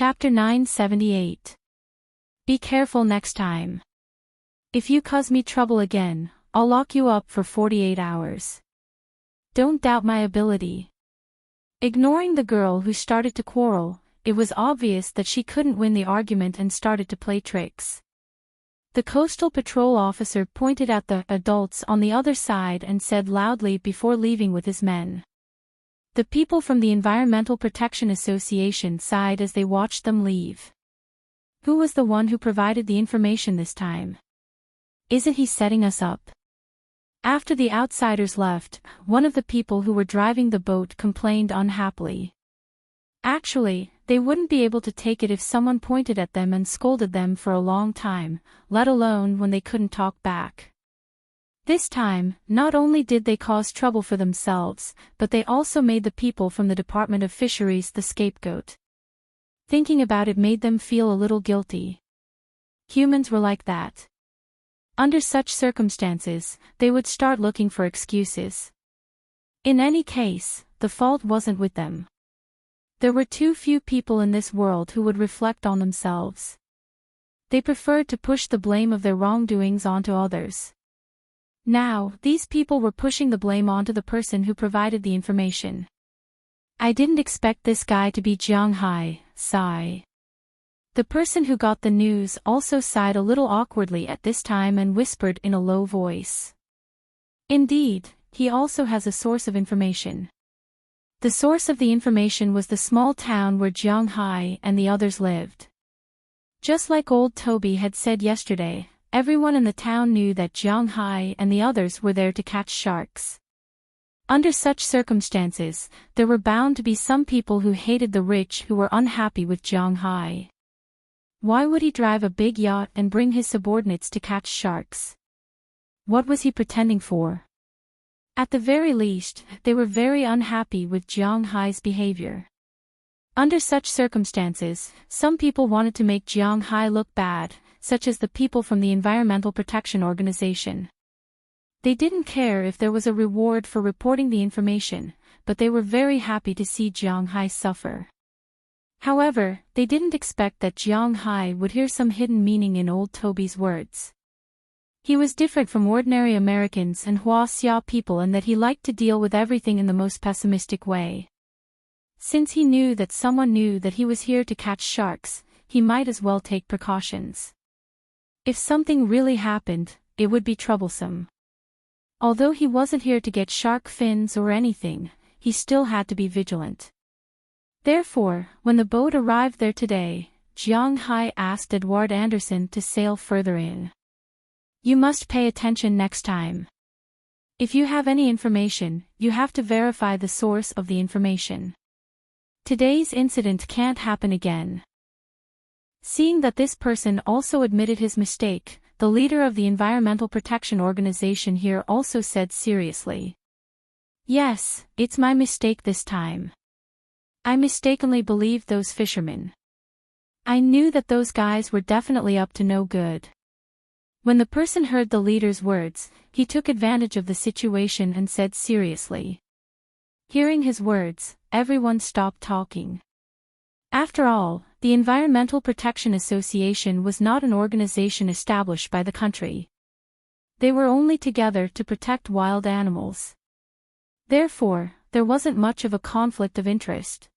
Chapter 978. Be careful next time. If you cause me trouble again, I'll lock you up for 48 hours. Don't doubt my ability. Ignoring the girl who started to quarrel, it was obvious that she couldn't win the argument and started to play tricks. The coastal patrol officer pointed at the adults on the other side and said loudly before leaving with his men. The people from the Environmental Protection Association sighed as they watched them leave. Who was the one who provided the information this time? Isn't he setting us up? After the outsiders left, one of the people who were driving the boat complained unhappily. Actually, they wouldn't be able to take it if someone pointed at them and scolded them for a long time, let alone when they couldn't talk back. This time, not only did they cause trouble for themselves, but they also made the people from the Department of Fisheries the scapegoat. Thinking about it made them feel a little guilty. Humans were like that. Under such circumstances, they would start looking for excuses. In any case, the fault wasn't with them. There were too few people in this world who would reflect on themselves. They preferred to push the blame of their wrongdoings onto others. Now, these people were pushing the blame onto the person who provided the information. I didn't expect this guy to be Jiang Hai, sigh. The person who got the news also sighed a little awkwardly at this time and whispered in a low voice. Indeed, he also has a source of information. The source of the information was the small town where Jiang Hai and the others lived. Just like old Toby had said yesterday, everyone in the town knew that Jiang Hai and the others were there to catch sharks. Under such circumstances, there were bound to be some people who hated the rich who were unhappy with Jiang Hai. Why would he drive a big yacht and bring his subordinates to catch sharks? What was he pretending for? At the very least, they were very unhappy with Jiang Hai's behavior. Under such circumstances, some people wanted to make Jiang Hai look bad, such as the people from the Environmental Protection Organization. They didn't care if there was a reward for reporting the information, but they were very happy to see Jiang Hai suffer. However, they didn't expect that Jiang Hai would hear some hidden meaning in old Toby's words. He was different from ordinary Americans and Huaxia people in that he liked to deal with everything in the most pessimistic way. Since he knew that someone knew that he was here to catch sharks, he might as well take precautions. If something really happened, it would be troublesome. Although he wasn't here to get shark fins or anything, he still had to be vigilant. Therefore, when the boat arrived there today, Jiang Hai asked Edward Anderson to sail further in. You must pay attention next time. If you have any information, you have to verify the source of the information. Today's incident can't happen again. Seeing that this person also admitted his mistake, the leader of the Environmental Protection Organization here also said seriously. Yes, it's my mistake this time. I mistakenly believed those fishermen. I knew that those guys were definitely up to no good. When the person heard the leader's words, he took advantage of the situation and said seriously. Hearing his words, everyone stopped talking. After all, the Environmental Protection Association was not an organization established by the country. They were only together to protect wild animals. Therefore, there wasn't much of a conflict of interest.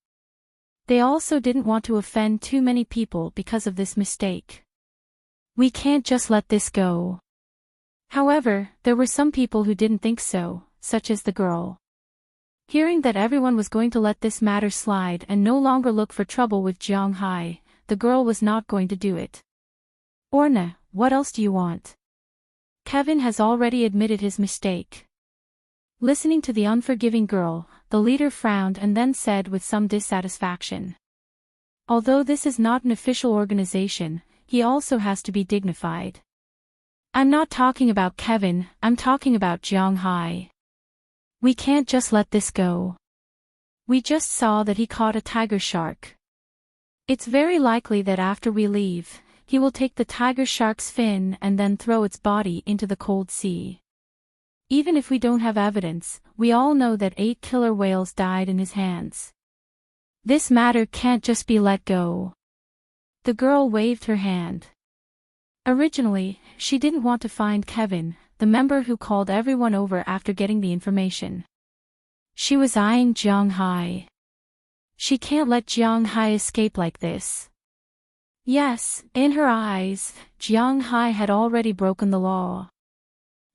They also didn't want to offend too many people because of this mistake. We can't just let this go. However, there were some people who didn't think so, such as the girl. Hearing that everyone was going to let this matter slide and no longer look for trouble with Jiang Hai, the girl was not going to do it. Orna, what else do you want? Kevin has already admitted his mistake. Listening to the unforgiving girl, the leader frowned and then said with some dissatisfaction. Although this is not an official organization, he also has to be dignified. I'm not talking about Kevin, I'm talking about Jiang Hai. We can't just let this go. We just saw that he caught a tiger shark. It's very likely that after we leave, he will take the tiger shark's fin and then throw its body into the cold sea. Even if we don't have evidence, we all know that 8 killer whales died in his hands. This matter can't just be let go. The girl waved her hand. Originally, she didn't want to find Kevin, the member who called everyone over after getting the information. She was eyeing Jiang Hai. She can't let Jiang Hai escape like this. Yes, in her eyes, Jiang Hai had already broken the law.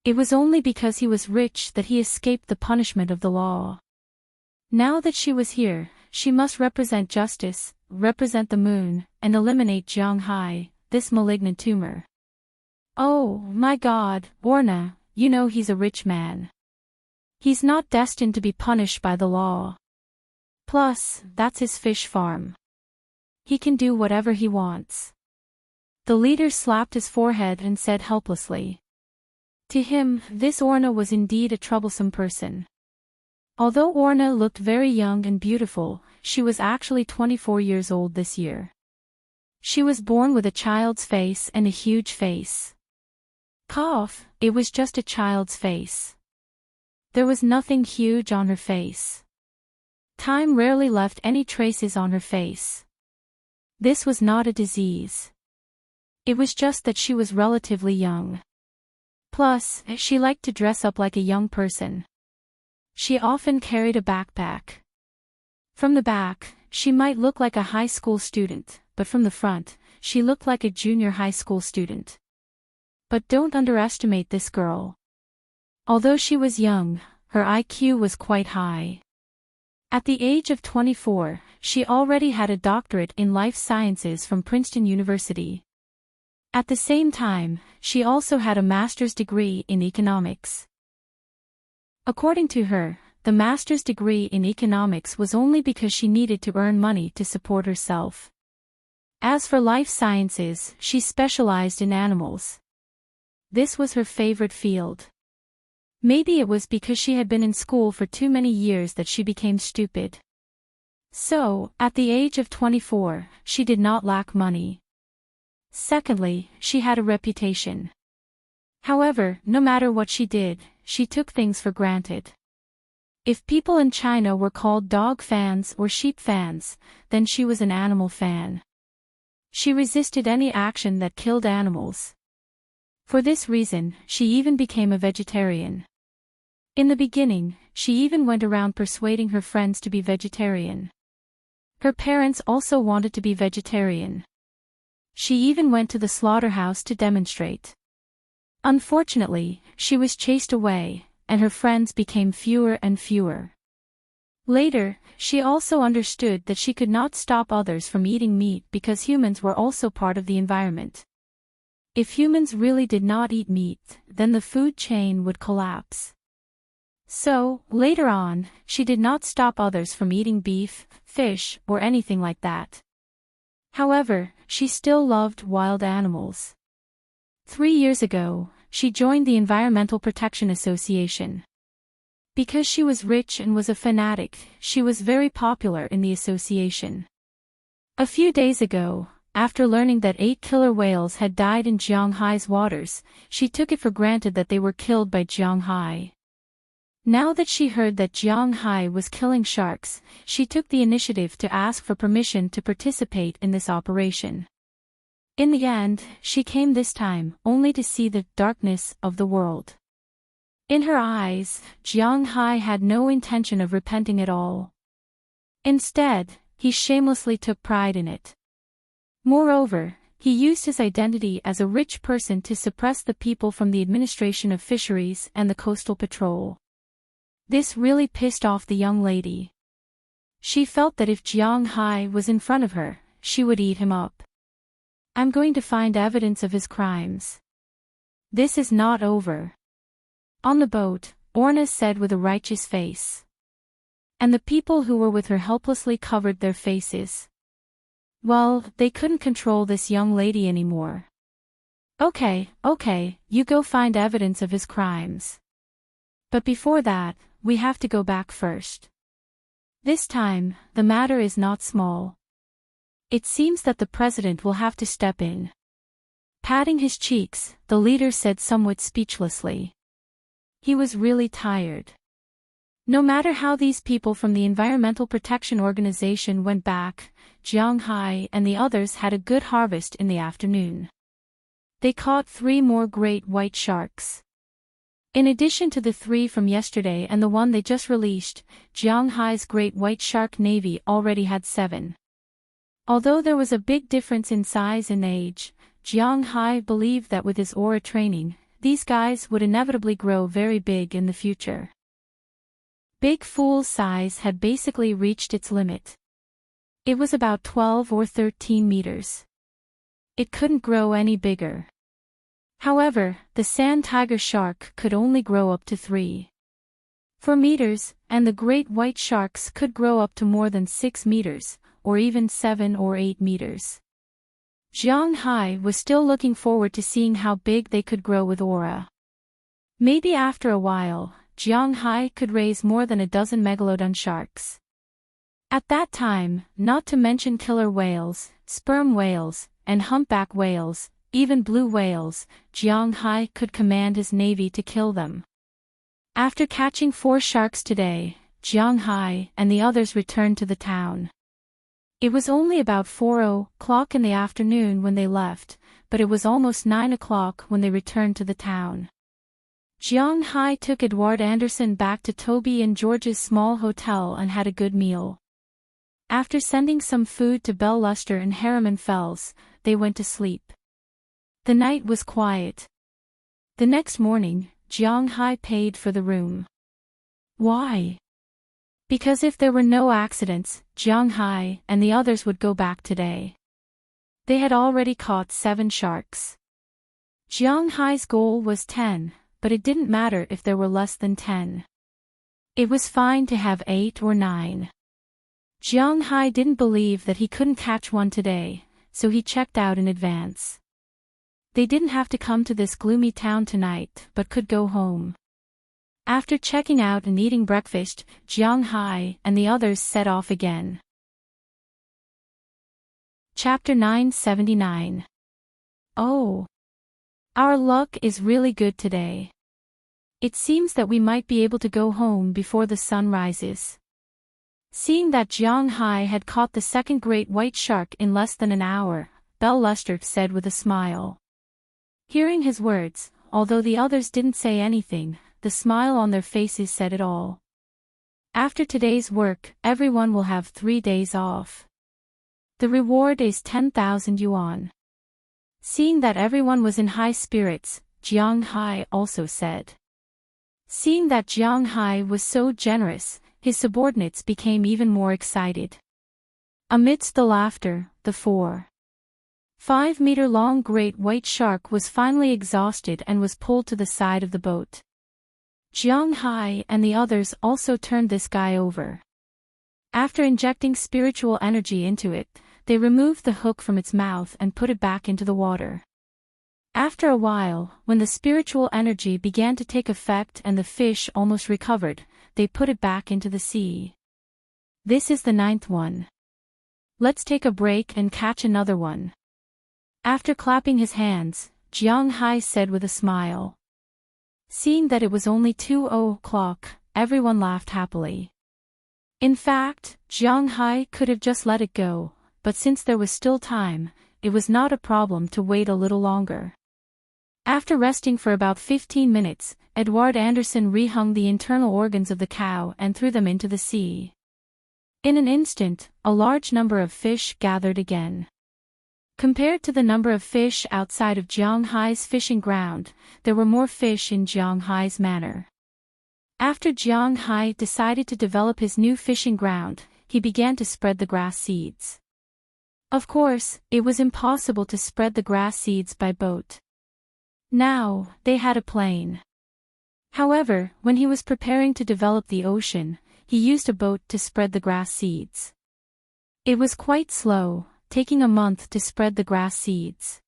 It was only because he was rich that he escaped the punishment of the law. Now that she was here, she must represent justice, represent the moon, and eliminate Jiang Hai, this malignant tumor. Oh, my God, Orna, you know he's a rich man. He's not destined to be punished by the law. Plus, that's his fish farm. He can do whatever he wants. The leader slapped his forehead and said helplessly. To him, this Orna was indeed a troublesome person. Although Orna looked very young and beautiful, she was actually 24 years old this year. She was born with a child's face and a huge face. Cough, it was just a child's face. There was nothing huge on her face. Time rarely left any traces on her face. This was not a disease. It was just that she was relatively young. Plus, she liked to dress up like a young person. She often carried a backpack. From the back, she might look like a high school student, but from the front, she looked like a junior high school student. But don't underestimate this girl. Although she was young, her IQ was quite high. At the age of 24, she already had a doctorate in life sciences from Princeton University. At the same time, she also had a master's degree in economics. According to her, the master's degree in economics was only because she needed to earn money to support herself. As for life sciences, she specialized in animals. This was her favorite field. Maybe it was because she had been in school for too many years that she became stupid. So, at the age of 24, she did not lack money. Secondly, she had a reputation. However, no matter what she did, she took things for granted. If people in China were called dog fans or sheep fans, then she was an animal fan. She resisted any action that killed animals. For this reason, she even became a vegetarian. In the beginning, she even went around persuading her friends to be vegetarian. Her parents also wanted to be vegetarian. She even went to the slaughterhouse to demonstrate. Unfortunately, she was chased away, and her friends became fewer and fewer. Later, she also understood that she could not stop others from eating meat because humans were also part of the environment. If humans really did not eat meat, then the food chain would collapse. So, later on, she did not stop others from eating beef, fish, or anything like that. However, she still loved wild animals. 3 years ago, she joined the Environmental Protection Association. Because she was rich and was a fanatic, she was very popular in the association. A few days ago, after learning that 8 killer whales had died in Jiang Hai's waters, she took it for granted that they were killed by Jiang Hai. Now that she heard that Jiang Hai was killing sharks, she took the initiative to ask for permission to participate in this operation. In the end, she came this time only to see the darkness of the world. In her eyes, Jiang Hai had no intention of repenting at all. Instead, he shamelessly took pride in it. Moreover, he used his identity as a rich person to suppress the people from the administration of fisheries and the coastal patrol. This really pissed off the young lady. She felt that if Jiang Hai was in front of her, she would eat him up. I'm going to find evidence of his crimes. This is not over. On the boat, Orna said with a righteous face. And the people who were with her helplessly covered their faces. Well, they couldn't control this young lady anymore. Okay, you go find evidence of his crimes. But before that, we have to go back first. This time, the matter is not small. It seems that the president will have to step in. Patting his cheeks, the leader said somewhat speechlessly. He was really tired. No matter how these people from the Environmental Protection Organization went back, Jiang Hai and the others had a good harvest in the afternoon. They caught 3 more great white sharks. In addition to the 3 from yesterday and the one they just released, Jiang Hai's great white shark navy already had 7. Although there was a big difference in size and age, Jiang Hai believed that with his aura training, these guys would inevitably grow very big in the future. Big Fool's size had basically reached its limit. It was about 12 or 13 meters. It couldn't grow any bigger. However, the sand tiger shark could only grow up to 3. 4 meters, and the great white sharks could grow up to more than 6 meters, or even 7 or 8 meters. Jiang Hai was still looking forward to seeing how big they could grow with aura. Maybe after a while, Jiang Hai could raise more than a dozen megalodon sharks. At that time, not to mention killer whales, sperm whales, and humpback whales, even blue whales, Jiang Hai could command his navy to kill them. After catching 4 sharks today, Jiang Hai and the others returned to the town. It was only about 4 o'clock in the afternoon when they left, but it was almost 9 o'clock when they returned to the town. Jiang Hai took Edward Anderson back to Toby and George's small hotel and had a good meal. After sending some food to Bell Luster and Harriman Fells, they went to sleep. The night was quiet. The next morning, Jiang Hai paid for the room. Why? Because if there were no accidents, Jiang Hai and the others would go back today. They had already caught 7 sharks. Jiang Hai's goal was 10, but it didn't matter if there were less than 10. It was fine to have 8 or 9. Jiang Hai didn't believe that he couldn't catch one today, so he checked out in advance. They didn't have to come to this gloomy town tonight but could go home. After checking out and eating breakfast, Jiang Hai and the others set off again. Chapter 979. Oh! Our luck is really good today. It seems that we might be able to go home before the sun rises. Seeing that Jiang Hai had caught the second great white shark in less than an hour, Bell Luster said with a smile. Hearing his words, although the others didn't say anything, the smile on their faces said it all. After today's work, everyone will have 3 days off. The reward is 10,000 yuan. Seeing that everyone was in high spirits, Jiang Hai also said. Seeing that Jiang Hai was so generous, his subordinates became even more excited. Amidst the laughter, the 4.5-meter-long great white shark was finally exhausted and was pulled to the side of the boat. Jiang Hai and the others also turned this guy over. After injecting spiritual energy into it, they removed the hook from its mouth and put it back into the water. After a while, when the spiritual energy began to take effect and the fish almost recovered, they put it back into the sea. This is the 9th one. Let's take a break and catch another one. After clapping his hands, Jiang Hai said with a smile. Seeing that it was only 2 o'clock, everyone laughed happily. In fact, Jiang Hai could have just let it go, but since there was still time, it was not a problem to wait a little longer. After resting for about 15 minutes, Edward Anderson rehung the internal organs of the cow and threw them into the sea. In an instant, a large number of fish gathered again. Compared to the number of fish outside of Jiang Hai's fishing ground, there were more fish in Jiang Hai's manor. After Jiang Hai decided to develop his new fishing ground, he began to spread the grass seeds. Of course, it was impossible to spread the grass seeds by boat. Now, they had a plane. However, when he was preparing to develop the ocean, he used a boat to spread the grass seeds. It was quite slow, taking a month to spread the grass seeds.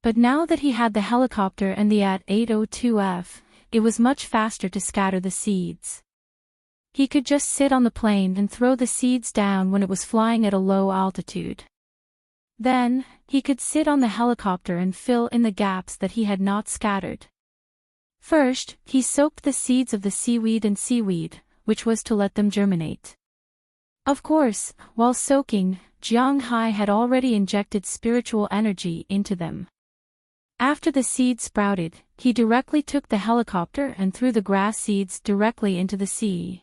But now that he had the helicopter and the AT-802F, it was much faster to scatter the seeds. He could just sit on the plane and throw the seeds down when it was flying at a low altitude. Then, he could sit on the helicopter and fill in the gaps that he had not scattered. First, he soaked the seeds of the seaweed in seaweed, which was to let them germinate. Of course, while soaking, Jiang Hai had already injected spiritual energy into them. After the seeds sprouted, he directly took the helicopter and threw the grass seeds directly into the sea.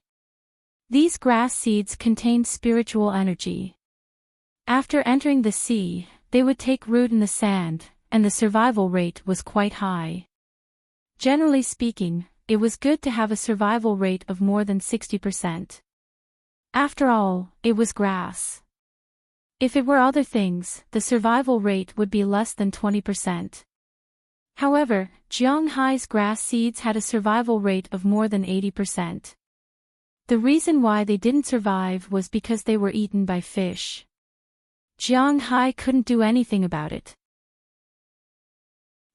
These grass seeds contained spiritual energy. After entering the sea, they would take root in the sand, and the survival rate was quite high. Generally speaking, it was good to have a survival rate of more than 60%. After all, it was grass. If it were other things, the survival rate would be less than 20%. However, Jiang Hai's grass seeds had a survival rate of more than 80%. The reason why they didn't survive was because they were eaten by fish. Jiang Hai couldn't do anything about it.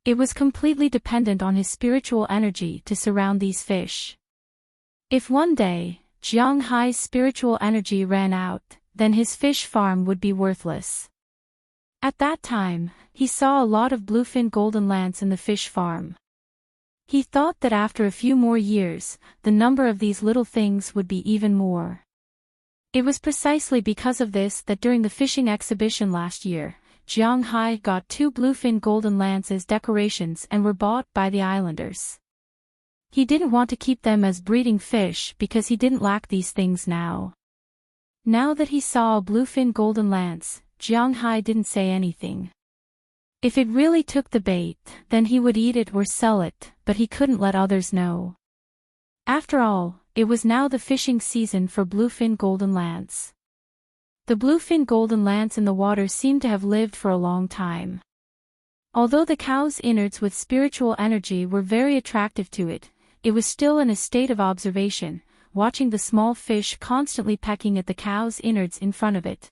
It was completely dependent on his spiritual energy to surround these fish. If one day, Jiang Hai's spiritual energy ran out, then his fish farm would be worthless. At that time, he saw a lot of bluefin golden lance in the fish farm. He thought that after a few more years, the number of these little things would be even more. It was precisely because of this that during the fishing exhibition last year, Jiang Hai got 2 bluefin golden lance as decorations and were bought by the islanders. He didn't want to keep them as breeding fish because he didn't lack these things now. Now that he saw a bluefin golden lance, Jiang Hai didn't say anything. If it really took the bait, then he would eat it or sell it, but he couldn't let others know. After all, it was now the fishing season for bluefin golden lance. The bluefin golden lance in the water seemed to have lived for a long time. Although the cow's innards with spiritual energy were very attractive to it, it was still in a state of observation, watching the small fish constantly pecking at the cow's innards in front of it.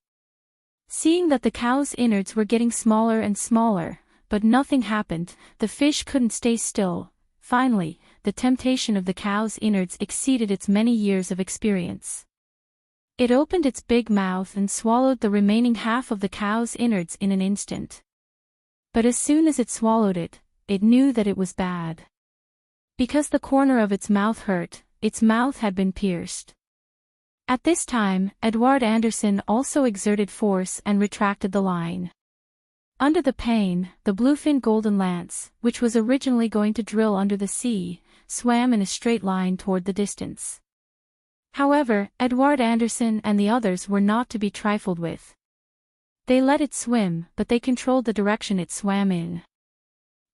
Seeing that the cow's innards were getting smaller and smaller, but nothing happened, the fish couldn't stay still. Finally, the temptation of the cow's innards exceeded its many years of experience. It opened its big mouth and swallowed the remaining half of the cow's innards in an instant. But as soon as it swallowed it, it knew that it was bad. Because the corner of its mouth hurt, its mouth had been pierced. At this time, Edward Anderson also exerted force and retracted the line. Under the pain, the bluefin golden lance, which was originally going to drill under the sea, swam in a straight line toward the distance. However, Edward Anderson and the others were not to be trifled with. They let it swim, but they controlled the direction it swam in.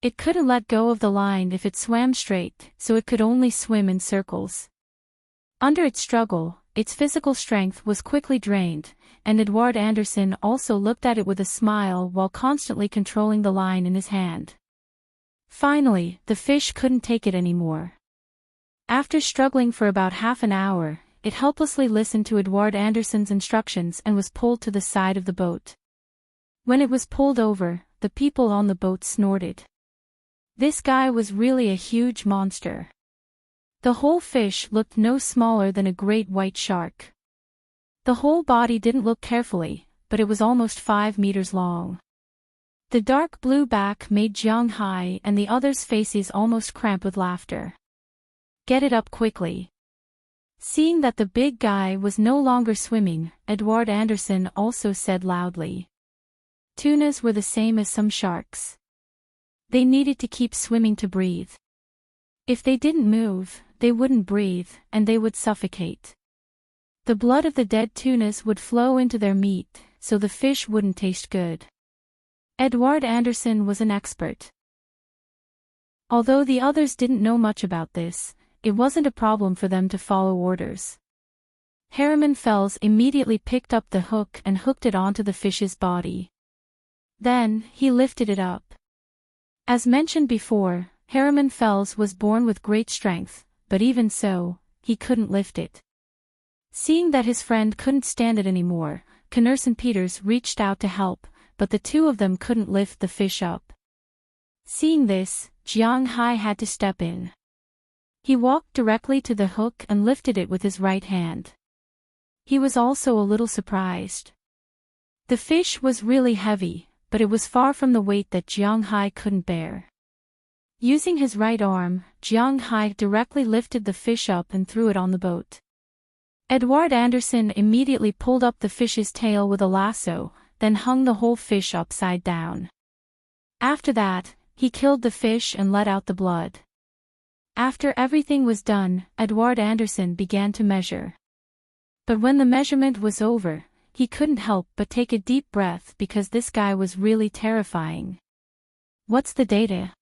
It couldn't let go of the line if it swam straight, so it could only swim in circles. Under its struggle, its physical strength was quickly drained, and Edward Anderson also looked at it with a smile while constantly controlling the line in his hand. Finally, the fish couldn't take it anymore. After struggling for about half an hour, it helplessly listened to Edward Anderson's instructions and was pulled to the side of the boat. When it was pulled over, the people on the boat snorted. This guy was really a huge monster. The whole fish looked no smaller than a great white shark. The whole body didn't look carefully, but it was almost 5 meters long. The dark blue back made Jiang Hai and the others' faces almost cramp with laughter. Get it up quickly. Seeing that the big guy was no longer swimming, Edward Anderson also said loudly. Tunas were the same as some sharks. They needed to keep swimming to breathe. If they didn't move, they wouldn't breathe, and they would suffocate. The blood of the dead tunas would flow into their meat, so the fish wouldn't taste good. Edward Anderson was an expert. Although the others didn't know much about this, it wasn't a problem for them to follow orders. Harriman Fells immediately picked up the hook and hooked it onto the fish's body. Then, he lifted it up. As mentioned before, Harriman Fells was born with great strength, but even so, he couldn't lift it. Seeing that his friend couldn't stand it anymore, Connerson Peters reached out to help, but the two of them couldn't lift the fish up. Seeing this, Jiang Hai had to step in. He walked directly to the hook and lifted it with his right hand. He was also a little surprised. The fish was really heavy, but it was far from the weight that Jiang Hai couldn't bear. Using his right arm, Jiang Hai directly lifted the fish up and threw it on the boat. Edward Anderson immediately pulled up the fish's tail with a lasso, then hung the whole fish upside down. After that, he killed the fish and let out the blood. After everything was done, Edward Anderson began to measure. But when the measurement was over, he couldn't help but take a deep breath because this guy was really terrifying. What's the data?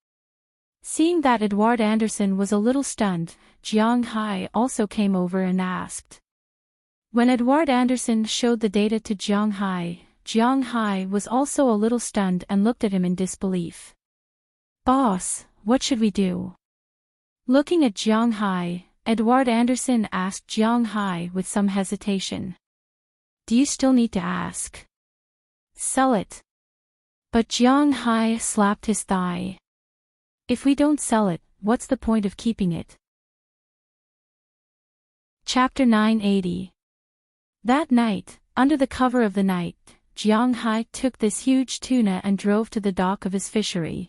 Seeing that Edward Anderson was a little stunned, Jiang Hai also came over and asked. When Edward Anderson showed the data to Jiang Hai was also a little stunned and looked at him in disbelief. Boss, what should we do? Looking at Jiang Hai, Edward Anderson asked Jiang Hai with some hesitation. Do you still need to ask? Sell it. But Jiang Hai slapped his thigh. If we don't sell it, what's the point of keeping it? Chapter 980. That night, under the cover of the night, Jiang Hai took this huge tuna and drove to the dock of his fishery.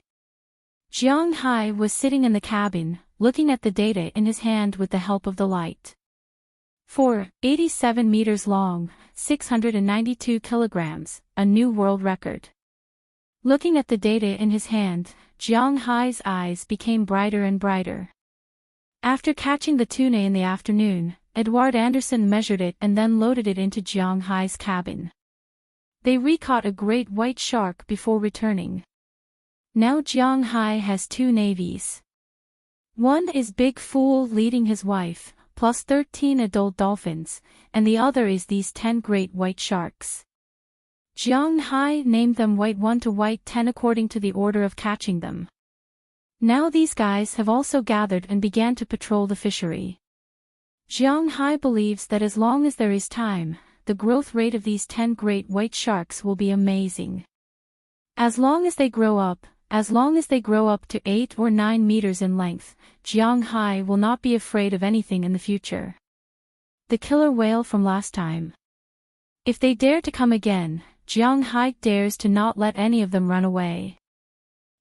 Jiang Hai was sitting in the cabin, looking at the data in his hand with the help of the light. 87 meters long, 692 kilograms, a new world record. Looking at the data in his hand, Jiang Hai's eyes became brighter and brighter. After catching the tuna in the afternoon, Edward Anderson measured it and then loaded it into Jiang Hai's cabin. They recaught a great white shark before returning. Now Jiang Hai has two navies. One is Big Fool leading his wife, plus 13 adult dolphins, and the other is these 10 great white sharks. Jiang Hai named them White 1 to White 10 according to the order of catching them. Now these guys have also gathered and began to patrol the fishery. Jiang Hai believes that as long as there is time, the growth rate of these 10 great white sharks will be amazing. As long as they grow up to 8 or 9 meters in length, Jiang Hai will not be afraid of anything in the future. The killer whale from last time. If they dare to come again, Jiang Hai dares to not let any of them run away.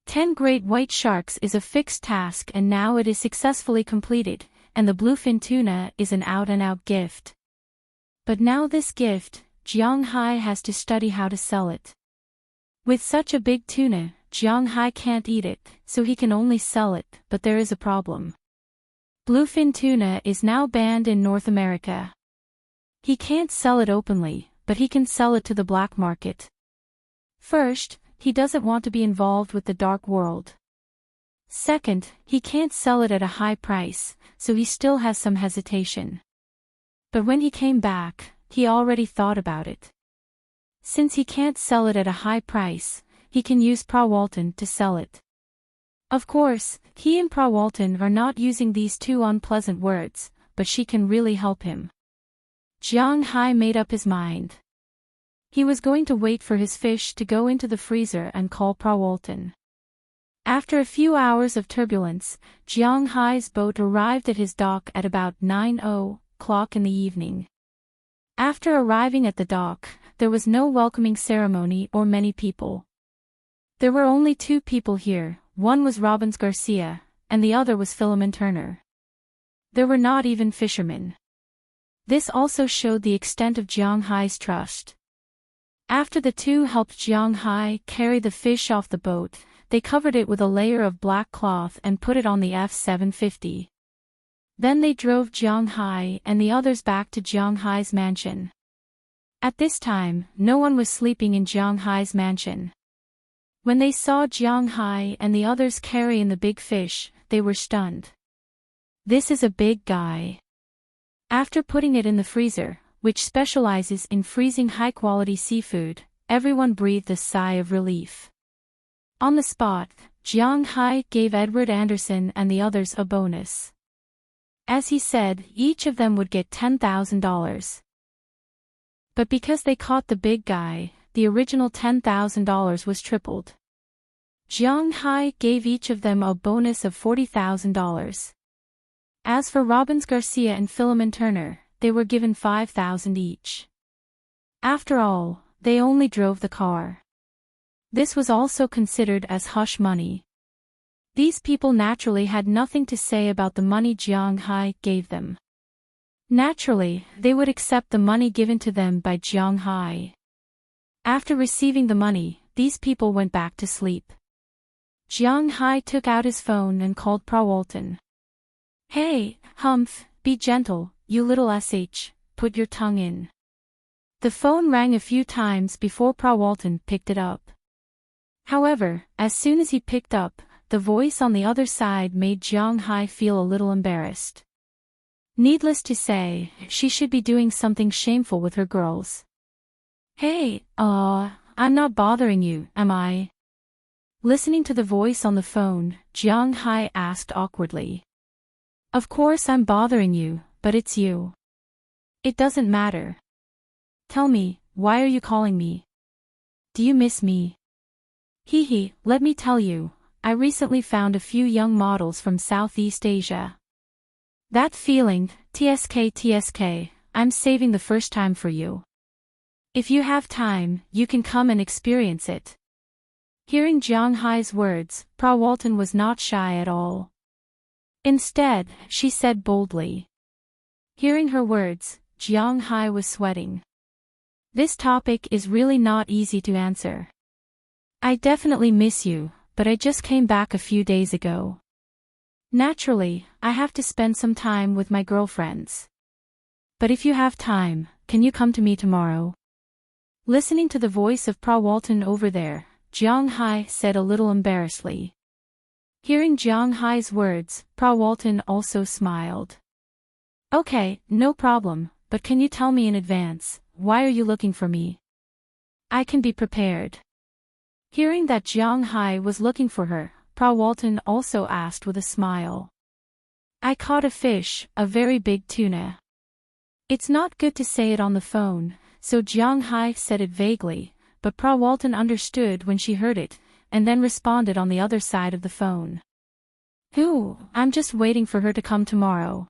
10 great white sharks is a fixed task and now it is successfully completed, and the bluefin tuna is an out-and-out gift. But now this gift, Jiang Hai has to study how to sell it. With such a big tuna, Jiang Hai can't eat it, so he can only sell it, but there is a problem. Bluefin tuna is now banned in North America. He can't sell it openly, but he can sell it to the black market. First, he doesn't want to be involved with the dark world. Second, he can't sell it at a high price, so he still has some hesitation. But when he came back, he already thought about it. Since he can't sell it at a high price, he can use Prawalton to sell it. Of course, he and Prawalton are not using these two unpleasant words, but she can really help him. Jiang Hai made up his mind. He was going to wait for his fish to go into the freezer and call Prawalton. After a few hours of turbulence, Jiang Hai's boat arrived at his dock at about 9:00 in the evening. After arriving at the dock, there was no welcoming ceremony or many people. There were only two people here, one was Robbins Garcia, and the other was Philemon Turner. There were not even fishermen. This also showed the extent of Jiang Hai's trust. After the two helped Jiang Hai carry the fish off the boat, they covered it with a layer of black cloth and put it on the F-750. Then they drove Jiang Hai and the others back to Jiang Hai's mansion. At this time, no one was sleeping in Jiang Hai's mansion. When they saw Jiang Hai and the others carrying the big fish, they were stunned. This is a big guy. After putting it in the freezer, which specializes in freezing high-quality seafood, everyone breathed a sigh of relief. On the spot, Jiang Hai gave Edward Anderson and the others a bonus. As he said, each of them would get $10,000. But because they caught the big guy, the original $10,000 was tripled. Jiang Hai gave each of them a bonus of $40,000. As for Robbins Garcia and Philemon Turner, they were given $5,000 each. After all, they only drove the car. This was also considered as hush money. These people naturally had nothing to say about the money Jiang Hai gave them. Naturally, they would accept the money given to them by Jiang Hai. After receiving the money, these people went back to sleep. Jiang Hai took out his phone and called Prawalton. Hey, Humph, be gentle, you little sh, put your tongue in. The phone rang a few times before Prawalton picked it up. However, as soon as he picked up, the voice on the other side made Jiang Hai feel a little embarrassed. Needless to say, she should be doing something shameful with her girls. Hey, I'm not bothering you, am I? Listening to the voice on the phone, Jiang Hai asked awkwardly. Of course I'm bothering you, but it's you. It doesn't matter. Tell me, why are you calling me? Do you miss me? Hee, let me tell you, I recently found a few young models from Southeast Asia. That feeling, TSK, I'm saving the first time for you. If you have time, you can come and experience it. Hearing Jiang Hai's words, Prawalton was not shy at all. Instead, she said boldly. Hearing her words, Jiang Hai was sweating. This topic is really not easy to answer. I definitely miss you, but I just came back a few days ago. Naturally, I have to spend some time with my girlfriends. But if you have time, can you come to me tomorrow? Listening to the voice of Prawalton over there, Jiang Hai said a little embarrassedly. Hearing Jiang Hai's words, Prawalton also smiled. Okay, no problem, but can you tell me in advance, why are you looking for me? I can be prepared. Hearing that Jiang Hai was looking for her, Prawalton also asked with a smile. I caught a fish, a very big tuna. It's not good to say it on the phone, so Jiang Hai said it vaguely, but Prawalton understood when she heard it, and then responded on the other side of the phone. I'm just waiting for her to come tomorrow.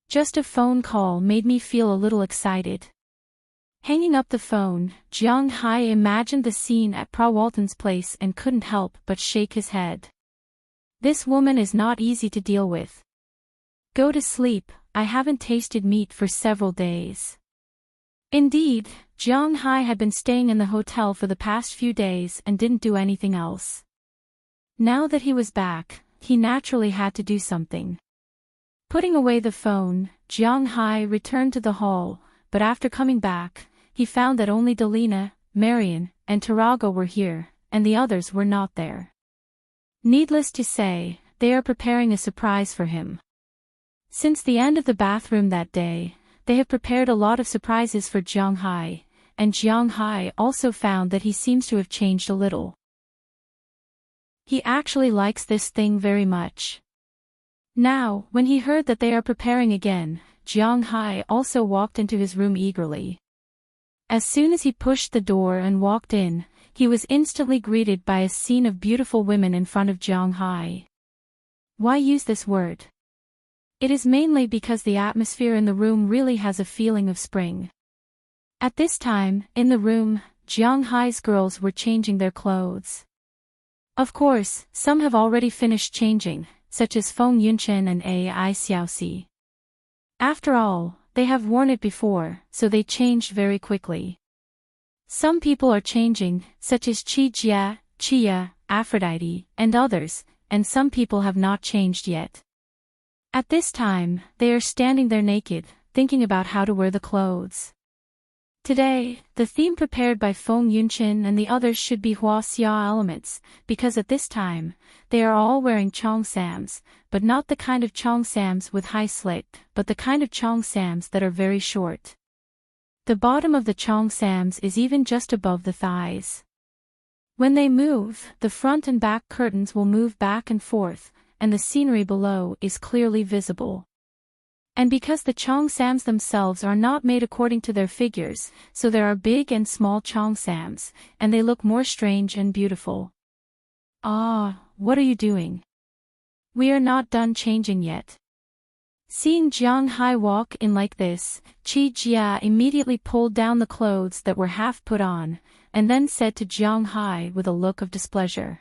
Just a phone call made me feel a little excited. Hanging up the phone, Jiang Hai imagined the scene at Prawalton's place and couldn't help but shake his head. This woman is not easy to deal with. Go to sleep, I haven't tasted meat for several days. Indeed, Jiang Hai had been staying in the hotel for the past few days and didn't do anything else. Now that he was back, he naturally had to do something. Putting away the phone, Jiang Hai returned to the hall, but after coming back, he found that only Delina, Marian, and Tarago were here, and the others were not there. Needless to say, they are preparing a surprise for him. Since the end of the bathroom that day, they have prepared a lot of surprises for Jiang Hai, and Jiang Hai also found that he seems to have changed a little. He actually likes this thing very much. Now, when he heard that they are preparing again, Jiang Hai also walked into his room eagerly. As soon as he pushed the door and walked in, he was instantly greeted by a scene of beautiful women in front of Jiang Hai. Why use this word? It is mainly because the atmosphere in the room really has a feeling of spring. At this time, in the room, Jiang Hai's girls were changing their clothes. Of course, some have already finished changing, such as Feng Yunchen and Ai Xiaoxi. After all, they have worn it before, so they changed very quickly. Some people are changing, such as Qi Jia, Chia, Aphrodite, and others, and some people have not changed yet. At this time, they are standing there naked, thinking about how to wear the clothes. Today, the theme prepared by Feng Yunchen and the others should be Hua Xia elements, because at this time, they are all wearing cheongsams, but not the kind of cheongsams with high slit, but the kind of cheongsams that are very short. The bottom of the cheongsams is even just above the thighs. When they move, the front and back curtains will move back and forth, and the scenery below is clearly visible. And because the cheongsams themselves are not made according to their figures, so there are big and small cheongsams, and they look more strange and beautiful. What are you doing? We are not done changing yet. Seeing Jiang Hai walk in like this, Qi Jia immediately pulled down the clothes that were half put on, and then said to Jiang Hai with a look of displeasure.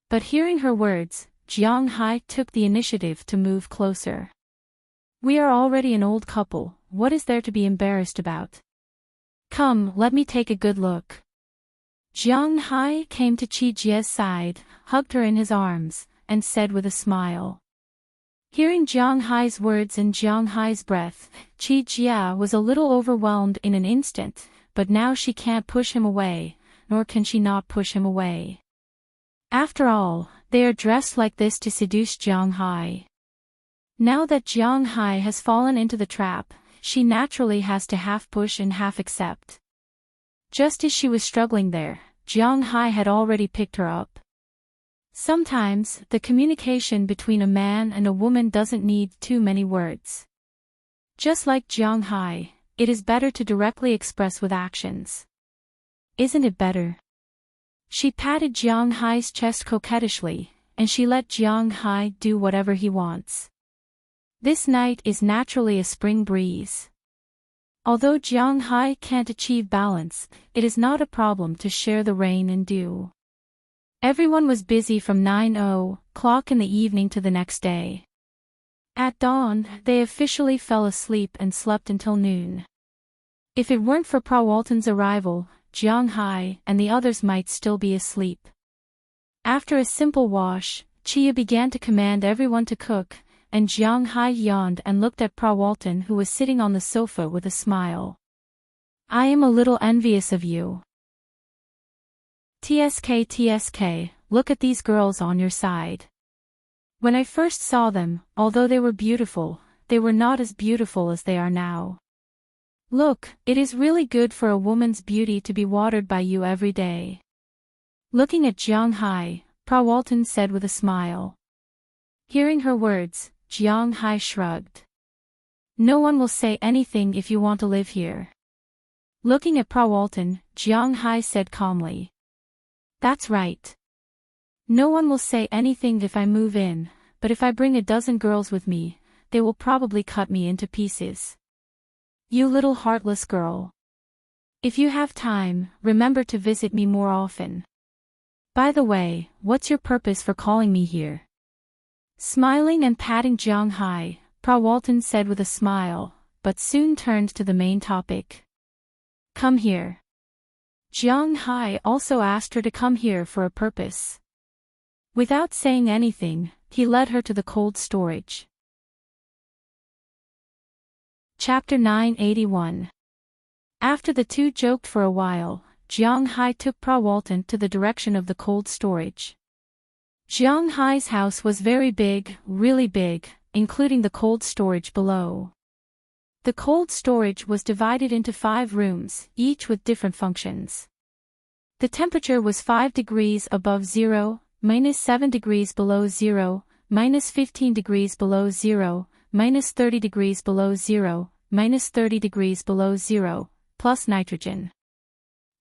But hearing her words, Jiang Hai took the initiative to move closer. We are already an old couple, what is there to be embarrassed about? Come, let me take a good look. Jiang Hai came to Qi Jie's side, hugged her in his arms, and said with a smile. Hearing Jiang Hai's words and Jiang Hai's breath, Qi Jie was a little overwhelmed in an instant, but now she can't push him away, nor can she not push him away. After all, they are dressed like this to seduce Jiang Hai. Now that Jiang Hai has fallen into the trap, she naturally has to half push and half accept. Just as she was struggling there, Jiang Hai had already picked her up. Sometimes, the communication between a man and a woman doesn't need too many words. Just like Jiang Hai, it is better to directly express with actions. Isn't it better? She patted Jiang Hai's chest coquettishly, and she let Jiang Hai do whatever he wants. This night is naturally a spring breeze. Although Jiang Hai can't achieve balance, it is not a problem to share the rain and dew. Everyone was busy from 9:00 in the evening to the next day. At dawn, they officially fell asleep and slept until noon. If it weren't for Prawalton's arrival, Jiang Hai and the others might still be asleep. After a simple wash, Chia began to command everyone to cook, and Jiang Hai yawned and looked at Prawalton, who was sitting on the sofa with a smile. I am a little envious of you. TSK, look at these girls on your side. When I first saw them, although they were beautiful, they were not as beautiful as they are now. Look, it is really good for a woman's beauty to be watered by you every day. Looking at Jiang Hai, Prawalton said with a smile. Hearing her words, Jiang Hai shrugged. No one will say anything if you want to live here. Looking at Prawalton, Jiang Hai said calmly. That's right. No one will say anything if I move in, but if I bring a dozen girls with me, they will probably cut me into pieces. You little heartless girl. If you have time, remember to visit me more often. By the way, what's your purpose for calling me here? Smiling and patting Jiang Hai, Prawalton said with a smile, but soon turned to the main topic. Come here. Jiang Hai also asked her to come here for a purpose. Without saying anything, he led her to the cold storage. Chapter 981. After the two joked for a while, Jiang Hai took Prawalton to the direction of the cold storage. Jiang Hai's house was very big, really big, including the cold storage below. The cold storage was divided into 5 rooms, each with different functions. The temperature was 5 degrees above zero, -7 degrees below zero, -15 degrees below zero, -30 degrees below zero, -30 degrees below zero, plus nitrogen.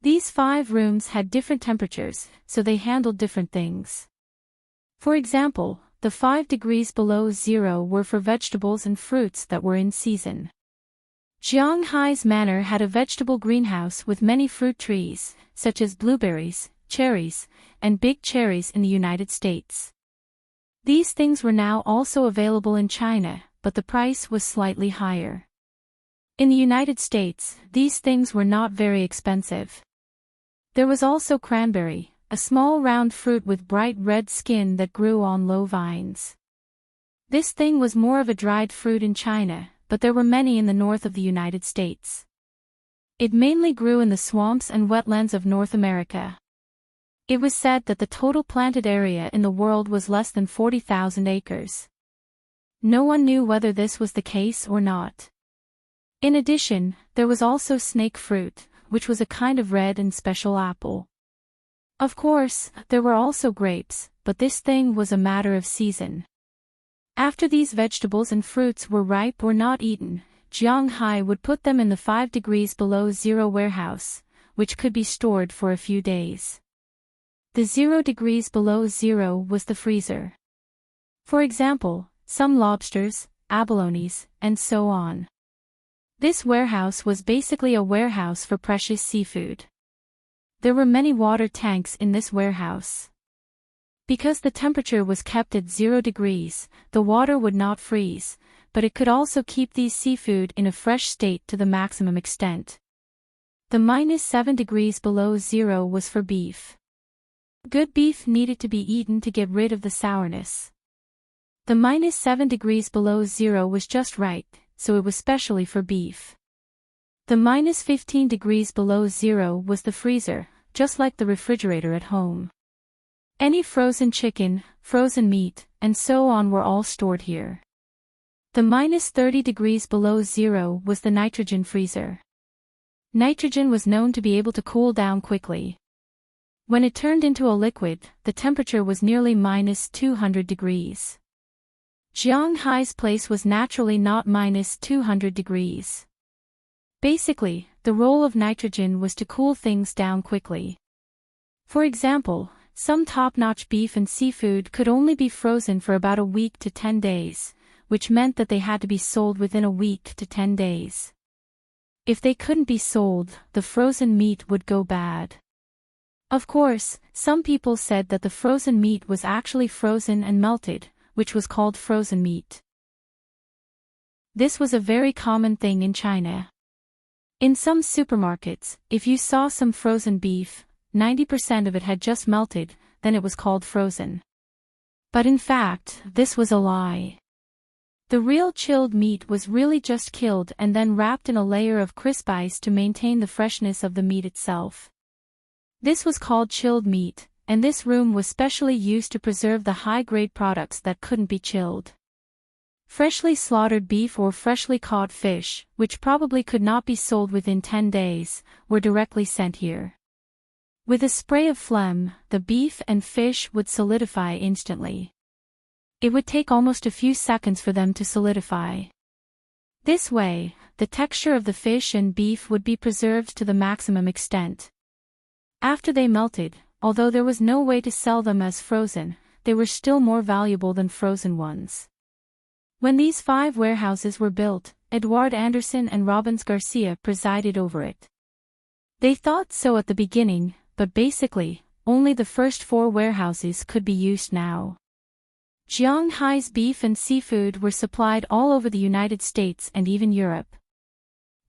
These 5 rooms had different temperatures, so they handled different things. For example, the 5 degrees below zero were for vegetables and fruits that were in season. Jiang Hai's manor had a vegetable greenhouse with many fruit trees, such as blueberries, cherries, and big cherries in the United States. These things were now also available in China, but the price was slightly higher. In the United States, these things were not very expensive. There was also cranberry, a small round fruit with bright red skin that grew on low vines. This thing was more of a dried fruit in China, but there were many in the north of the United States. It mainly grew in the swamps and wetlands of North America. It was said that the total planted area in the world was less than 40,000 acres. No one knew whether this was the case or not. In addition, there was also snake fruit, which was a kind of red and special apple. Of course, there were also grapes, but this thing was a matter of season. After these vegetables and fruits were ripe or not eaten, Jiang Hai would put them in the 5 degrees below zero warehouse, which could be stored for a few days. The 0 degrees below zero was the freezer. For example, some lobsters, abalones, and so on. This warehouse was basically a warehouse for precious seafood. There were many water tanks in this warehouse. Because the temperature was kept at 0 degrees, the water would not freeze, but it could also keep these seafood in a fresh state to the maximum extent. The -7 degrees below zero was for beef. Good beef needed to be eaten to get rid of the sourness. The -7 degrees below zero was just right, so it was specially for beef. The -15 degrees below zero was the freezer, just like the refrigerator at home. Any frozen chicken, frozen meat, and so on were all stored here. The -30 degrees below zero was the nitrogen freezer. Nitrogen was known to be able to cool down quickly. When it turned into a liquid, the temperature was nearly -200 degrees. Jiang Hai's place was naturally not -200 degrees. Basically, the role of nitrogen was to cool things down quickly. For example, some top-notch beef and seafood could only be frozen for about a week to 10 days, which meant that they had to be sold within a week to 10 days. If they couldn't be sold, the frozen meat would go bad. Of course, some people said that the frozen meat was actually frozen and melted, which was called frozen meat. This was a very common thing in China. In some supermarkets, if you saw some frozen beef, 90% of it had just melted, then it was called frozen. But in fact, this was a lie. The real chilled meat was really just killed and then wrapped in a layer of crisp ice to maintain the freshness of the meat itself. This was called chilled meat, and this room was specially used to preserve the high-grade products that couldn't be chilled. Freshly slaughtered beef or freshly caught fish, which probably could not be sold within 10 days, were directly sent here. With a spray of phlegm, the beef and fish would solidify instantly. It would take almost a few seconds for them to solidify. This way, the texture of the fish and beef would be preserved to the maximum extent. After they melted, although there was no way to sell them as frozen, they were still more valuable than frozen ones. When these 5 warehouses were built, Eduard Anderson and Robbins Garcia presided over it. They thought so at the beginning, but basically, only the first 4 warehouses could be used now. Jiang Hai's beef and seafood were supplied all over the United States and even Europe.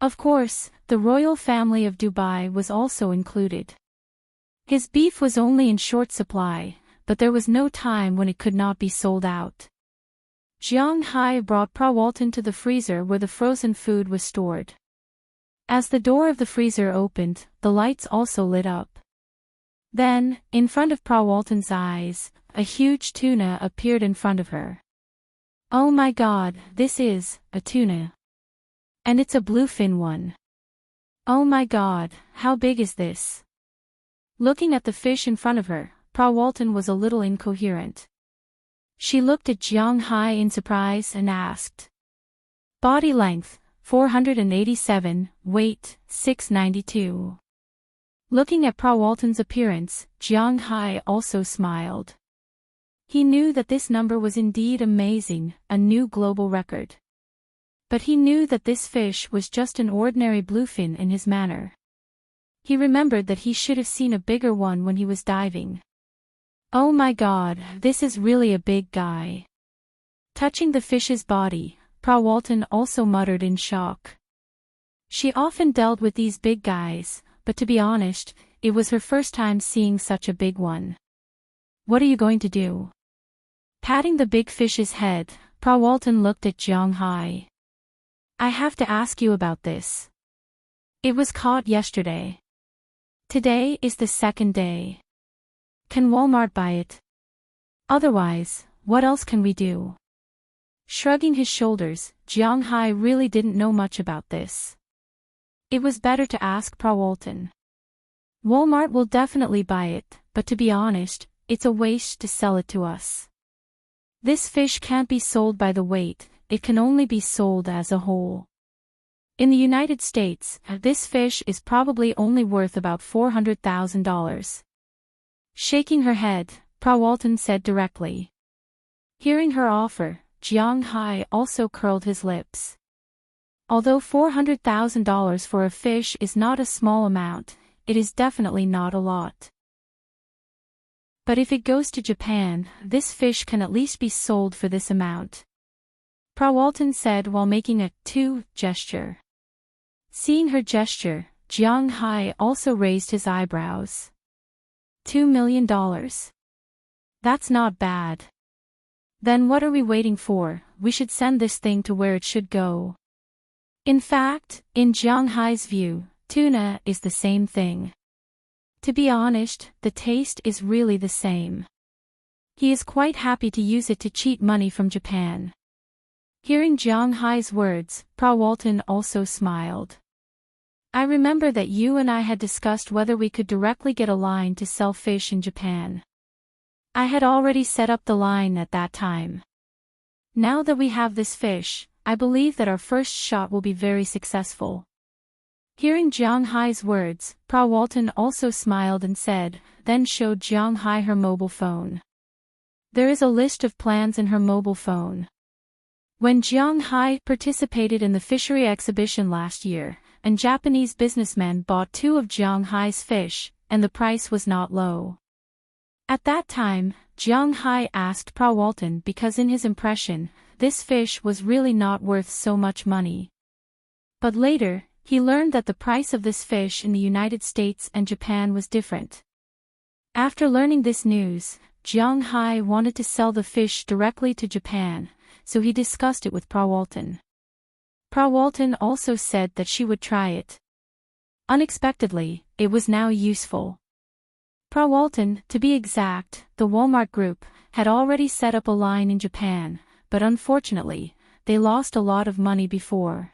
Of course, the royal family of Dubai was also included. His beef was only in short supply, but there was no time when it could not be sold out. Jiang Hai brought Prawalton to the freezer where the frozen food was stored. As the door of the freezer opened, the lights also lit up. Then, in front of Prawalton's eyes, a huge tuna appeared in front of her. Oh my God, this is a tuna. And it's a bluefin one. Oh my God, how big is this? Looking at the fish in front of her, Prawalton was a little incoherent. She looked at Jiang Hai in surprise and asked. Body length, 487, weight, 692. Looking at Prawalton's appearance, Jiang Hai also smiled. He knew that this number was indeed amazing, a new global record. But he knew that this fish was just an ordinary bluefin in his manner. He remembered that he should have seen a bigger one when he was diving. Oh my God, this is really a big guy. Touching the fish's body, Prawalton also muttered in shock. She often dealt with these big guys, but to be honest, it was her first time seeing such a big one. What are you going to do? Patting the big fish's head, Prawalton looked at Jiang Hai. I have to ask you about this. It was caught yesterday. Today is the 2nd day. Can Walmart buy it? Otherwise, what else can we do? Shrugging his shoulders, Jiang Hai really didn't know much about this. It was better to ask Prawalton. Walmart will definitely buy it, but to be honest, it's a waste to sell it to us. This fish can't be sold by the weight, it can only be sold as a whole. In the United States, this fish is probably only worth about $400,000. Shaking her head, Prawalton said directly. Hearing her offer, Jiang Hai also curled his lips. Although $400,000 for a fish is not a small amount, it is definitely not a lot. But if it goes to Japan, this fish can at least be sold for this amount. Walton said while making a "to" gesture. Seeing her gesture, Jiang Hai also raised his eyebrows. $2 million. That's not bad. Then what are we waiting for? We should send this thing to where it should go. In fact, in Jiang Hai's view, tuna is the same thing. To be honest, the taste is really the same. He is quite happy to use it to cheat money from Japan. Hearing Jiang Hai's words, Walton also smiled. I remember that you and I had discussed whether we could directly get a line to sell fish in Japan. I had already set up the line at that time. Now that we have this fish, I believe that our first shot will be very successful. Hearing Jiang Hai's words, Walton also smiled and said, then showed Jiang Hai her mobile phone. There is a list of plans in her mobile phone. When Jiang Hai participated in the fishery exhibition last year, a Japanese businessman bought 2 of Jiang Hai's fish, and the price was not low. At that time, Jiang Hai asked Walton because in his impression, this fish was really not worth so much money. But later, he learned that the price of this fish in the United States and Japan was different. After learning this news, Jiang Hai wanted to sell the fish directly to Japan, so he discussed it with Walton. Walton also said that she would try it. Unexpectedly, it was now useful. Walton, to be exact, the Walmart Group, had already set up a line in Japan, but unfortunately, they lost a lot of money before.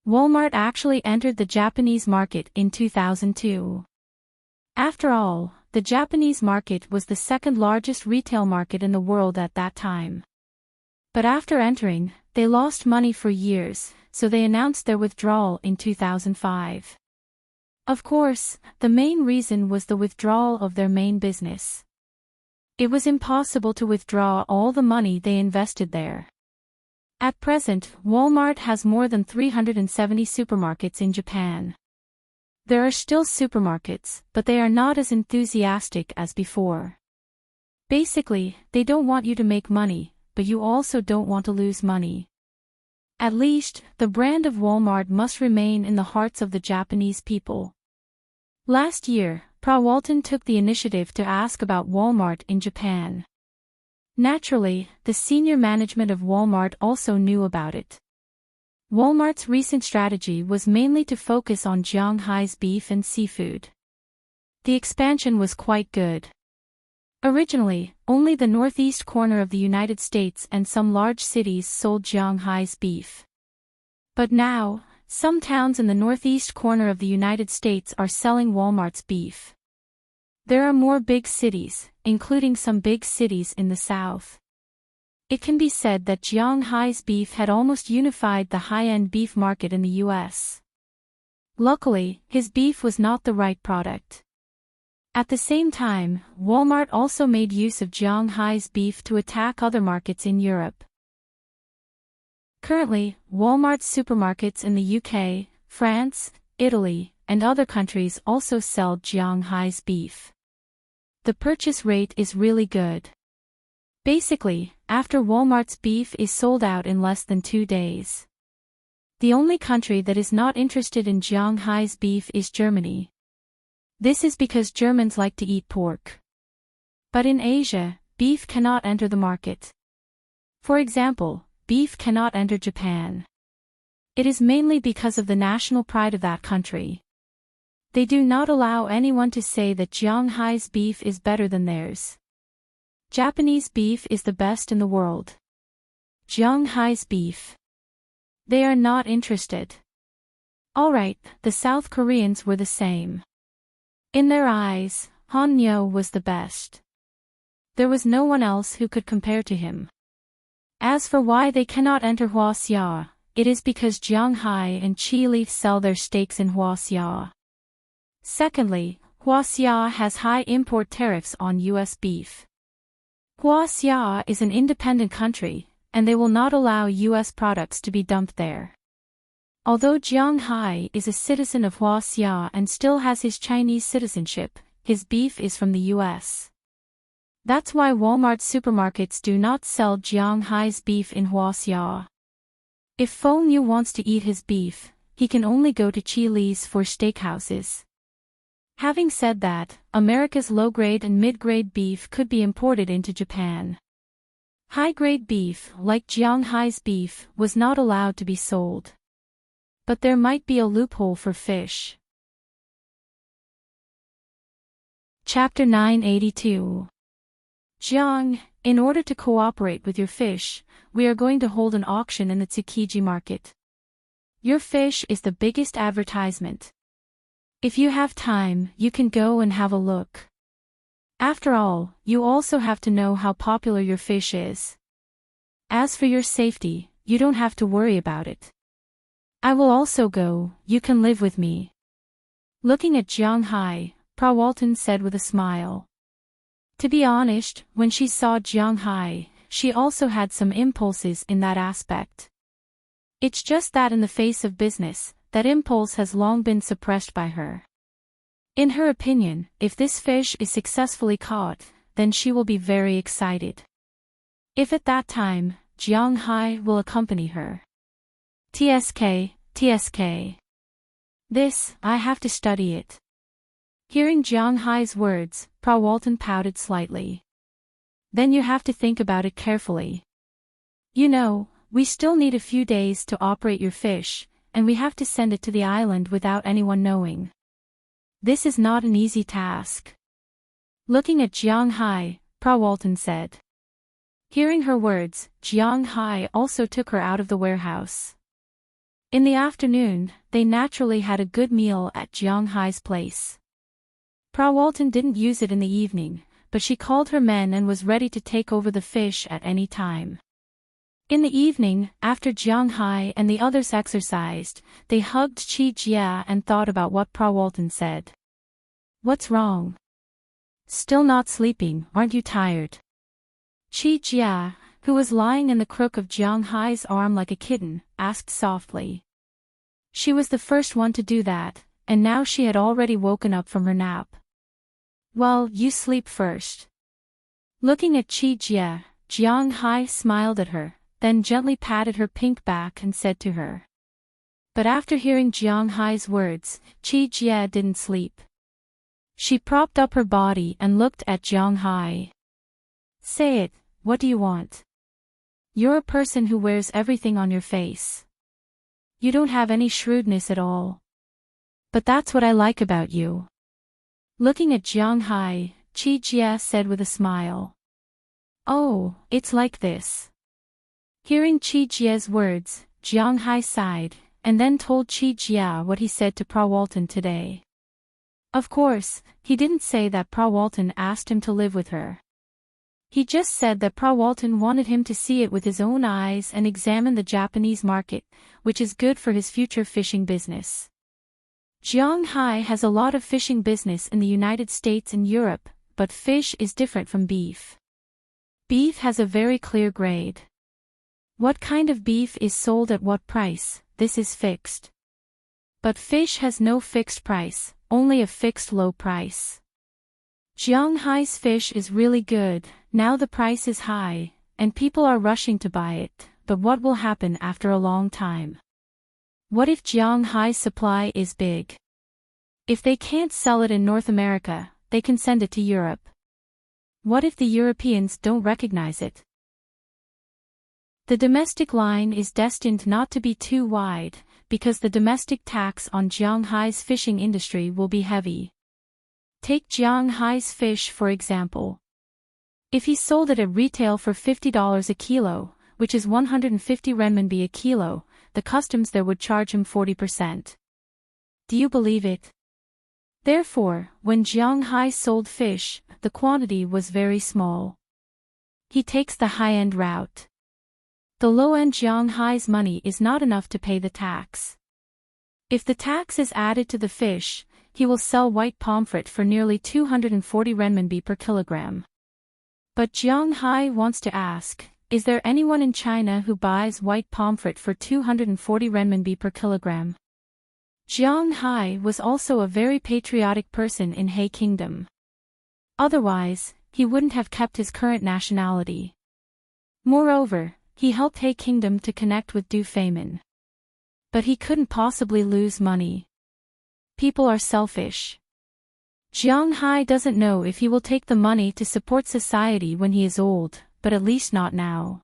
Walmart actually entered the Japanese market in 2002. After all, the Japanese market was the second largest retail market in the world at that time. But after entering, they lost money for years, so they announced their withdrawal in 2005. Of course, the main reason was the withdrawal of their main business. It was impossible to withdraw all the money they invested there. At present, Walmart has more than 370 supermarkets in Japan. There are still supermarkets, but they are not as enthusiastic as before. Basically, they don't want you to make money, but you also don't want to lose money. At least, the brand of Walmart must remain in the hearts of the Japanese people. Last year, Walton took the initiative to ask about Walmart in Japan. Naturally, the senior management of Walmart also knew about it. Walmart's recent strategy was mainly to focus on Jiang Hai's beef and seafood. The expansion was quite good. Originally, only the northeast corner of the United States and some large cities sold Jiang Hai's beef. But now, some towns in the northeast corner of the United States are selling Walmart's beef. There are more big cities, including some big cities in the south. It can be said that Jiang Hai's beef had almost unified the high-end beef market in the U.S. Luckily, his beef was not the right product. At the same time, Walmart also made use of Jiang Hai's beef to attack other markets in Europe. Currently, Walmart's supermarkets in the UK, France, Italy, and other countries also sell Jiang Hai's beef. The purchase rate is really good. Basically, after Walmart's beef is sold out in less than 2 days. The only country that is not interested in Jiang Hai's beef is Germany. This is because Germans like to eat pork. But in Asia, beef cannot enter the market. For example, beef cannot enter Japan. It is mainly because of the national pride of that country. They do not allow anyone to say that Jiang Hai's beef is better than theirs. Japanese beef is the best in the world. Jiang Hai's beef. They are not interested. Alright, the South Koreans were the same. In their eyes, Hanyo was the best. There was no one else who could compare to him. As for why they cannot enter Huaxia, it is because Jiang Hai and Chi Leaf sell their steaks in Huaxia. Secondly, Huaxia has high import tariffs on U.S. beef. Huaxia is an independent country, and they will not allow U.S. products to be dumped there. Although Jiang Hai is a citizen of Huaxia and still has his Chinese citizenship, his beef is from the U.S. That's why Walmart supermarkets do not sell Jiang Hai's beef in Huaxia. If Feng Yu wants to eat his beef, he can only go to Chi Li's for steakhouses. Having said that, America's low-grade and mid-grade beef could be imported into Japan. High-grade beef, like Jiang Hai's beef, was not allowed to be sold. But there might be a loophole for fish. Chapter 982. Jiang, in order to cooperate with your fish, we are going to hold an auction in the Tsukiji market. Your fish is the biggest advertisement. If you have time, you can go and have a look. After all, you also have to know how popular your fish is. As for your safety, you don't have to worry about it. I will also go, you can live with me. Looking at Jiang Hai, Pra Walton said with a smile. To be honest, when she saw Jiang Hai, she also had some impulses in that aspect. It's just that in the face of business, that impulse has long been suppressed by her. In her opinion, if this fish is successfully caught, then she will be very excited. If at that time, Jiang Hai will accompany her. TSK. This, I have to study it. Hearing Jiang Hai's words, Pra Walton pouted slightly. Then you have to think about it carefully. You know, we still need a few days to operate your fish, and we have to send it to the island without anyone knowing. This is not an easy task. Looking at Jiang Hai, Pra Walton said. Hearing her words, Jiang Hai also took her out of the warehouse. In the afternoon, they naturally had a good meal at Jiang Hai's place. Pra Walton didn't use it in the evening, but she called her men and was ready to take over the fish at any time. In the evening, after Jiang Hai and the others exercised, they hugged Chi Jia and thought about what Pra Walton said. What's wrong? Still not sleeping, aren't you tired? Chi Jia, who was lying in the crook of Jiang Hai's arm like a kitten, asked softly. She was the first one to do that, and now she had already woken up from her nap. Well, you sleep first. Looking at Chi Jia, Jiang Hai smiled at her, then gently patted her pink back and said to her. But after hearing Jiang Hai's words, Chi Jia didn't sleep. She propped up her body and looked at Jiang Hai. Say it, what do you want? You're a person who wears everything on your face. You don't have any shrewdness at all. But that's what I like about you. Looking at Jiang Hai, Chi Jia said with a smile. Oh, it's like this. Hearing Chi Jia's words, Jiang Hai sighed, and then told Chi Jia what he said to Pra Walton today. Of course, he didn't say that Pra Walton asked him to live with her. He just said that Pra Walton wanted him to see it with his own eyes and examine the Japanese market, which is good for his future fishing business. Jiang Hai has a lot of fishing business in the United States and Europe, but fish is different from beef. Beef has a very clear grade. What kind of beef is sold at what price, this is fixed. But fish has no fixed price, only a fixed low price. Jiang Hai's fish is really good, now the price is high, and people are rushing to buy it, but what will happen after a long time? What if Jiang Hai's supply is big? If they can't sell it in North America, they can send it to Europe. What if the Europeans don't recognize it? The domestic line is destined not to be too wide, because the domestic tax on Jiang Hai's fishing industry will be heavy. Take Jiang Hai's fish for example. If he sold it at retail for $50 a kilo, which is 150 renminbi a kilo, the customs there would charge him 40%. Do you believe it? Therefore, when Jiang Hai sold fish, the quantity was very small. He takes the high-end route. The low-end Jiang Hai's money is not enough to pay the tax. If the tax is added to the fish, he will sell white pomfret for nearly 240 renminbi per kilogram. But Jiang Hai wants to ask, is there anyone in China who buys white pomfret for 240 renminbi per kilogram? Jiang Hai was also a very patriotic person in He Kingdom. Otherwise, he wouldn't have kept his current nationality. Moreover, He helped Hay Kingdom to connect with Du Feynman. But he couldn't possibly lose money. People are selfish. Jiang Hai doesn't know if he will take the money to support society when he is old, but at least not now.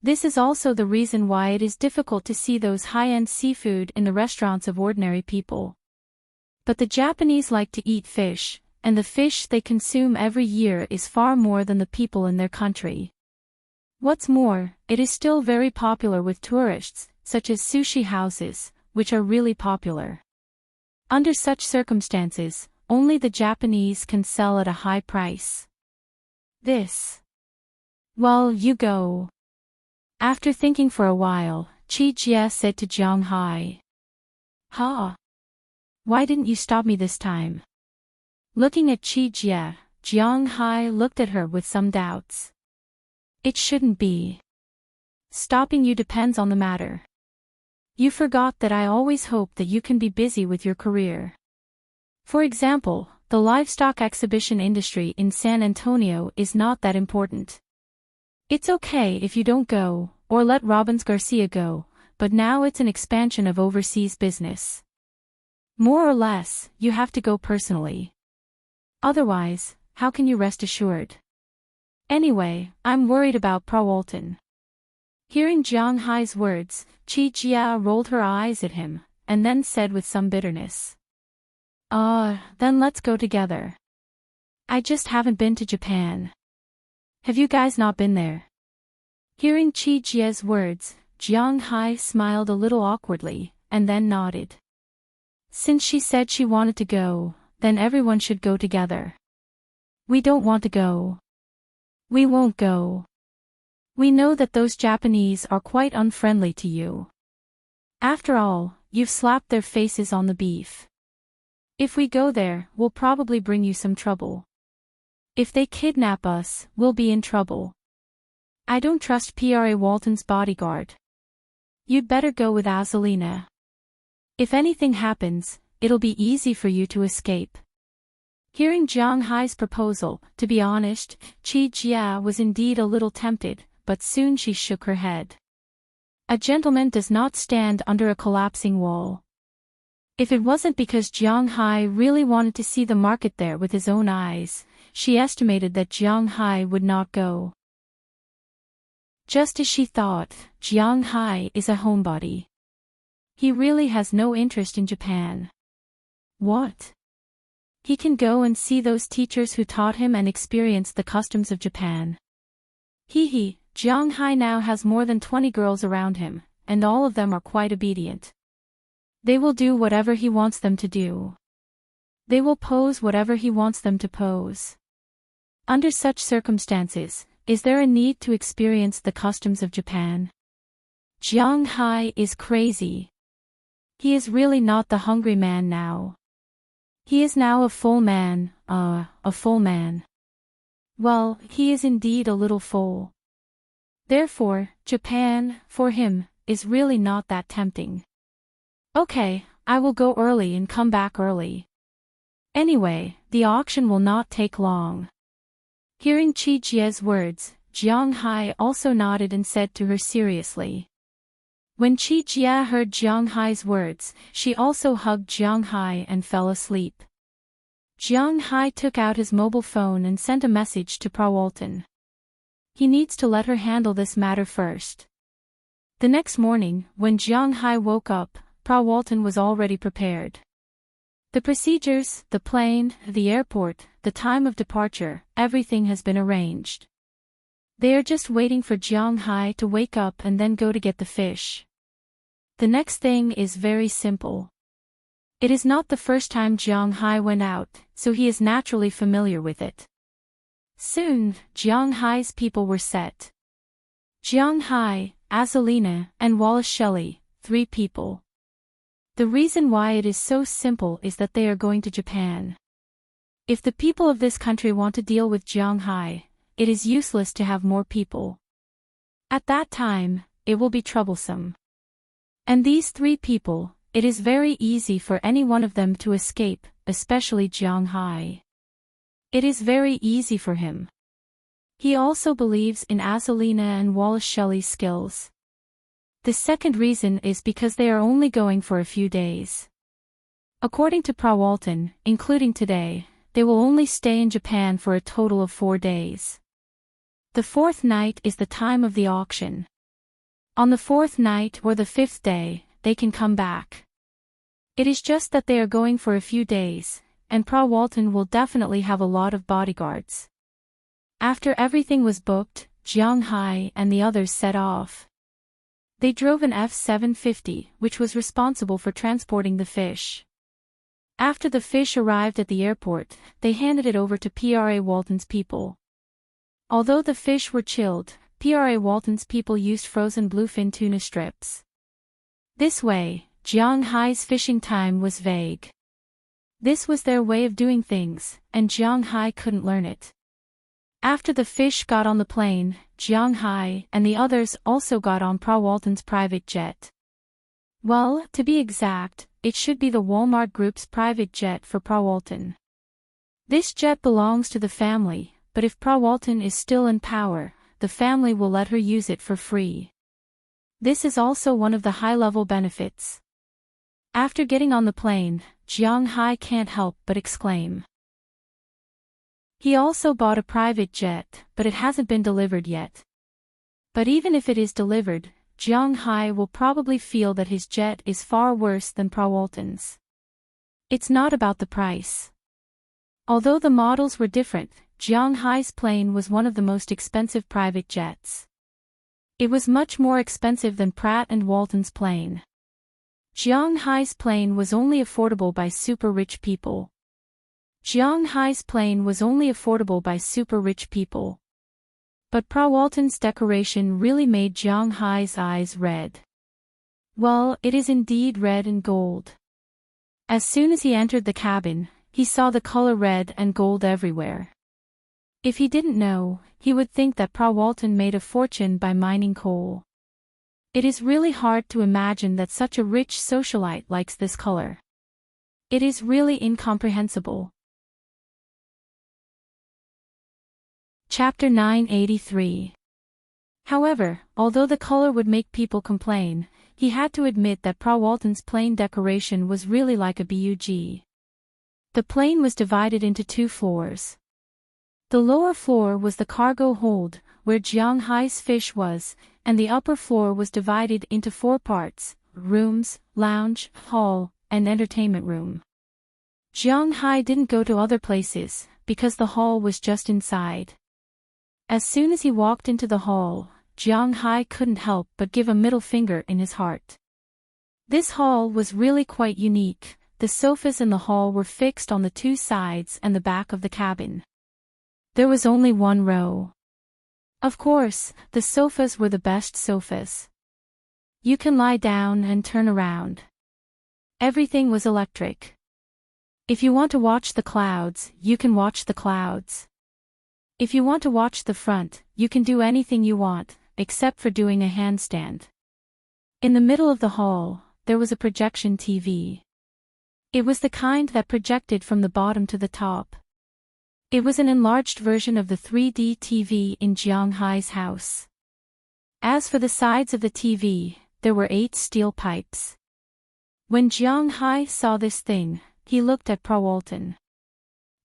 This is also the reason why it is difficult to see those high-end seafood in the restaurants of ordinary people. But the Japanese like to eat fish, and the fish they consume every year is far more than the people in their country. What's more, it is still very popular with tourists, such as sushi houses, which are really popular. Under such circumstances, only the Japanese can sell at a high price. Well, you go. After thinking for a while, Chi Jie said to Jiang Hai. Ha! Why didn't you stop me this time? Looking at Chi Jie, Jiang Hai looked at her with some doubts. It shouldn't be. Stopping you depends on the matter. You forgot that I always hope that you can be busy with your career. For example, the livestock exhibition industry in San Antonio is not that important. It's okay if you don't go, or let Robbins Garcia go, but now it's an expansion of overseas business. More or less, you have to go personally. Otherwise, how can you rest assured? Anyway, I'm worried about Prawalton. Hearing Jiang Hai's words, Chi Jia rolled her eyes at him, and then said with some bitterness. Then let's go together. I just haven't been to Japan. Have you guys not been there? Hearing Chi Jia's words, Jiang Hai smiled a little awkwardly, and then nodded. Since she said she wanted to go, then everyone should go together. We don't want to go. We won't go. We know that those Japanese are quite unfriendly to you. After all, you've slapped their faces on the beef. If we go there, we'll probably bring you some trouble. If they kidnap us, we'll be in trouble. I don't trust Pra Walton's bodyguard. You'd better go with Azalina. If anything happens, it'll be easy for you to escape. Hearing Jiang Hai's proposal, to be honest, Chi Jia was indeed a little tempted, but soon she shook her head. A gentleman does not stand under a collapsing wall. If it wasn't because Jiang Hai really wanted to see the market there with his own eyes, she estimated that Jiang Hai would not go. Just as she thought, Jiang Hai is a homebody. He really has no interest in Japan. What? He can go and see those teachers who taught him and experience the customs of Japan. Jiang Hai now has more than 20 girls around him, and all of them are quite obedient. They will do whatever he wants them to do. They will pose whatever he wants them to pose. Under such circumstances, is there a need to experience the customs of Japan? Jiang Hai is crazy. He is really not the hungry man now. He is now a full man, a full man. Well, he is indeed a little full. Therefore, Japan, for him, is really not that tempting. Okay, I will go early and come back early. Anyway, the auction will not take long. Hearing Chi Jie's words, Jiang Hai also nodded and said to her seriously. When Chi Jia heard Jiang Hai's words, she also hugged Jiang Hai and fell asleep. Jiang Hai took out his mobile phone and sent a message to Prawalton. He needs to let her handle this matter first. The next morning, when Jiang Hai woke up, Prawalton was already prepared. The procedures, the plane, the airport, the time of departure, everything has been arranged. They are just waiting for Jiang Hai to wake up and then go to get the fish. The next thing is very simple. It is not the first time Jiang Hai went out, so he is naturally familiar with it. Soon, Jiang Hai's people were set. Jiang Hai, Azalina, and Wallace Shelley, 3 people. The reason why it is so simple is that they are going to Japan. If the people of this country want to deal with Jiang Hai, it is useless to have more people. At that time, it will be troublesome. And these 3 people, it is very easy for any one of them to escape, especially Jiang Hai. It is very easy for him. He also believes in Azzalina and Wallace Shelley's skills. The second reason is because they are only going for a few days. According to Walton, including today, they will only stay in Japan for a total of 4 days. The fourth night is the time of the auction. On the fourth night or the fifth day, they can come back. It is just that they are going for a few days, and Walton will definitely have a lot of bodyguards. After everything was booked, Jiang Hai and the others set off. They drove an F-750, which was responsible for transporting the fish. After the fish arrived at the airport, they handed it over to Walton's people. Although the fish were chilled, Walton's people used frozen bluefin tuna strips. This way, Jiang Hai's fishing time was vague. This was their way of doing things, and Jiang Hai couldn't learn it. After the fish got on the plane, Jiang Hai and the others also got on Walton's private jet. Well, to be exact, it should be the Walmart Group's private jet for Walton. This jet belongs to the family, but if Walton is still in power, the family will let her use it for free. This is also one of the high-level benefits. After getting on the plane, Jiang Hai can't help but exclaim. He also bought a private jet, but it hasn't been delivered yet. But even if it is delivered, Jiang Hai will probably feel that his jet is far worse than Walton's. It's not about the price. Although the models were different, Jiang Hai's plane was one of the most expensive private jets. It was much more expensive than Pratt & Walton's plane. Jiang Hai's plane was only affordable by super rich people. Jiang Hai's plane was only affordable by super rich people. But Walton's decoration really made Jiang Hai's eyes red. Well, it is indeed red and gold. As soon as he entered the cabin, he saw the color red and gold everywhere. If he didn't know, he would think that Walton made a fortune by mining coal. It is really hard to imagine that such a rich socialite likes this color. It is really incomprehensible. Chapter 983. However, although the color would make people complain, he had to admit that Walton's plane decoration was really like a bug. The plane was divided into 2 floors. The lower floor was the cargo hold, where Jiang Hai's fish was, and the upper floor was divided into 4 parts: rooms, lounge, hall, and entertainment room. Jiang Hai didn't go to other places, because the hall was just inside. As soon as he walked into the hall, Jiang Hai couldn't help but give a middle finger in his heart. This hall was really quite unique. The sofas in the hall were fixed on the 2 sides and the back of the cabin. There was only 1 row. Of course, the sofas were the best sofas. You can lie down and turn around. Everything was electric. If you want to watch the clouds, you can watch the clouds. If you want to watch the front, you can do anything you want, except for doing a handstand. In the middle of the hall, there was a projection TV. It was the kind that projected from the bottom to the top. It was an enlarged version of the 3D TV in Jiang Hai's house. As for the sides of the TV, there were 8 steel pipes. When Jiang Hai saw this thing, he looked at Walton.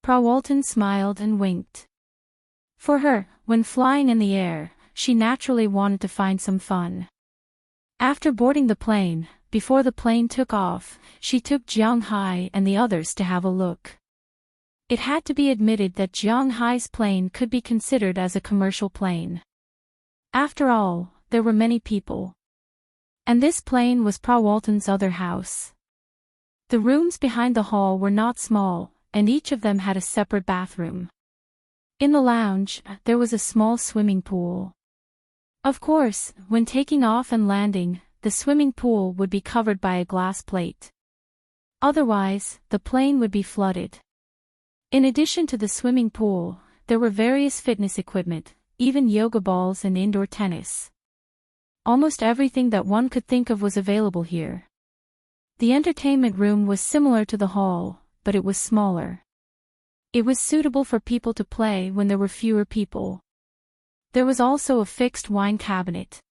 Walton smiled and winked. For her, when flying in the air, she naturally wanted to find some fun. After boarding the plane, before the plane took off, she took Jiang Hai and the others to have a look. It had to be admitted that Jiang Hai's plane could be considered as a commercial plane. After all, there were many people. And this plane was Walton's other house. The rooms behind the hall were not small, and each of them had a separate bathroom. In the lounge, there was a small swimming pool. Of course, when taking off and landing, the swimming pool would be covered by a glass plate. Otherwise, the plane would be flooded. In addition to the swimming pool, there were various fitness equipment, even yoga balls and indoor tennis. Almost everything that one could think of was available here. The entertainment room was similar to the hall, but it was smaller. It was suitable for people to play when there were fewer people. There was also a fixed wine cabinet.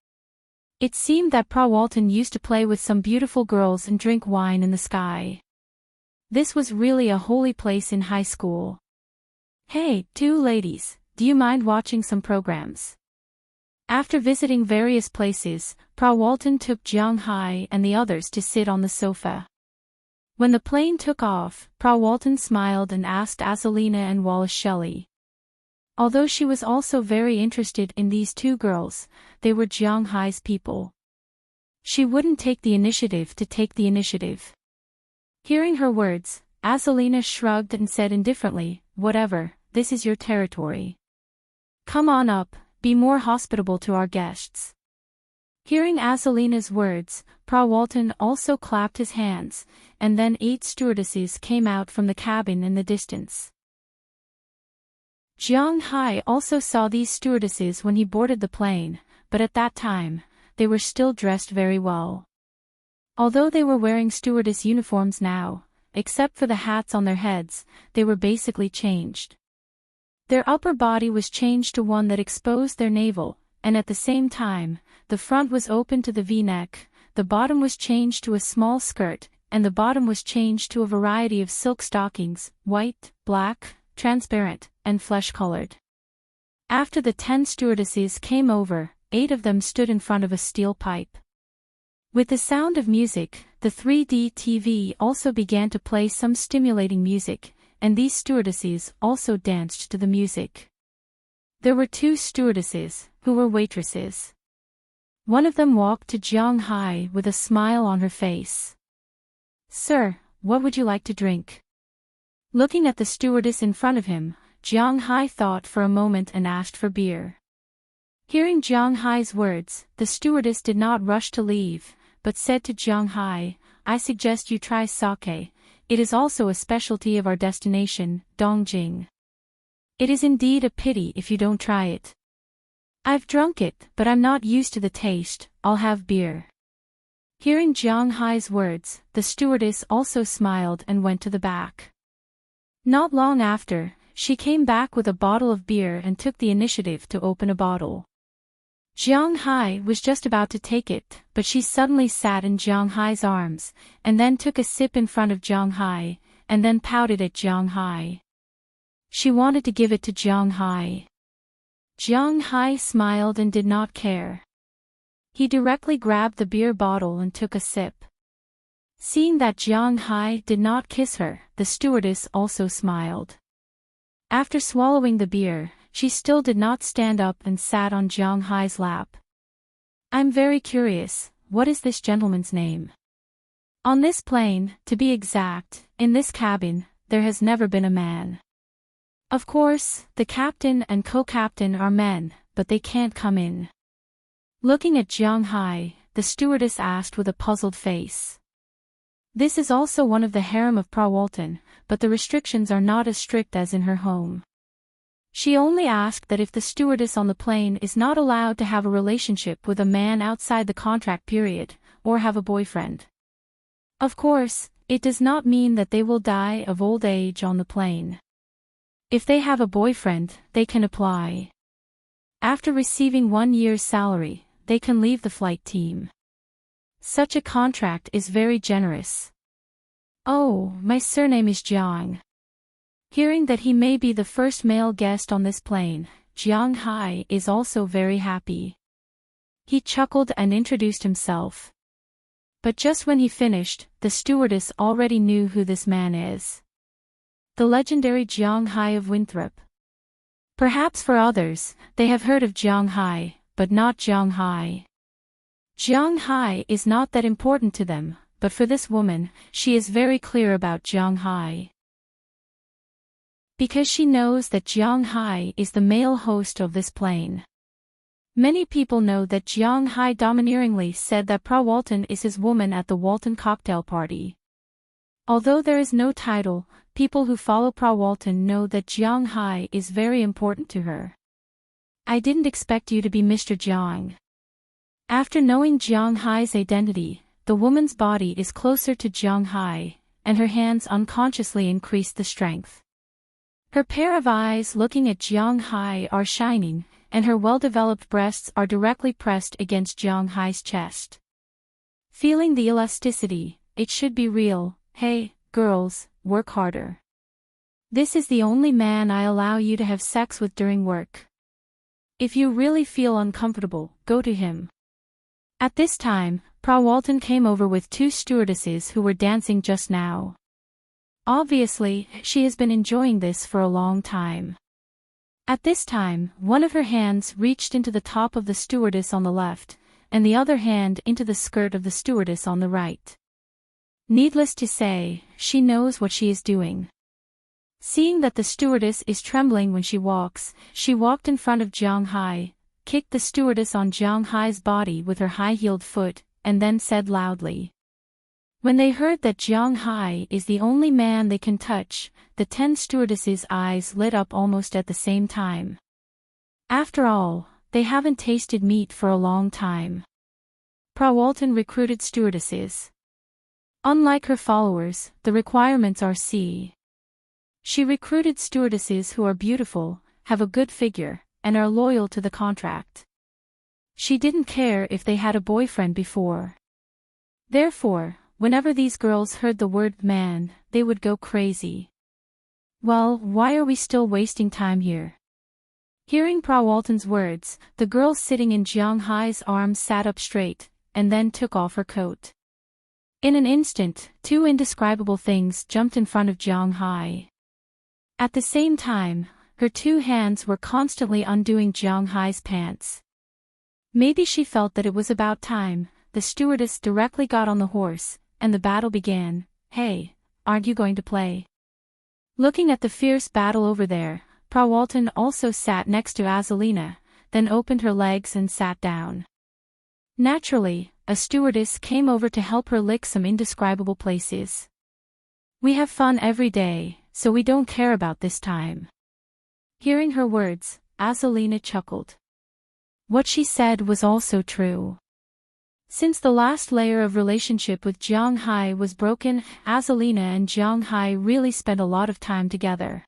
It seemed that Pa Walton used to play with some beautiful girls and drink wine in the sky. This was really a holy place in high school. Hey, two ladies, do you mind watching some programs? After visiting various places, Pa Walton took Jiang Hai and the others to sit on the sofa. When the plane took off, Pa Walton smiled and asked Azalina and Wallace Shelley. Although she was also very interested in these two girls, they were Jiang Hai's people. She wouldn't take the initiative to take the initiative. Hearing her words, Azalina shrugged and said indifferently, "Whatever, this is your territory. Come on up, be more hospitable to our guests." Hearing Azalina's words, Pa Walton also clapped his hands, and then 8 stewardesses came out from the cabin in the distance. Jiang Hai also saw these stewardesses when he boarded the plane, but at that time, they were still dressed very well. Although they were wearing stewardess uniforms now, except for the hats on their heads, they were basically changed. Their upper body was changed to one that exposed their navel, and at the same time, the front was open to the V-neck, the bottom was changed to a small skirt, and the bottom was changed to a variety of silk stockings, white, black, transparent, and flesh-colored. After the 10 stewardesses came over, 8 of them stood in front of a steel pipe. With the sound of music, the 3D TV also began to play some stimulating music, and these stewardesses also danced to the music. There were 2 stewardesses, who were waitresses. One of them walked to Jiang Hai with a smile on her face. "Sir, what would you like to drink?" Looking at the stewardess in front of him, Jiang Hai thought for a moment and asked for beer. Hearing Jiang Hai's words, the stewardess did not rush to leave, but said to Jiang Hai, "I suggest you try sake. It is also a specialty of our destination, Dongjing. It is indeed a pity if you don't try it." "I've drunk it, but I'm not used to the taste, I'll have beer." Hearing Jiang Hai's words, the stewardess also smiled and went to the back. Not long after, she came back with a bottle of beer and took the initiative to open a bottle. Jiang Hai was just about to take it, but she suddenly sat in Jiang Hai's arms, and then took a sip in front of Jiang Hai, and then pouted at Jiang Hai. She wanted to give it to Jiang Hai. Jiang Hai smiled and did not care. He directly grabbed the beer bottle and took a sip. Seeing that Jiang Hai did not kiss her, the stewardess also smiled. After swallowing the beer, she still did not stand up and sat on Jiang Hai's lap. "I'm very curious, what is this gentleman's name?" "On this plane, to be exact, in this cabin, there has never been a man. Of course, the captain and co-captain are men, but they can't come in." Looking at Jiang Hai, the stewardess asked with a puzzled face. This is also one of the harem of Pa Walton, but the restrictions are not as strict as in her home. She only asked that if the stewardess on the plane is not allowed to have a relationship with a man outside the contract period, or have a boyfriend. Of course, it does not mean that they will die of old age on the plane. If they have a boyfriend, they can apply. After receiving 1 year's salary, they can leave the flight team. Such a contract is very generous. "Oh, my surname is Jiang." Hearing that he may be the first male guest on this plane, Jiang Hai is also very happy. He chuckled and introduced himself. But just when he finished, the stewardess already knew who this man is. The legendary Jiang Hai of Winthrop. Perhaps for others, they have heard of Jiang Hai, but not Jiang Hai. Jiang Hai is not that important to them, but for this woman, she is very clear about Jiang Hai. Because she knows that Jiang Hai is the male host of this plane. Many people know that Jiang Hai domineeringly said that Pa Walton is his woman at the Walton cocktail party. Although there is no title, people who follow Pa Walton know that Jiang Hai is very important to her. "I didn't expect you to be Mr. Jiang." After knowing Jiang Hai's identity, the woman's body is closer to Jiang Hai, and her hands unconsciously increase the strength. Her pair of eyes looking at Jiang Hai are shining, and her well-developed breasts are directly pressed against Jiang Hai's chest. Feeling the elasticity, it should be real. Hey, girls, work harder. This is the only man I allow you to have sex with during work. If you really feel uncomfortable, go to him. At this time, Walton came over with two stewardesses who were dancing just now. Obviously, she has been enjoying this for a long time. At this time, one of her hands reached into the top of the stewardess on the left, and the other hand into the skirt of the stewardess on the right. Needless to say, she knows what she is doing. Seeing that the stewardess is trembling when she walked in front of Jiang Hai, kicked the stewardess on Jiang Hai's body with her high-heeled foot, and then said loudly. When they heard that Jiang Hai is the only man they can touch, the 10 stewardesses' eyes lit up almost at the same time. After all, they haven't tasted meat for a long time. Walton recruited stewardesses. Unlike her followers, the requirements are C. She recruited stewardesses who are beautiful, have a good figure, and are loyal to the contract. She didn't care if they had a boyfriend before. Therefore, whenever these girls heard the word man, they would go crazy. Well, why are we still wasting time here? Hearing Walton's words, the girl sitting in Jiang Hai's arms sat up straight, and then took off her coat. In an instant, two indescribable things jumped in front of Jiang Hai. At the same time, her two hands were constantly undoing Jiang Hai's pants. Maybe she felt that it was about time. The stewardess directly got on the horse, and the battle began. Hey, aren't you going to play? Looking at the fierce battle over there, Walton also sat next to Azalina, then opened her legs and sat down. Naturally, a stewardess came over to help her lick some indescribable places. We have fun every day, so we don't care about this time. Hearing her words, Azalina chuckled. What she said was also true. Since the last layer of relationship with Jiang Hai was broken, Azalina and Jiang Hai really spent a lot of time together.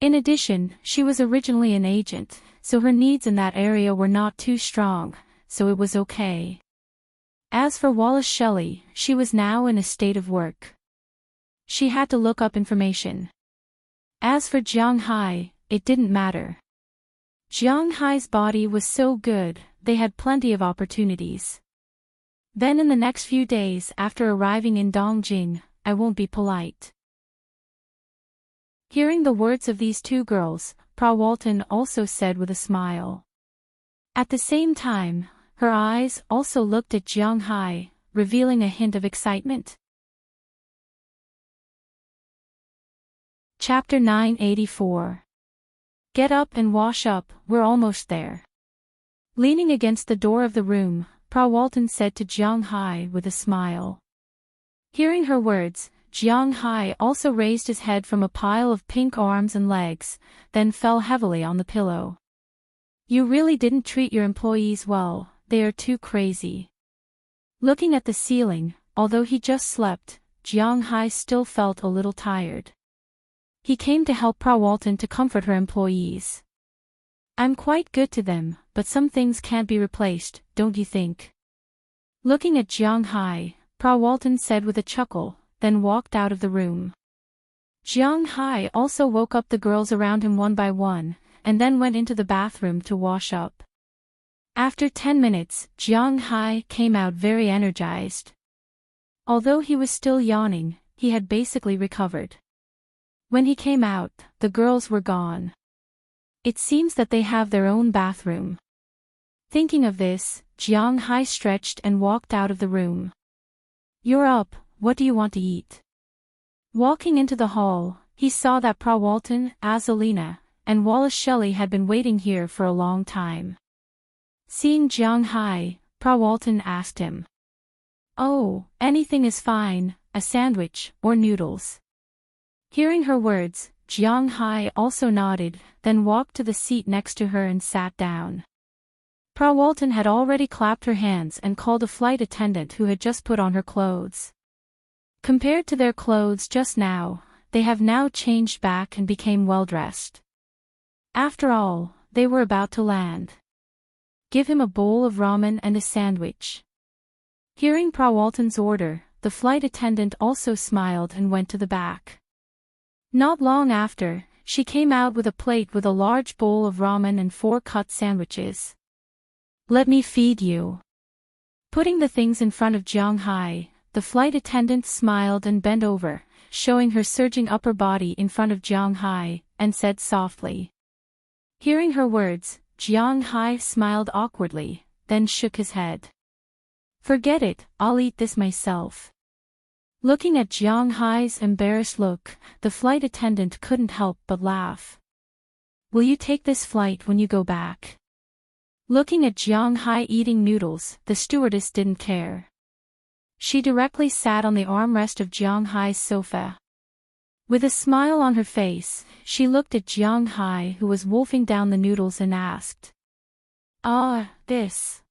In addition, she was originally an agent, so her needs in that area were not too strong, so it was okay. As for Wallace Shelley, she was now in a state of work. She had to look up information. As for Jiang Hai, it didn't matter. Jiang Hai's body was so good, they had plenty of opportunities. Then in the next few days after arriving in Dongjing, I won't be polite. Hearing the words of these two girls, Walton also said with a smile. At the same time, her eyes also looked at Jiang Hai, revealing a hint of excitement. Chapter 984. Get up and wash up, we're almost there. Leaning against the door of the room, Walton said to Jiang Hai with a smile. Hearing her words, Jiang Hai also raised his head from a pile of pink arms and legs, then fell heavily on the pillow. You really didn't treat your employees well, they are too crazy. Looking at the ceiling, although he just slept, Jiang Hai still felt a little tired. He came to help Walton to comfort her employees. I'm quite good to them, but some things can't be replaced, don't you think? Looking at Jiang Hai, Walton said with a chuckle, then walked out of the room. Jiang Hai also woke up the girls around him one by one, and then went into the bathroom to wash up. After 10 minutes, Jiang Hai came out very energized. Although he was still yawning, he had basically recovered. When he came out, the girls were gone. It seems that they have their own bathroom. Thinking of this, Jiang Hai stretched and walked out of the room. You're up, what do you want to eat? Walking into the hall, he saw that Walton, Azalina, and Wallace Shelley had been waiting here for a long time. Seeing Jiang Hai, Walton asked him. Oh, anything is fine, a sandwich, or noodles. Hearing her words, Jiang Hai also nodded, then walked to the seat next to her and sat down. Walton had already clapped her hands and called a flight attendant who had just put on her clothes. Compared to their clothes just now, they have now changed back and became well-dressed. After all, they were about to land. Give him a bowl of ramen and a sandwich. Hearing Prawalton's order, the flight attendant also smiled and went to the back. Not long after, she came out with a plate with a large bowl of ramen and 4 cut sandwiches. Let me feed you. Putting the things in front of Jiang Hai, the flight attendant smiled and bent over, showing her surging upper body in front of Jiang Hai, and said softly. Hearing her words, Jiang Hai smiled awkwardly, then shook his head. Forget it, I'll eat this myself. Looking at Jiang Hai's embarrassed look, the flight attendant couldn't help but laugh. Will you take this flight when you go back? Looking at Jiang Hai eating noodles, the stewardess didn't care. She directly sat on the armrest of Jiang Hai's sofa. With a smile on her face, she looked at Jiang Hai, who was wolfing down the noodles, and asked. This.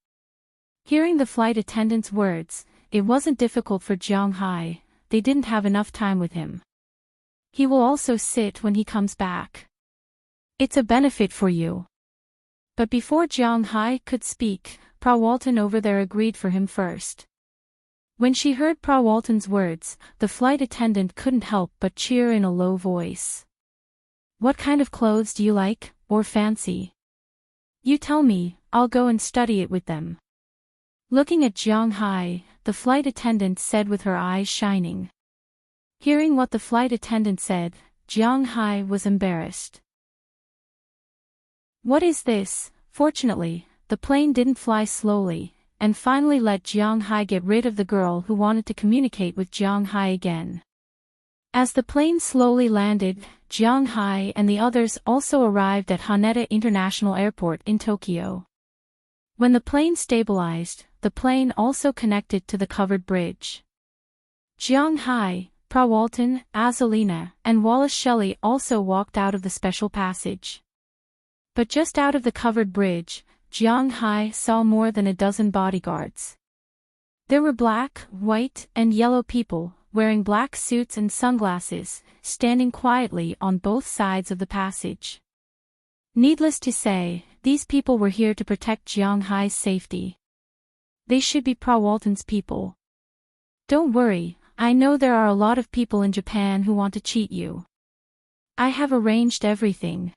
Hearing the flight attendant's words, it wasn't difficult for Jiang Hai, they didn't have enough time with him. He will also sit when he comes back. It's a benefit for you. But before Jiang Hai could speak, Prawalton over there agreed for him first. When she heard Prawalton's words, the flight attendant couldn't help but cheer in a low voice. What kind of clothes do you like, or fancy? You tell me, I'll go and study it with them. Looking at Jiang Hai, the flight attendant said with her eyes shining. Hearing what the flight attendant said, Jiang Hai was embarrassed. What is this? Fortunately, the plane didn't fly slowly, and finally let Jiang Hai get rid of the girl who wanted to communicate with Jiang Hai again. As the plane slowly landed, Jiang Hai and the others also arrived at Haneda International Airport in Tokyo. When the plane stabilized, the plane also connected to the covered bridge. Jiang Hai, Prawalton, Azalina, and Wallace Shelley also walked out of the special passage. But just out of the covered bridge, Jiang Hai saw more than a dozen bodyguards. There were black, white, and yellow people, wearing black suits and sunglasses, standing quietly on both sides of the passage. Needless to say, these people were here to protect Jiang Hai's safety. They should be Prawalton's people. Don't worry, I know there are a lot of people in Japan who want to cheat you. I have arranged everything.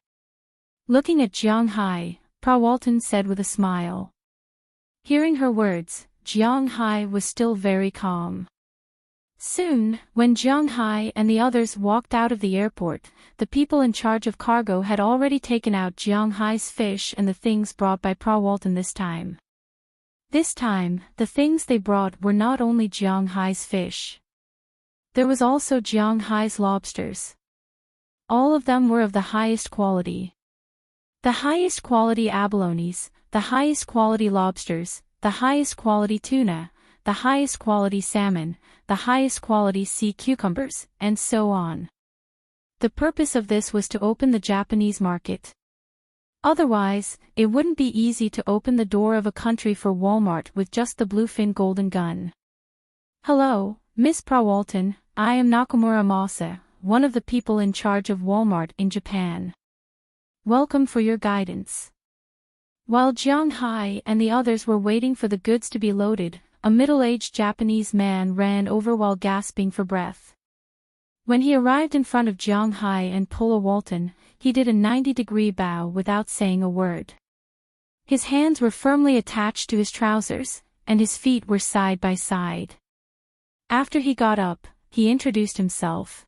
Looking at Jiang Hai, Prawalton said with a smile. Hearing her words, Jiang Hai was still very calm. Soon, when Jiang Hai and the others walked out of the airport, the people in charge of cargo had already taken out Jiang Hai's fish and the things brought by Prawalton this time. This time, the things they brought were not only Jiang Hai's fish. There was also Jiang Hai's lobsters. All of them were of the highest quality. The highest quality abalones, the highest quality lobsters, the highest quality tuna, the highest quality salmon, the highest quality sea cucumbers, and so on. The purpose of this was to open the Japanese market. Otherwise, it wouldn't be easy to open the door of a country for Walmart with just the bluefin golden gun. Hello, Miss Prawalton, I am Nakamura Masa, one of the people in charge of Walmart in Japan. Welcome for your guidance. While Jiang Hai and the others were waiting for the goods to be loaded, a middle-aged Japanese man ran over while gasping for breath. When he arrived in front of Jiang Hai and Prawalton, he did a 90-degree bow without saying a word. His hands were firmly attached to his trousers, and his feet were side by side. After he got up, he introduced himself.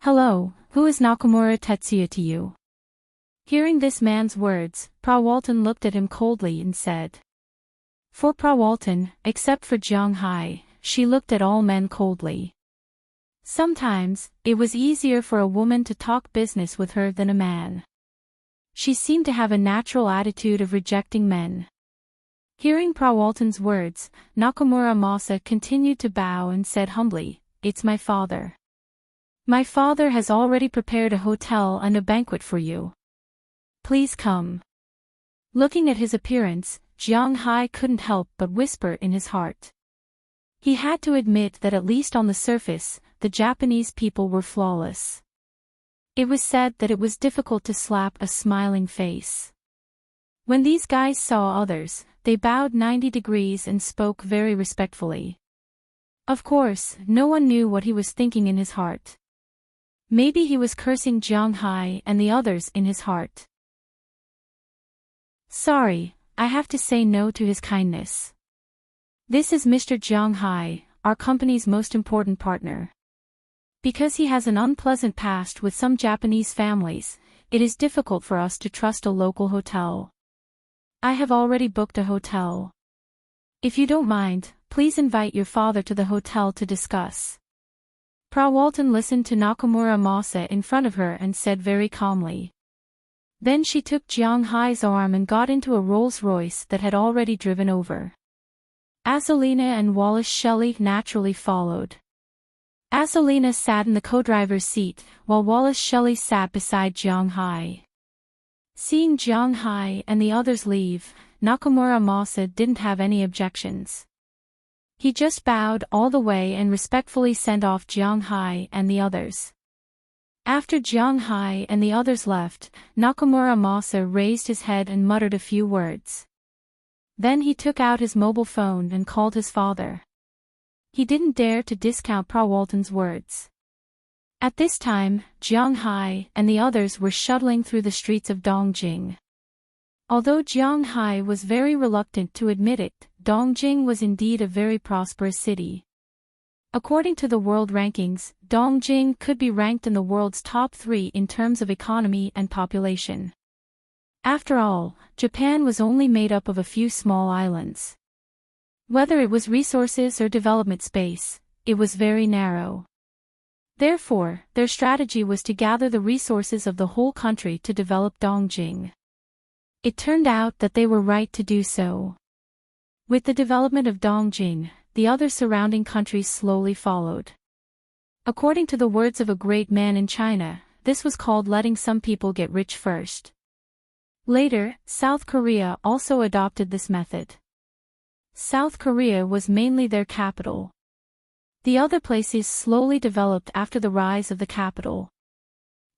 Hello, who is Nakamura Tetsuya to you? Hearing this man's words, Prawalton looked at him coldly and said. For Prawalton, except for Jiang Hai, she looked at all men coldly. Sometimes, it was easier for a woman to talk business with her than a man. She seemed to have a natural attitude of rejecting men. Hearing Prawalton's words, Nakamura Masa continued to bow and said humbly, It's my father. My father has already prepared a hotel and a banquet for you. Please come. Looking at his appearance, Jiang Hai couldn't help but whisper in his heart. He had to admit that at least on the surface, the Japanese people were flawless. It was said that it was difficult to slap a smiling face. When these guys saw others, they bowed 90 degrees and spoke very respectfully. Of course, no one knew what he was thinking in his heart. Maybe he was cursing Jiang Hai and the others in his heart. Sorry, I have to say no to his kindness. This is Mr. Jiang Hai, our company's most important partner. Because he has an unpleasant past with some Japanese families, it is difficult for us to trust a local hotel. I have already booked a hotel. If you don't mind, please invite your father to the hotel to discuss. Frau Walton listened to Nakamura Masa in front of her and said very calmly. Then she took Jiang Hai's arm and got into a Rolls-Royce that had already driven over. Azalina and Wallace Shelley naturally followed. Azalina sat in the co-driver's seat, while Wallace Shelley sat beside Jiang Hai. Seeing Jiang Hai and the others leave, Nakamura Masa didn't have any objections. He just bowed all the way and respectfully sent off Jiang Hai and the others. After Jiang Hai and the others left, Nakamura Masa raised his head and muttered a few words. Then he took out his mobile phone and called his father. He didn't dare to discount Frau Walton's words. At this time, Jiang Hai and the others were shuttling through the streets of Dongjing. Although Jiang Hai was very reluctant to admit it, Dongjing was indeed a very prosperous city. According to the world rankings, Dongjing could be ranked in the world's top 3 in terms of economy and population. After all, Japan was only made up of a few small islands. Whether it was resources or development space, it was very narrow. Therefore, their strategy was to gather the resources of the whole country to develop Dongjing. It turned out that they were right to do so. With the development of Dongjing, the other surrounding countries slowly followed. According to the words of a great man in China, this was called letting some people get rich first. Later, South Korea also adopted this method. South Korea was mainly their capital. The other places slowly developed after the rise of the capital.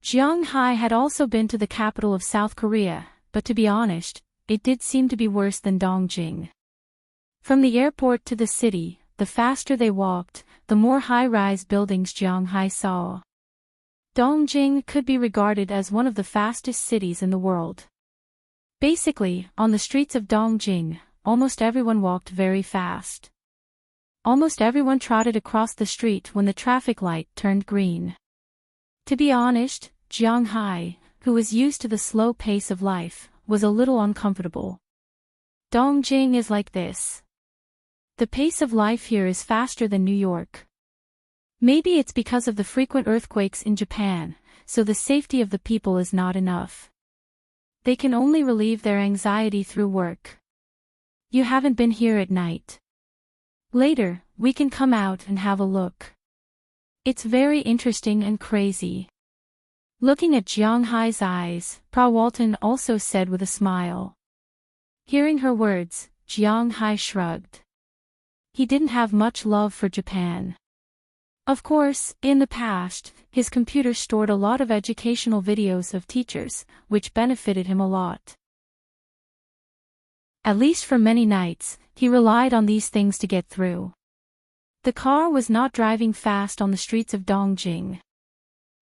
Jiang Hai had also been to the capital of South Korea, but to be honest, it did seem to be worse than Dongjing. From the airport to the city, the faster they walked, the more high-rise buildings Jiang Hai saw. Dongjing could be regarded as one of the fastest cities in the world. Basically, on the streets of Dongjing, almost everyone walked very fast. Almost everyone trotted across the street when the traffic light turned green. To be honest, Jiang Hai, who was used to the slow pace of life, was a little uncomfortable. Dongjing is like this. The pace of life here is faster than New York. Maybe it's because of the frequent earthquakes in Japan, so the safety of the people is not enough. They can only relieve their anxiety through work. You haven't been here at night. Later, we can come out and have a look. It's very interesting and crazy. Looking at Jiang Hai's eyes, Frau Walton also said with a smile. Hearing her words, Jiang Hai shrugged. He didn't have much love for Japan. Of course, in the past, his computer stored a lot of educational videos of teachers, which benefited him a lot. At least for many nights, he relied on these things to get through. The car was not driving fast on the streets of Dongjing.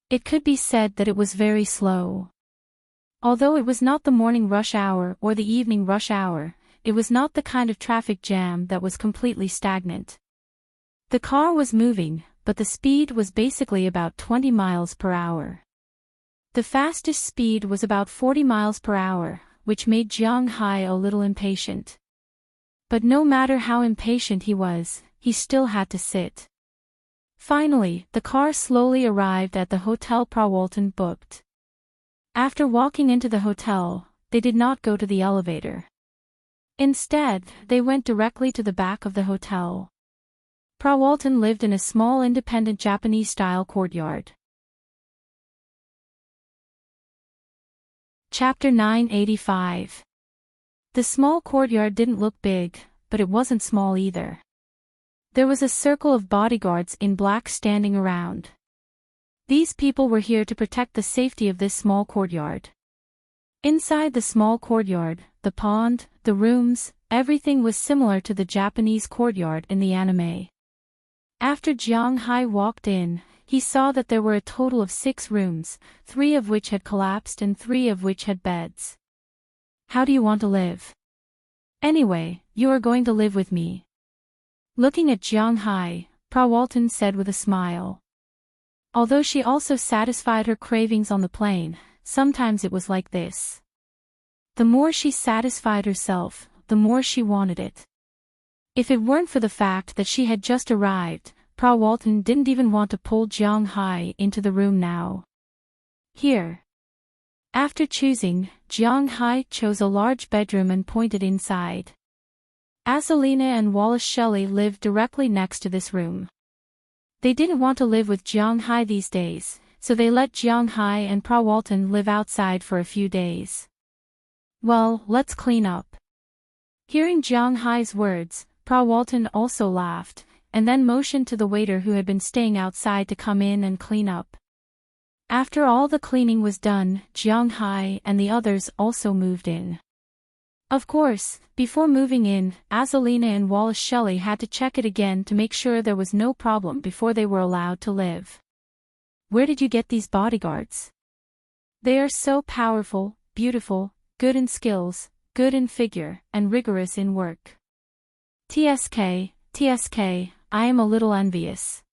It could be said that it was very slow. Although it was not the morning rush hour or the evening rush hour, it was not the kind of traffic jam that was completely stagnant. The car was moving, but the speed was basically about 20 miles per hour. The fastest speed was about 40 miles per hour, which made Jiang Hai a little impatient. But no matter how impatient he was, he still had to sit. Finally, the car slowly arrived at the hotel Frau Walton booked. After walking into the hotel, they did not go to the elevator. Instead, they went directly to the back of the hotel. Frau Walton lived in a small independent Japanese-style courtyard. Chapter 985. The small courtyard didn't look big, but it wasn't small either. There was a circle of bodyguards in black standing around. These people were here to protect the safety of this small courtyard. Inside the small courtyard, the pond, the rooms, everything was similar to the Japanese courtyard in the anime. After Jiang Hai walked in, he saw that there were a total of 6 rooms, 3 of which had collapsed and 3 of which had beds. How do you want to live? Anyway, you are going to live with me. Looking at Jiang Hai, Prawalton said with a smile. Although she also satisfied her cravings on the plane, sometimes it was like this. The more she satisfied herself, the more she wanted it. If it weren't for the fact that she had just arrived, Prawalton didn't even want to pull Jiang Hai into the room now. Here. After choosing, Jiang Hai chose a large bedroom and pointed inside. Azalina and Wallace Shelley lived directly next to this room. They didn't want to live with Jiang Hai these days, so they let Jiang Hai and Prawalton live outside for a few days. Well, let's clean up. Hearing Jiang Hai's words, Prawalton also laughed, and then motioned to the waiter who had been staying outside to come in and clean up. After all the cleaning was done, Jiang Hai and the others also moved in. Of course, before moving in, Azalina and Wallace Shelley had to check it again to make sure there was no problem before they were allowed to live. Where did you get these bodyguards? They are so powerful, beautiful, good in skills, good in figure, and rigorous in work. TSK, I am a little envious.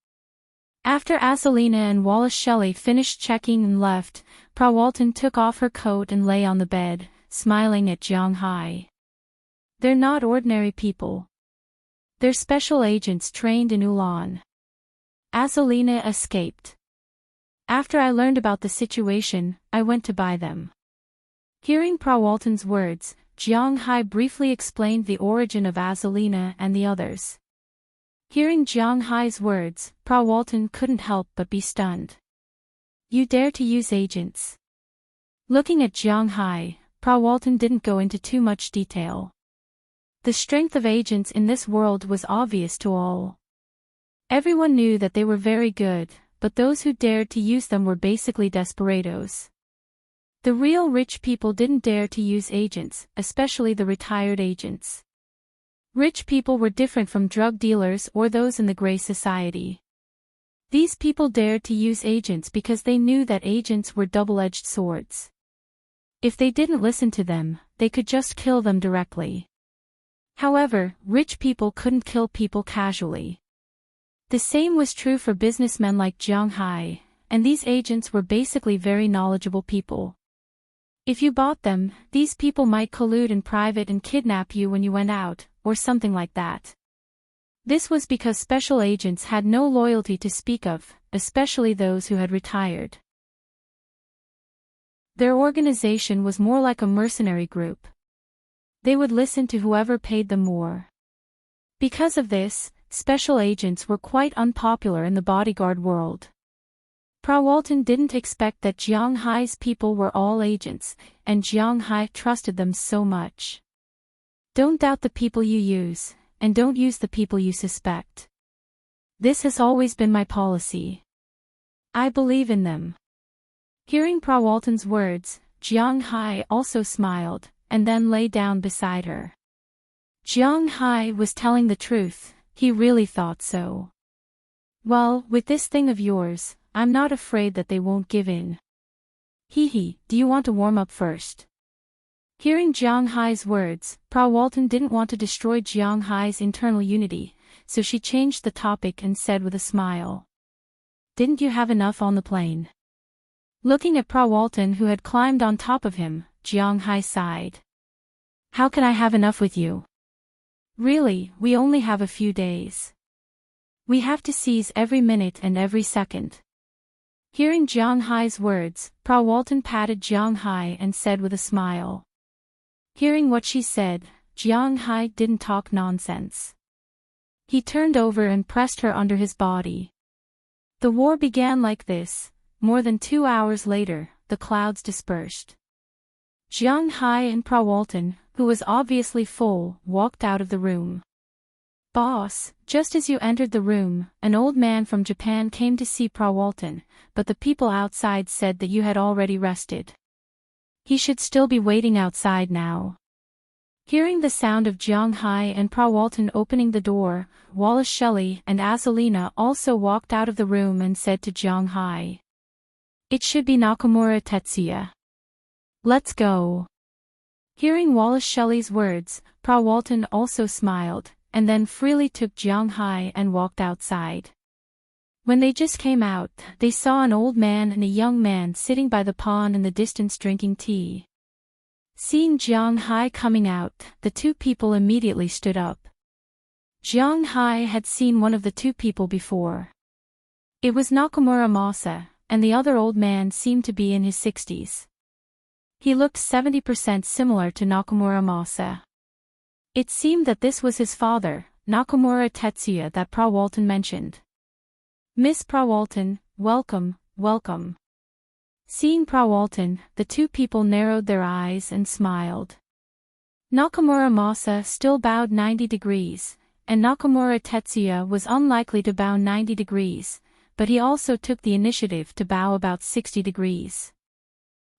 After Azalina and Wallace Shelley finished checking and left, Prawalton took off her coat and lay on the bed, smiling at Jiang Hai. They're not ordinary people. They're special agents trained in Ulan. Azalina escaped. After I learned about the situation, I went to buy them. Hearing Prawalton's words, Jiang Hai briefly explained the origin of Azalina and the others. Hearing Jiang Hai's words, Prawalton couldn't help but be stunned. You dare to use agents? Looking at Jiang Hai, Prawalton didn't go into too much detail. The strength of agents in this world was obvious to all. Everyone knew that they were very good, but those who dared to use them were basically desperados. The real rich people didn't dare to use agents, especially the retired agents. Rich people were different from drug dealers or those in the Grey Society. These people dared to use agents because they knew that agents were double-edged swords. If they didn't listen to them, they could just kill them directly. However, rich people couldn't kill people casually. The same was true for businessmen like Jiang Hai, and these agents were basically very knowledgeable people. If you bought them, these people might collude in private and kidnap you when you went out, or something like that. This was because special agents had no loyalty to speak of, especially those who had retired. Their organization was more like a mercenary group. They would listen to whoever paid them more. Because of this, special agents were quite unpopular in the bodyguard world. Prawalton didn't expect that Jiang Hai's people were all agents, and Jiang Hai trusted them so much. Don't doubt the people you use, and don't use the people you suspect. This has always been my policy. I believe in them. Hearing Prawalton's words, Jiang Hai also smiled, and then lay down beside her. Jiang Hai was telling the truth, he really thought so. Well, with this thing of yours, I'm not afraid that they won't give in. Hee, do you want to warm up first? Hearing Jiang Hai's words, Prawalton didn't want to destroy Jiang Hai's internal unity, so she changed the topic and said with a smile. Didn't you have enough on the plane? Looking at Prawalton who had climbed on top of him, Jiang Hai sighed. How can I have enough with you? Really, we only have a few days. We have to seize every minute and every second. Hearing Jiang Hai's words, Prawalton patted Jiang Hai and said with a smile. Hearing what she said, Jiang Hai didn't talk nonsense. He turned over and pressed her under his body. The war began like this. More than 2 hours later, the clouds dispersed. Jiang Hai and Prawalton, who was obviously full, walked out of the room. Boss, just as you entered the room, an old man from Japan came to see Prawalton, but the people outside said that you had already rested. He should still be waiting outside now. Hearing the sound of Jiang Hai and Prawalton opening the door, Wallace Shelley and Azalina also walked out of the room and said to Jiang Hai, "It should be Nakamura Tetsuya. Let's go." Hearing Wallace Shelley's words, Prawalton also smiled, and then freely took Jiang Hai and walked outside. When they just came out, they saw an old man and a young man sitting by the pond in the distance drinking tea. Seeing Jiang Hai coming out, the two people immediately stood up. Jiang Hai had seen one of the two people before. It was Nakamura Masa, and the other old man seemed to be in his 60s. He looked 70% similar to Nakamura Masa. It seemed that this was his father, Nakamura Tetsuya, that Prawalton mentioned. "Miss Prawalton, welcome, welcome." Seeing Prawalton, the two people narrowed their eyes and smiled. Nakamura Masa still bowed 90 degrees, and Nakamura Tetsuya was unlikely to bow 90 degrees, but he also took the initiative to bow about 60 degrees.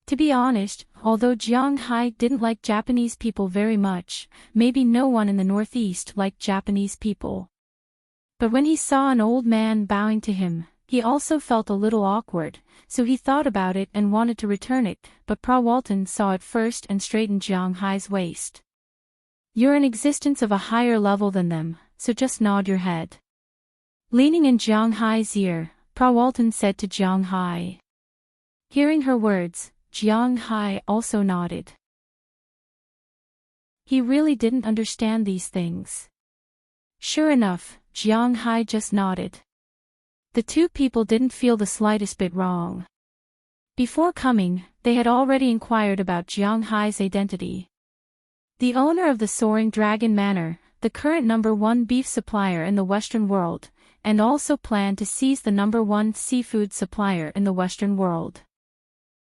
To be honest, although Jiang Hai didn't like Japanese people very much, maybe no one in the Northeast liked Japanese people. But when he saw an old man bowing to him, he also felt a little awkward, so he thought about it and wanted to return it, but Prawalton saw it first and straightened Jiang Hai's waist. "You're an existence of a higher level than them, so just nod your head." Leaning in Jiang Hai's ear, Prawalton said to Jiang Hai. Hearing her words, Jiang Hai also nodded. He really didn't understand these things. Sure enough, Jiang Hai just nodded. The two people didn't feel the slightest bit wrong. Before coming, they had already inquired about Jiang Hai's identity. The owner of the Soaring Dragon Manor, the current #1 beef supplier in the Western world, and also planned to seize the #1 seafood supplier in the Western world.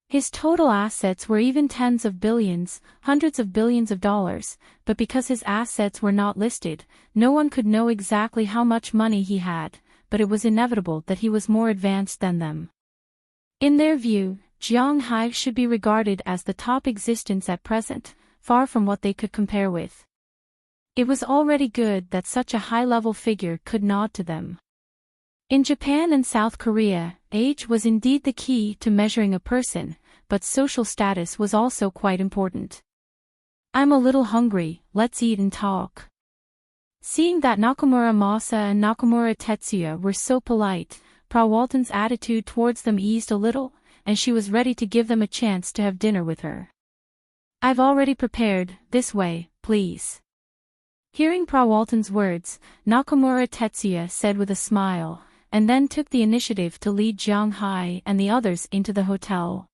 His total assets were even tens of billions, hundreds of billions of dollars, but because his assets were not listed, no one could know exactly how much money he had, but it was inevitable that he was more advanced than them. In their view, Jiang Hai should be regarded as the top existence at present, far from what they could compare with. It was already good that such a high-level figure could nod to them. In Japan and South Korea, age was indeed the key to measuring a person, but social status was also quite important. "I'm a little hungry, let's eat and talk." Seeing that Nakamura Masa and Nakamura Tetsuya were so polite, Prawalton's attitude towards them eased a little, and she was ready to give them a chance to have dinner with her. "I've already prepared, this way, please." Hearing Prawalton's words, Nakamura Tetsuya said with a smile, and then took the initiative to lead Jiang Hai and the others into the hotel.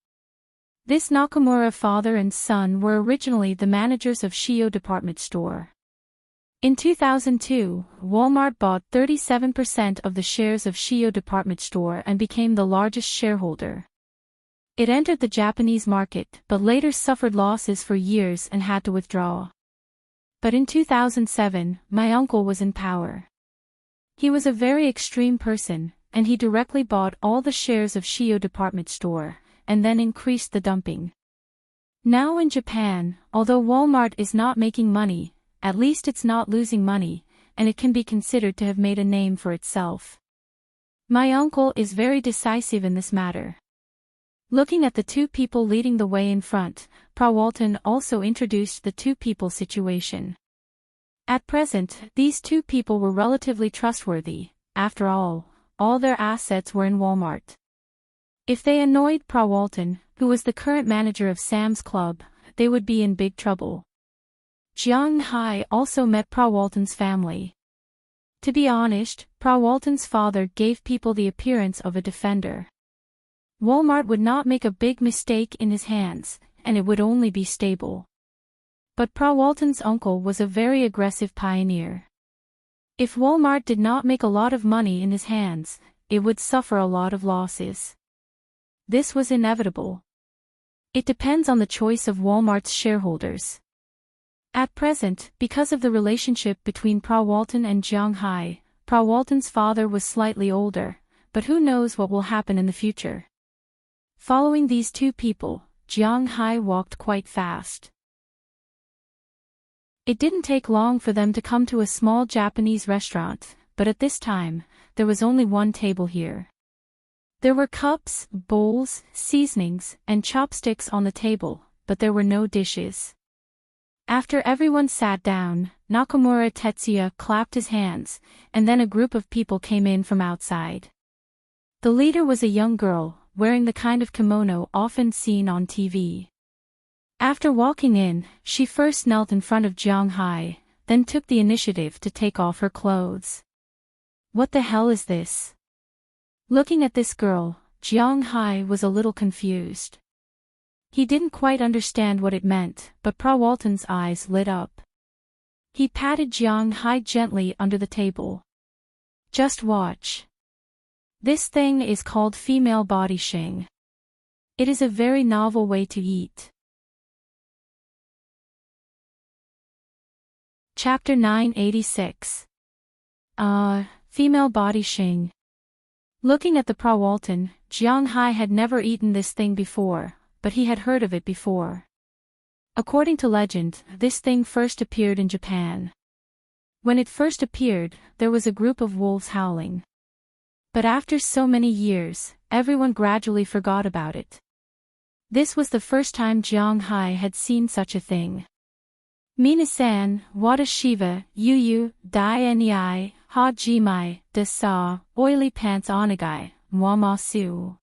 This Nakamura father and son were originally the managers of Shio department store. In 2002, Walmart bought 37% of the shares of Shio department store and became the largest shareholder. It entered the Japanese market but later suffered losses for years and had to withdraw. But in 2007, my uncle was in power. He was a very extreme person, and he directly bought all the shares of Shio department store, and then increased the dumping. Now in Japan, although Walmart is not making money, at least it's not losing money, and it can be considered to have made a name for itself. My uncle is very decisive in this matter. Looking at the two people leading the way in front, Prawalton also introduced the two people situation. At present, these two people were relatively trustworthy. After all their assets were in Walmart. If they annoyed Prawalton, who was the current manager of Sam's Club, they would be in big trouble. Jiang Hai also met Prawalton's family. To be honest, Prawalton's father gave people the appearance of a defender. Walmart would not make a big mistake in his hands, and it would only be stable. But Prawalton's uncle was a very aggressive pioneer. If Walmart did not make a lot of money in his hands, it would suffer a lot of losses. This was inevitable. It depends on the choice of Walmart's shareholders. At present, because of the relationship between Prawalton and Jiang Hai, Prawalton's father was slightly older, but who knows what will happen in the future. Following these two people, Jiang Hai walked quite fast. It didn't take long for them to come to a small Japanese restaurant, but at this time, there was only one table here. There were cups, bowls, seasonings, and chopsticks on the table, but there were no dishes. After everyone sat down, Nakamura Tetsuya clapped his hands, and then a group of people came in from outside. The leader was a young girl, wearing the kind of kimono often seen on TV. After walking in, she first knelt in front of Jiang Hai, then took the initiative to take off her clothes. What the hell is this? Looking at this girl, Jiang Hai was a little confused. He didn't quite understand what it meant, but Pra Walton's eyes lit up. He patted Jiang Hai gently under the table. Just watch. This thing is called female body shing. It is a very novel way to eat. Chapter 986. Female body shing. Looking at the Pra Walton, Jiang Hai had never eaten this thing before, but he had heard of it before. According to legend, this thing first appeared in Japan. When it first appeared, there was a group of wolves howling. But after so many years, everyone gradually forgot about it. This was the first time Jiang Hai had seen such a thing. Minasan, wada shiva, yu dai nei, ha jimai, da sa, oily pants onagai, mwamasu.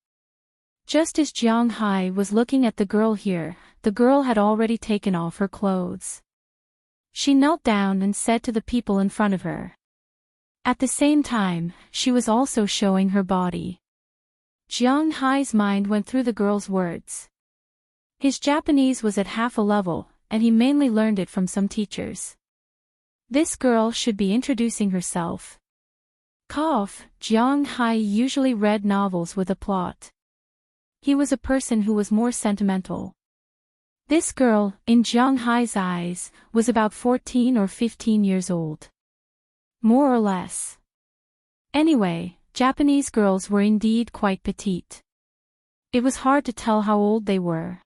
Just as Jiang Hai was looking at the girl here, the girl had already taken off her clothes. She knelt down and said to the people in front of her. At the same time, she was also showing her body. Jiang Hai's mind went through the girl's words. His Japanese was at half a level, and he mainly learned it from some teachers. This girl should be introducing herself. Jiang Hai usually read novels with a plot. He was a person who was more sentimental. This girl, in Jiang Hai's eyes, was about 14 or 15 years old. More or less. Anyway, Japanese girls were indeed quite petite. It was hard to tell how old they were.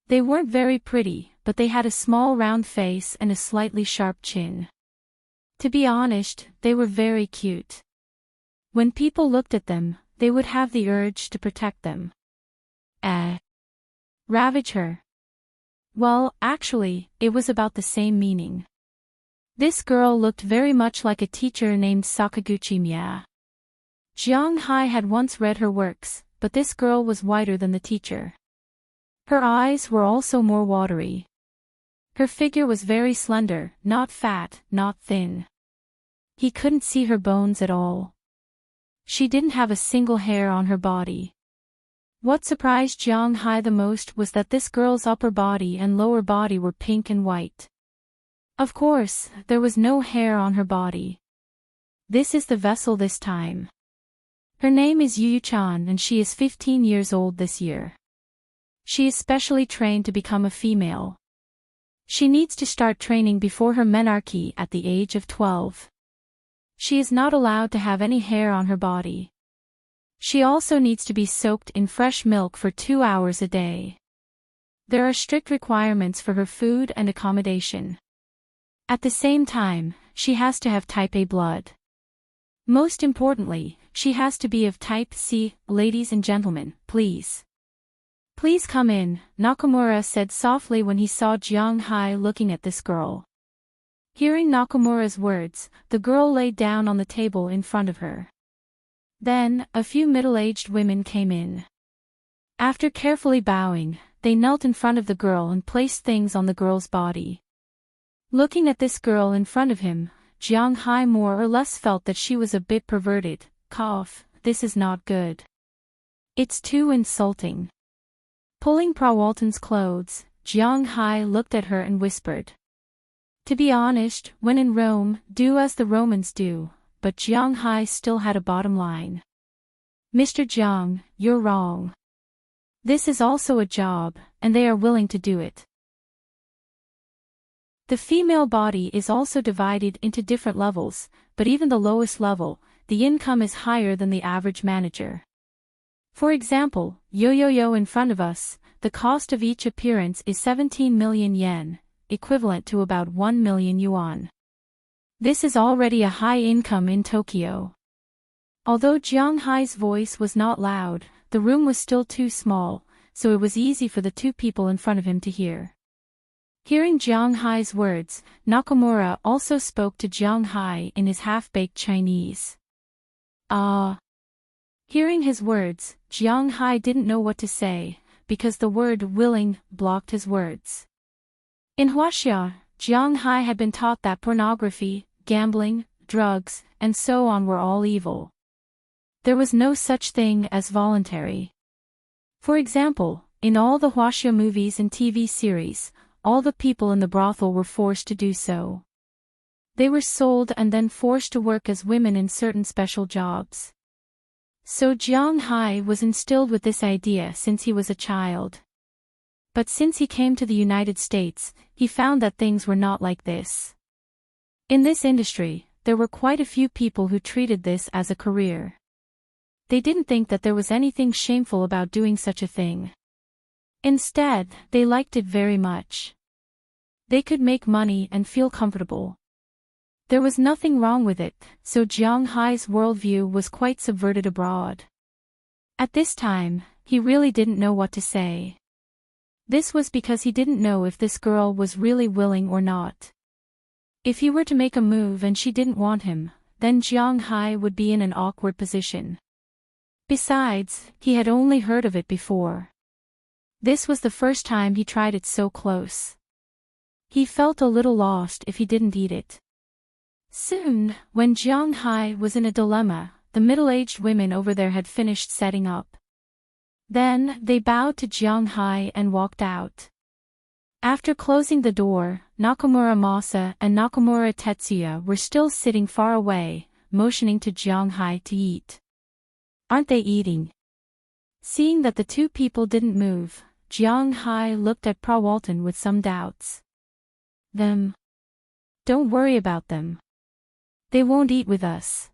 They weren't very pretty, but they had a small round face and a slightly sharp chin. To be honest, they were very cute. When people looked at them, they would have the urge to protect them. Ravage her. Well, actually, it was about the same meaning. This girl looked very much like a teacher named Sakaguchi Mia. Jiang Hai had once read her works, but this girl was whiter than the teacher. Her eyes were also more watery. Her figure was very slender, not fat, not thin. He couldn't see her bones at all. She didn't have a single hair on her body. What surprised Jiang Hai the most was that this girl's upper body and lower body were pink and white. Of course, there was no hair on her body. This is the vessel this time. Her name is Yu-chan and she is 15 years old this year. She is specially trained to become a female. She needs to start training before her menarche at the age of 12. She is not allowed to have any hair on her body. She also needs to be soaked in fresh milk for 2 hours a day. There are strict requirements for her food and accommodation. At the same time, she has to have type A blood. Most importantly, she has to be of type C. Ladies and gentlemen, please. Please come in, Nakamura said softly when he saw Jiang Hai looking at this girl. Hearing Nakamura's words, the girl lay down on the table in front of her. Then, a few middle-aged women came in. After carefully bowing, they knelt in front of the girl and placed things on the girl's body. Looking at this girl in front of him, Jiang Hai more or less felt that she was a bit perverted. This is not good. It's too insulting. Pulling Pra Walton's clothes, Jiang Hai looked at her and whispered. To be honest, when in Rome, do as the Romans do, but Jiang Hai still had a bottom line. Mr. Jiang, you're wrong. This is also a job, and they are willing to do it. The female body is also divided into different levels, but even the lowest level, the income is higher than the average manager. For example, Yo-Yo-Yo in front of us, the cost of each appearance is 17 million yen, equivalent to about 1 million yuan. This is already a high income in Tokyo. Although Jiang Hai's voice was not loud, the room was still too small, so it was easy for the two people in front of him to hear. Hearing Jiang Hai's words, Nakamura also spoke to Jiang Hai in his half-baked Chinese. Hearing his words, Jiang Hai didn't know what to say, because the word willing blocked his words. In Huaxia, Jiang Hai had been taught that pornography, gambling, drugs, and so on were all evil. There was no such thing as voluntary. For example, in all the Huaxia movies and TV series, all the people in the brothel were forced to do so. They were sold and then forced to work as women in certain special jobs. So Jiang Hai was instilled with this idea since he was a child. But since he came to the United States, he found that things were not like this. In this industry, there were quite a few people who treated this as a career. They didn't think that there was anything shameful about doing such a thing. Instead, they liked it very much. They could make money and feel comfortable. There was nothing wrong with it, so Jiang Hai's worldview was quite subverted abroad. At this time, he really didn't know what to say. This was because he didn't know if this girl was really willing or not. If he were to make a move and she didn't want him, then Jiang Hai would be in an awkward position. Besides, he had only heard of it before. This was the first time he tried it so close. He felt a little lost if he didn't eat it. Soon, when Jiang Hai was in a dilemma, the middle-aged women over there had finished setting up. Then, they bowed to Jiang Hai and walked out. After closing the door, Nakamura Masa and Nakamura Tetsuya were still sitting far away, motioning to Jiang Hai to eat. "Aren't they eating?" Seeing that the two people didn't move, Jiang Hai looked at Prawalton with some doubts. "Them? Don't worry about them. They won't eat with us.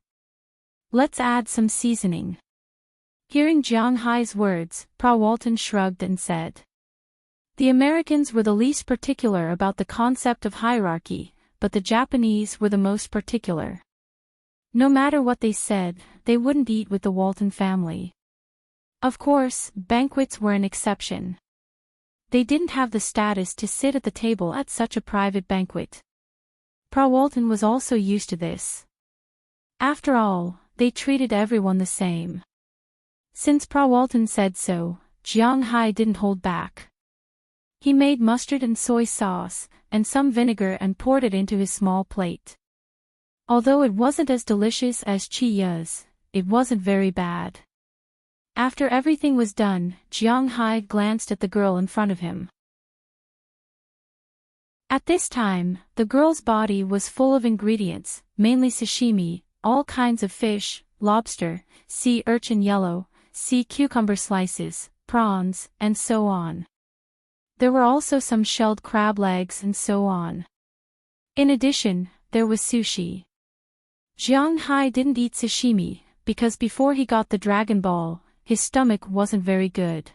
Let's add some seasoning." Hearing Jiang Hai's words, Prawalton shrugged and said. The Americans were the least particular about the concept of hierarchy, but the Japanese were the most particular. No matter what they said, they wouldn't eat with the Walton family. Of course, banquets were an exception. They didn't have the status to sit at the table at such a private banquet. Prawalton was also used to this. After all, they treated everyone the same. Since Prawalton said so, Jiang Hai didn't hold back. He made mustard and soy sauce, and some vinegar and poured it into his small plate. Although it wasn't as delicious as Chiya's, it wasn't very bad. After everything was done, Jiang Hai glanced at the girl in front of him. At this time, the girl's body was full of ingredients, mainly sashimi, all kinds of fish, lobster, sea urchin yellow, sea cucumber slices, prawns, and so on. There were also some shelled crab legs and so on. In addition, there was sushi. Jiang Hai didn't eat sashimi, because before he got the Dragon Ball, his stomach wasn't very good.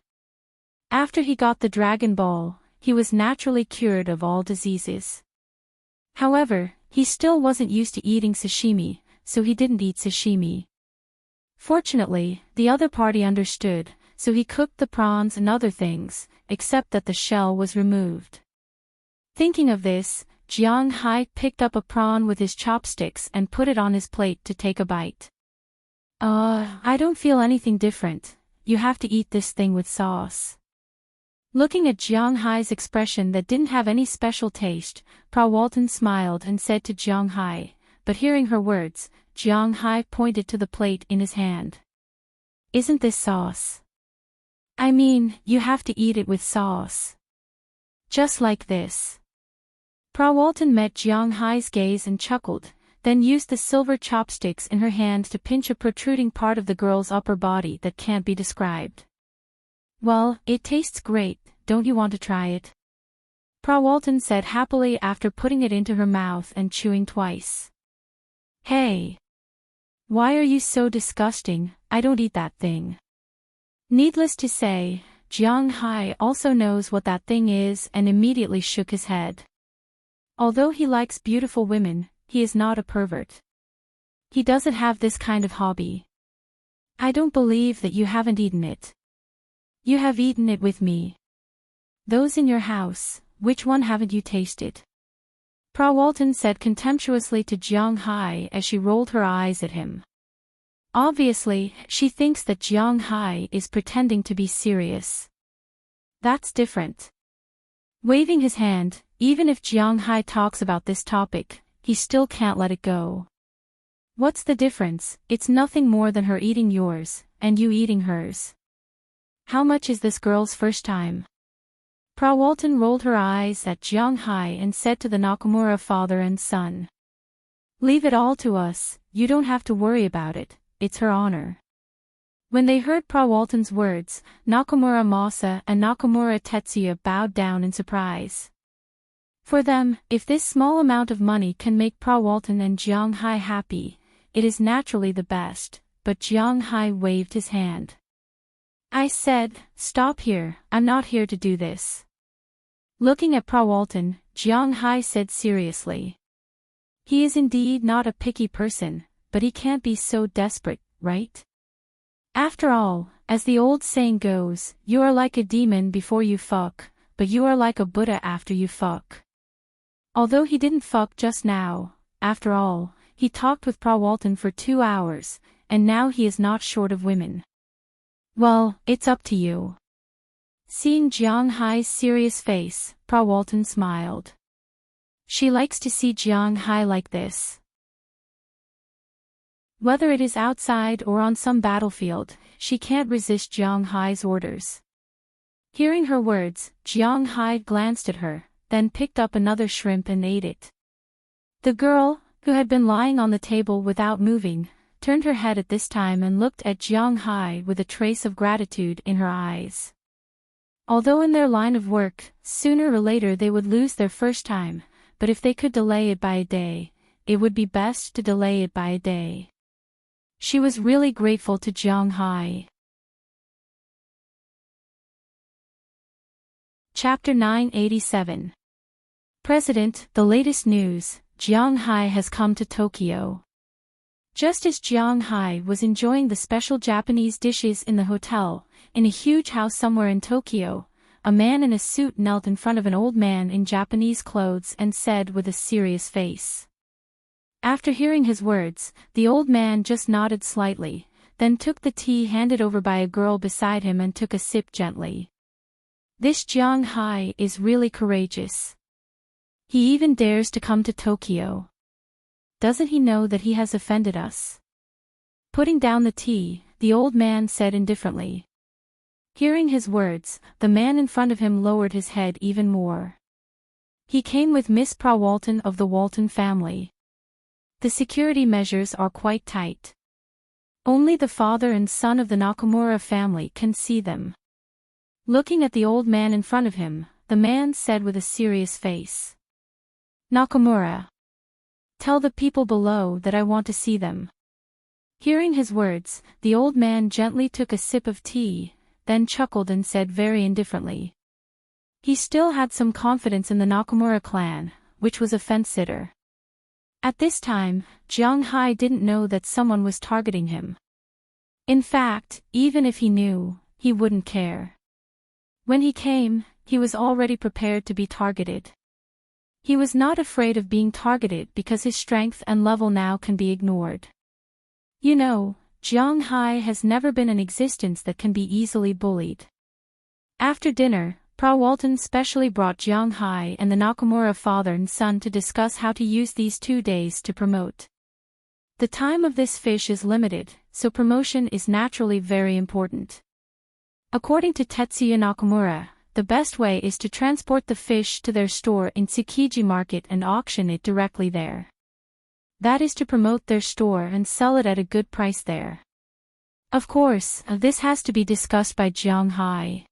After he got the Dragon Ball, he was naturally cured of all diseases. However, he still wasn't used to eating sashimi, so he didn't eat sashimi. Fortunately, the other party understood, so he cooked the prawns and other things, except that the shell was removed. Thinking of this, Jiang Hai picked up a prawn with his chopsticks and put it on his plate to take a bite. I don't feel anything different. You have to eat this thing with sauce." Looking at Jiang Hai's expression that didn't have any special taste, Prawalton smiled and said to Jiang Hai, but hearing her words, Jiang Hai pointed to the plate in his hand. "Isn't this sauce? I mean, you have to eat it with sauce. Just like this." Prawalton met Jiang Hai's gaze and chuckled, then used the silver chopsticks in her hand to pinch a protruding part of the girl's upper body that can't be described. "Well, it tastes great, don't you want to try it?" Prawalton said happily after putting it into her mouth and chewing twice. "Hey! Why are you so disgusting? I don't eat that thing." Needless to say, Jiang Hai also knows what that thing is and immediately shook his head. Although he likes beautiful women, he is not a pervert. He doesn't have this kind of hobby. I don't believe that you haven't eaten it. You have eaten it with me. Those in your house, which one haven't you tasted? Walton said contemptuously to Jiang Hai as she rolled her eyes at him. Obviously, she thinks that Jiang Hai is pretending to be serious. That's different. Waving his hand, even if Jiang Hai talks about this topic, he still can't let it go. What's the difference? It's nothing more than her eating yours, and you eating hers. How much is this girl's first time? Walton rolled her eyes at Jiang Hai and said to the Nakamura father and son. Leave it all to us, you don't have to worry about it, it's her honor. When they heard Walton's words, Nakamura Masa and Nakamura Tetsuya bowed down in surprise. For them, if this small amount of money can make Walton and Jiang Hai happy, it is naturally the best, but Jiang Hai waved his hand. I said, stop here, I'm not here to do this. Looking at Walton, Jiang Hai said seriously. He is indeed not a picky person, but he can't be so desperate, right? After all, as the old saying goes, you are like a demon before you fuck, but you are like a Buddha after you fuck. Although he didn't fuck just now, after all, he talked with Walton for 2 hours, and now he is not short of women. Well, it's up to you. Seeing Jiang Hai's serious face, Walton smiled. She likes to see Jiang Hai like this. Whether it is outside or on some battlefield, she can't resist Jiang Hai's orders. Hearing her words, Jiang Hai glanced at her, then picked up another shrimp and ate it. The girl, who had been lying on the table without moving, turned her head at this time and looked at Jiang Hai with a trace of gratitude in her eyes. Although in their line of work, sooner or later they would lose their first time, but if they could delay it by a day, it would be best to delay it by a day. She was really grateful to Jiang Hai. Chapter 987. President, the latest news, Jiang Hai has come to Tokyo. Just as Jiang Hai was enjoying the special Japanese dishes in the hotel, in a huge house somewhere in Tokyo, a man in a suit knelt in front of an old man in Japanese clothes and said with a serious face. After hearing his words, the old man just nodded slightly, then took the tea handed over by a girl beside him and took a sip gently. This Jiang Hai is really courageous. He even dares to come to Tokyo. Doesn't he know that he has offended us? Putting down the tea, the old man said indifferently. Hearing his words, the man in front of him lowered his head even more. He came with Miss Walton of the Walton family. The security measures are quite tight. Only the father and son of the Nakamura family can see them. Looking at the old man in front of him, the man said with a serious face. Nakamura. Tell the people below that I want to see them. Hearing his words, the old man gently took a sip of tea, then chuckled and said very indifferently. He still had some confidence in the Nakamura clan, which was a fence-sitter. At this time, Jiang Hai didn't know that someone was targeting him. In fact, even if he knew, he wouldn't care. When he came, he was already prepared to be targeted. He was not afraid of being targeted because his strength and level now can be ignored. You know, Jiang Hai has never been an existence that can be easily bullied. After dinner, Walton specially brought Jiang Hai and the Nakamura father and son to discuss how to use these 2 days to promote. The time of this fish is limited, so promotion is naturally very important. According to Tetsuya Nakamura, the best way is to transport the fish to their store in Tsukiji Market and auction it directly there. That is to promote their store and sell it at a good price there. Of course, this has to be discussed by Jiang Hai.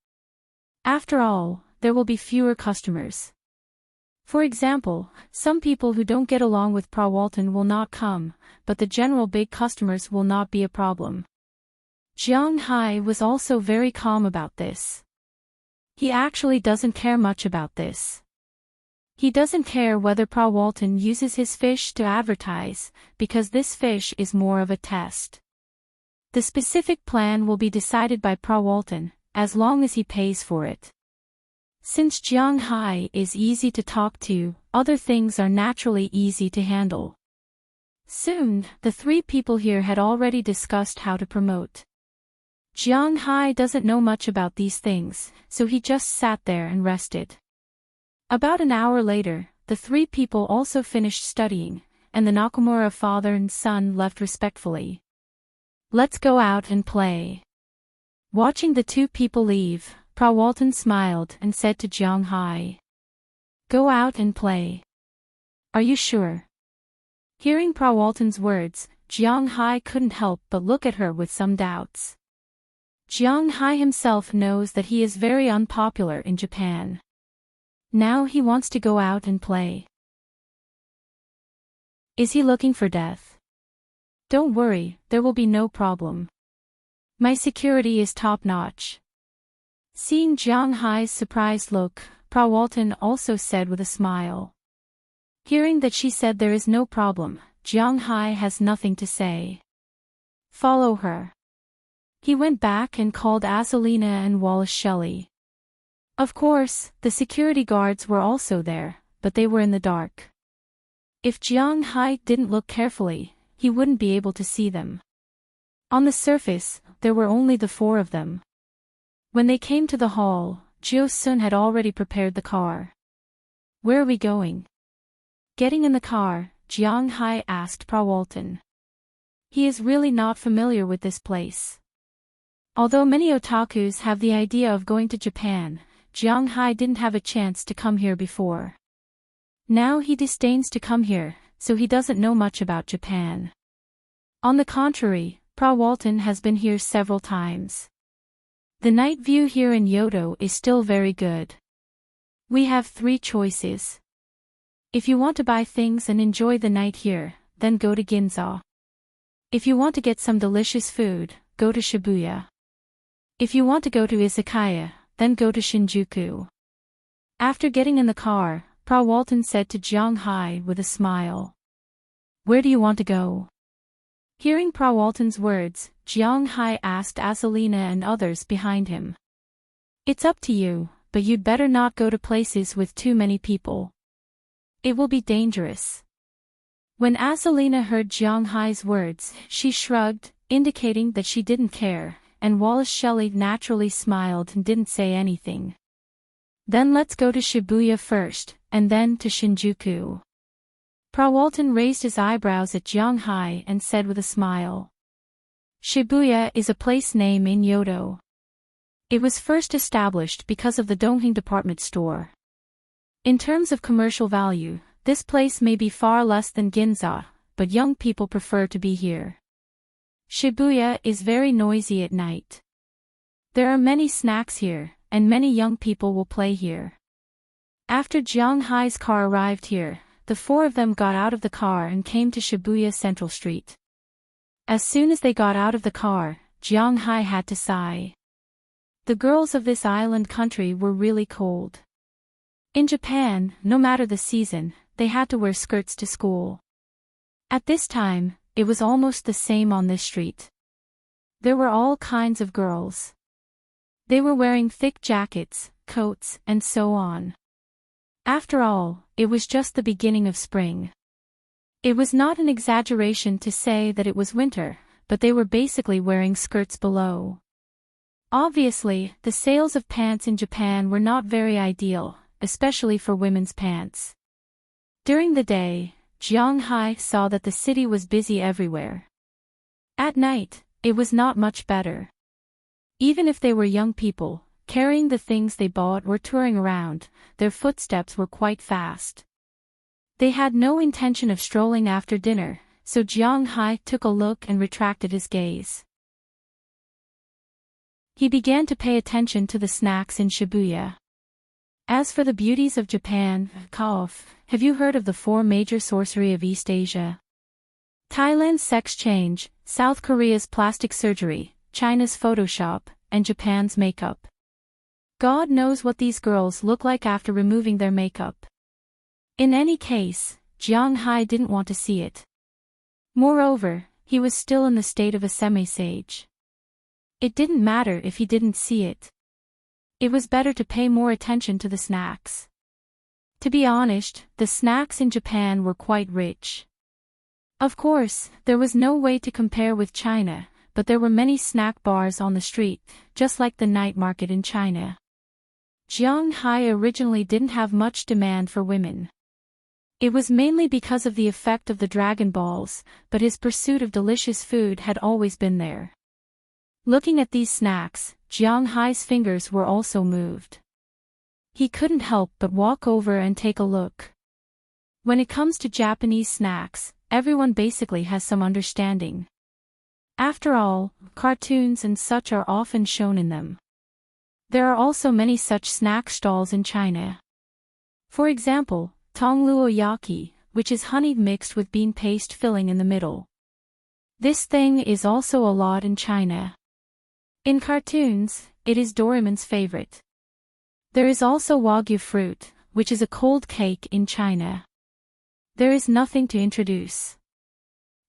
After all, there will be fewer customers. For example, some people who don't get along with Walton will not come, but the general big customers will not be a problem. Jiang Hai was also very calm about this. He actually doesn't care much about this. He doesn't care whether Pa Walton uses his fish to advertise, because this fish is more of a test. The specific plan will be decided by Pa Walton, as long as he pays for it. Since Jiang Hai is easy to talk to, other things are naturally easy to handle. Soon, the three people here had already discussed how to promote. Jiang Hai doesn't know much about these things, so he just sat there and rested. About an hour later, the three people also finished studying, and the Nakamura father and son left respectfully. Let's go out and play. Watching the two people leave, Pa Walton smiled and said to Jiang Hai. Go out and play. Are you sure? Hearing Pa Walton's words, Jiang Hai couldn't help but look at her with some doubts. Jiang Hai himself knows that he is very unpopular in Japan. Now he wants to go out and play. Is he looking for death? Don't worry, there will be no problem. My security is top-notch. Seeing Jiang Hai's surprised look, Pa Walton also said with a smile. Hearing that she said there is no problem, Jiang Hai has nothing to say. Follow her. He went back and called Asalina and Wallace Shelley. Of course, the security guards were also there, but they were in the dark. If Jiang Hai didn't look carefully, he wouldn't be able to see them. On the surface, there were only the four of them. When they came to the hall, Jio Sun had already prepared the car. Where are we going? Getting in the car, Jiang Hai asked Pa Walton. He is really not familiar with this place. Although many otakus have the idea of going to Japan, Jiang Hai didn't have a chance to come here before. Now he disdains to come here, so he doesn't know much about Japan. On the contrary, Pa Walton has been here several times. The night view here in Yodo is still very good. We have 3 choices. If you want to buy things and enjoy the night here, then go to Ginza. If you want to get some delicious food, go to Shibuya. If you want to go to Izakaya, then go to Shinjuku. After getting in the car, Pa Walton said to Jiang Hai with a smile. Where do you want to go? Hearing Pa Walton's words, Jiang Hai asked Asalina and others behind him. It's up to you, but you'd better not go to places with too many people. It will be dangerous. When Asalina heard Jiang Hai's words, she shrugged, indicating that she didn't care, and Wallace Shelley naturally smiled and didn't say anything. Then let's go to Shibuya first, and then to Shinjuku. Pa Walton raised his eyebrows at Jiang Hai and said with a smile. Shibuya is a place name in Yodo. It was first established because of the Dongheng department store. In terms of commercial value, this place may be far less than Ginza, but young people prefer to be here. Shibuya is very noisy at night. There are many snacks here, and many young people will play here. After Jiang Hai's car arrived here, the 4 of them got out of the car and came to Shibuya Central Street. As soon as they got out of the car, Jiang Hai had to sigh. The girls of this island country were really cold. In Japan, no matter the season, they had to wear skirts to school. At this time, it was almost the same on this street. There were all kinds of girls. They were wearing thick jackets, coats, and so on. After all, it was just the beginning of spring. It was not an exaggeration to say that it was winter, but they were basically wearing skirts below. Obviously, the sales of pants in Japan were not very ideal, especially for women's pants. During the day, Jiang Hai saw that the city was busy everywhere. At night, it was not much better. Even if they were young people, carrying the things they bought or touring around, their footsteps were quite fast. They had no intention of strolling after dinner, so Jiang Hai took a look and retracted his gaze. He began to pay attention to the snacks in Shibuya. As for the beauties of Japan, have you heard of the 4 major sorcery of East Asia? Thailand's sex change, South Korea's plastic surgery, China's Photoshop, and Japan's makeup. God knows what these girls look like after removing their makeup. In any case, Jiang Hai didn't want to see it. Moreover, he was still in the state of a semi-sage. It didn't matter if he didn't see it. It was better to pay more attention to the snacks. To be honest, the snacks in Japan were quite rich. Of course, there was no way to compare with China, but there were many snack bars on the street, just like the night market in China. Jiang Hai originally didn't have much demand for women. It was mainly because of the effect of the Dragon Balls, but his pursuit of delicious food had always been there. Looking at these snacks, Jiang Hai's fingers were also moved. He couldn't help but walk over and take a look. When it comes to Japanese snacks, everyone basically has some understanding. After all, cartoons and such are often shown in them. There are also many such snack stalls in China. For example, tongluoyaki, which is honey mixed with bean paste filling in the middle. This thing is also a lot in China. In cartoons, it is Doraemon's favorite. There is also wagyu fruit, which is a cold cake in China. There is nothing to introduce.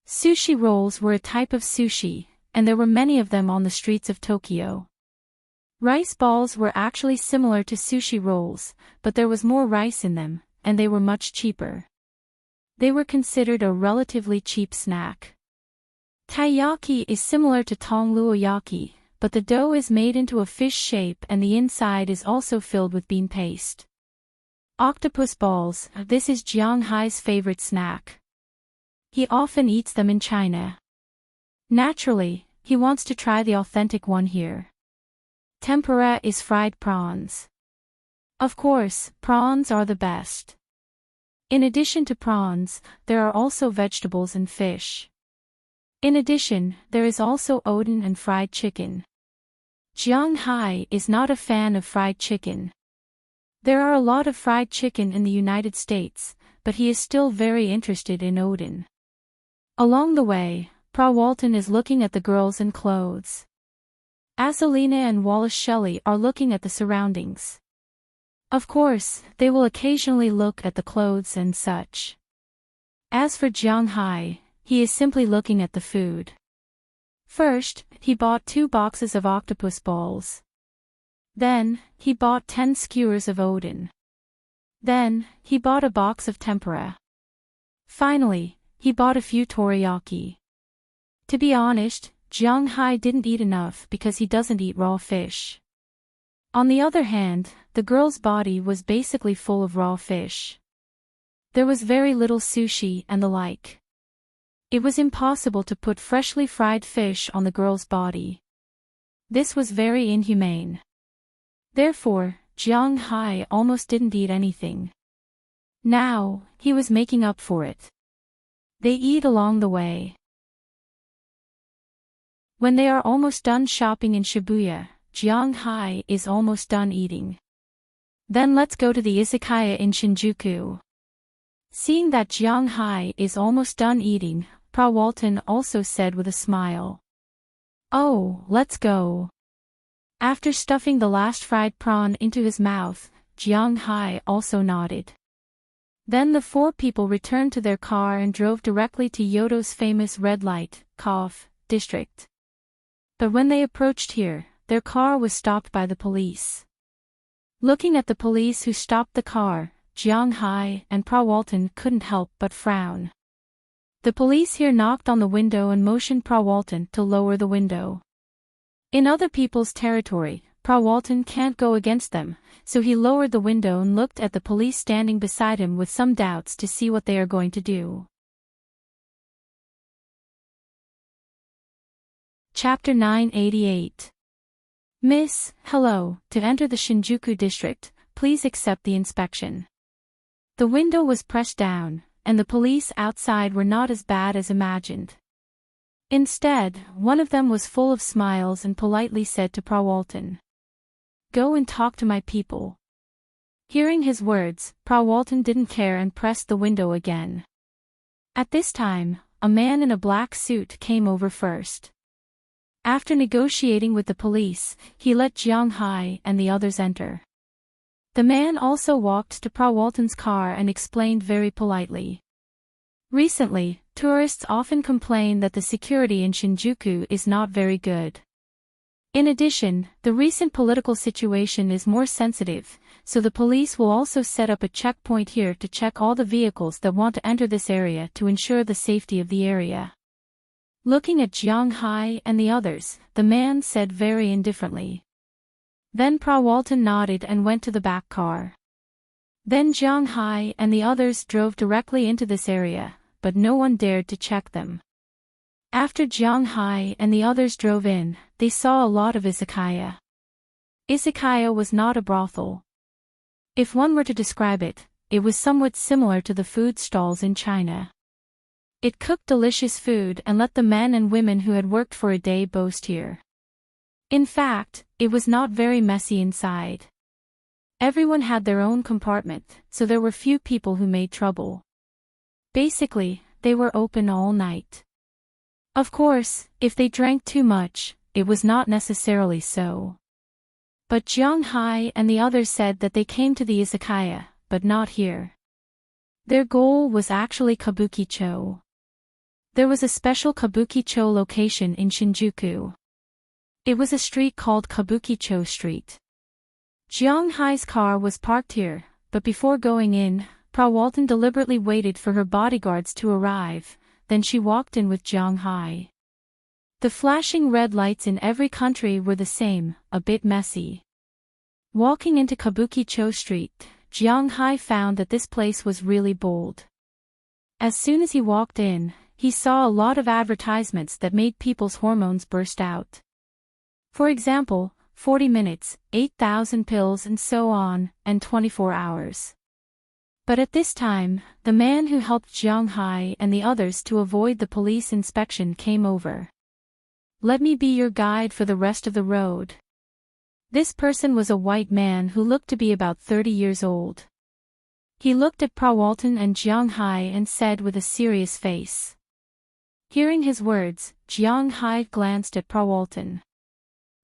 Sushi rolls were a type of sushi, and there were many of them on the streets of Tokyo. Rice balls were actually similar to sushi rolls, but there was more rice in them, and they were much cheaper. They were considered a relatively cheap snack. Taiyaki is similar to tongluoyaki, but the dough is made into a fish shape and the inside is also filled with bean paste. Octopus balls, this is Jiang Hai's favorite snack. He often eats them in China. Naturally, he wants to try the authentic one here. Tempura is fried prawns. Of course, prawns are the best. In addition to prawns, there are also vegetables and fish. In addition, there is also oden and fried chicken. Jiang Hai is not a fan of fried chicken. There are a lot of fried chicken in the United States, but he is still very interested in oden. Along the way, Walton is looking at the girls and clothes. Azalina and Wallace Shelley are looking at the surroundings. Of course, they will occasionally look at the clothes and such. As for Jiang Hai, he is simply looking at the food. First, he bought 2 boxes of octopus balls. Then, he bought 10 skewers of oden. Then, he bought a box of tempura. Finally, he bought a few teriyaki. To be honest, Jiang Hai didn't eat enough because he doesn't eat raw fish. On the other hand, the girl's body was basically full of raw fish. There was very little sushi and the like. It was impossible to put freshly fried fish on the girl's body. This was very inhumane. Therefore, Jiang Hai almost didn't eat anything. Now, he was making up for it. They eat along the way. When they are almost done shopping in Shibuya, Jiang Hai is almost done eating. Then let's go to the izakaya in Shinjuku. Seeing that Jiang Hai is almost done eating, Walton also said with a smile. Oh, let's go. After stuffing the last fried prawn into his mouth, Jiang Hai also nodded. Then the 4 people returned to their car and drove directly to Yodo's famous red light, district. But when they approached here, their car was stopped by the police. Looking at the police who stopped the car, Jiang Hai and Walton couldn't help but frown. The police here knocked on the window and motioned Walton to lower the window. In other people's territory, Walton can't go against them, so he lowered the window and looked at the police standing beside him with some doubts to see what they are going to do. Chapter 988. Miss, hello, to enter the Shinjuku district, please accept the inspection. The window was pressed down, and the police outside were not as bad as imagined. Instead, one of them was full of smiles and politely said to Walton, "Go and talk to my people." Hearing his words, Walton didn't care and pressed the window again. At this time, a man in a black suit came over first. After negotiating with the police, he let Jiang Hai and the others enter. The man also walked to Prawalton's car and explained very politely. Recently, tourists often complain that the security in Shinjuku is not very good. In addition, the recent political situation is more sensitive, so the police will also set up a checkpoint here to check all the vehicles that want to enter this area to ensure the safety of the area. Looking at Jiang Hai and the others, the man said very indifferently. Then Prawalton nodded and went to the back car. Then Jiang Hai and the others drove directly into this area, but no one dared to check them. After Jiang Hai and the others drove in, they saw a lot of izakaya. Izakaya was not a brothel. If one were to describe it, it was somewhat similar to the food stalls in China. It cooked delicious food and let the men and women who had worked for a day boast here. In fact, it was not very messy inside. Everyone had their own compartment, so there were few people who made trouble. Basically, they were open all night. Of course, if they drank too much, it was not necessarily so. But Jiang Hai and the others said that they came to the izakaya, but not here. Their goal was actually Kabuki-cho. There was a special Kabuki-cho location in Shinjuku. It was a street called Kabuki-cho Street. Jiang Hai's car was parked here, but before going in, Prawalton deliberately waited for her bodyguards to arrive, then she walked in with Jiang Hai. The flashing red lights in every country were the same, a bit messy. Walking into Kabuki-cho Street, Jiang Hai found that this place was really bold. As soon as he walked in, he saw a lot of advertisements that made people's hormones burst out. For example, 40 minutes, 8,000 pills and so on, and 24 hours. But at this time, the man who helped Jiang Hai and the others to avoid the police inspection came over. "Let me be your guide for the rest of the road." This person was a white man who looked to be about 30 years old. He looked at Prawalton and Jiang Hai and said with a serious face. Hearing his words, Jiang Hai glanced at Prawalton.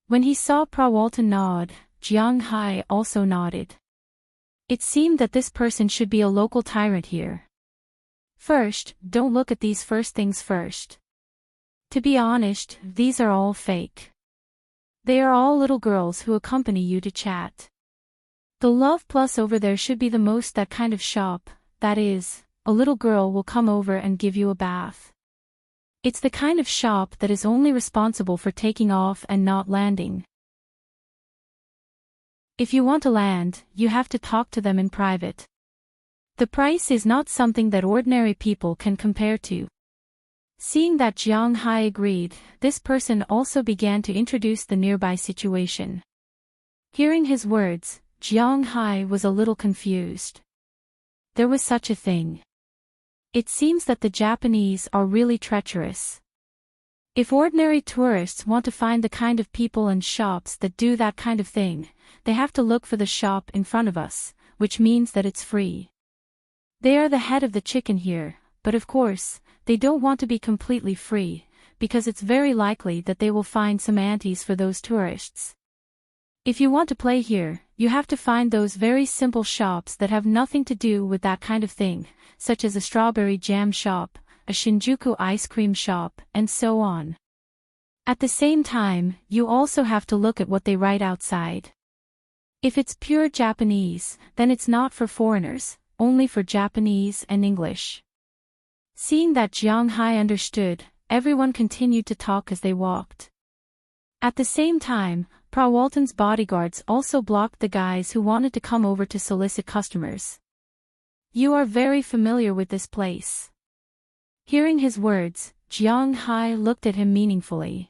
When he saw Prawalton nod, Jiang Hai also nodded. It seemed that this person should be a local tyrant here. First, don't look at these first things first. To be honest, these are all fake. They are all little girls who accompany you to chat. The Love Plus over there should be the most that kind of shop, that is, a little girl will come over and give you a bath. It's the kind of shop that is only responsible for taking off and not landing. If you want to land, you have to talk to them in private. The price is not something that ordinary people can compare to. Seeing that Jiang Hai agreed, this person also began to introduce the nearby situation. Hearing his words, Jiang Hai was a little confused. There was such a thing. It seems that the Japanese are really treacherous. If ordinary tourists want to find the kind of people and shops that do that kind of thing, they have to look for the shop in front of us, which means that it's free. They are the head of the chicken here, but of course, they don't want to be completely free, because it's very likely that they will find some antes for those tourists. If you want to play here, you have to find those very simple shops that have nothing to do with that kind of thing, such as a strawberry jam shop, a Shinjuku ice cream shop, and so on. At the same time, you also have to look at what they write outside. If it's pure Japanese, then it's not for foreigners, only for Japanese and English. Seeing that Jiang Hai understood, everyone continued to talk as they walked. At the same time, Prawalton's bodyguards also blocked the guys who wanted to come over to solicit customers. "You are very familiar with this place." Hearing his words, Jiang Hai looked at him meaningfully.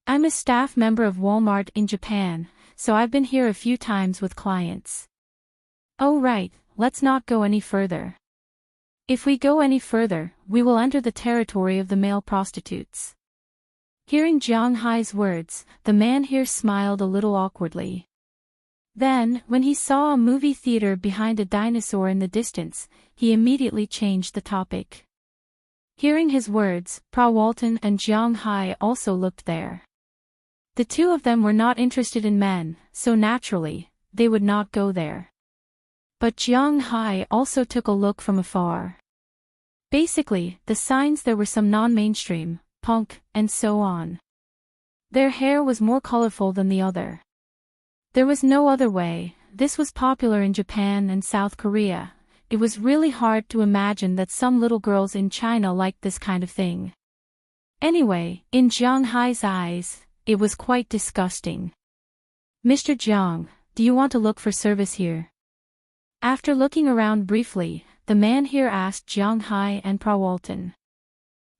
"I'm a staff member of Walmart in Japan, so I've been here a few times with clients." "Oh right, let's not go any further. If we go any further, we will enter the territory of the male prostitutes." Hearing Jiang Hai's words, the man here smiled a little awkwardly. Then, when he saw a movie theater behind a dinosaur in the distance, he immediately changed the topic. Hearing his words, Prawalton and Jiang Hai also looked there. The two of them were not interested in men, so naturally, they would not go there. But Jiang Hai also took a look from afar. Basically, the signs there were some non-mainstream, punk, and so on. Their hair was more colorful than the other. There was no other way. This was popular in Japan and South Korea. It was really hard to imagine that some little girls in China liked this kind of thing. Anyway, in Jiang Hai's eyes, it was quite disgusting. "Mr. Jiang, do you want to look for service here?" After looking around briefly, the man here asked Jiang Hai and Prawalton.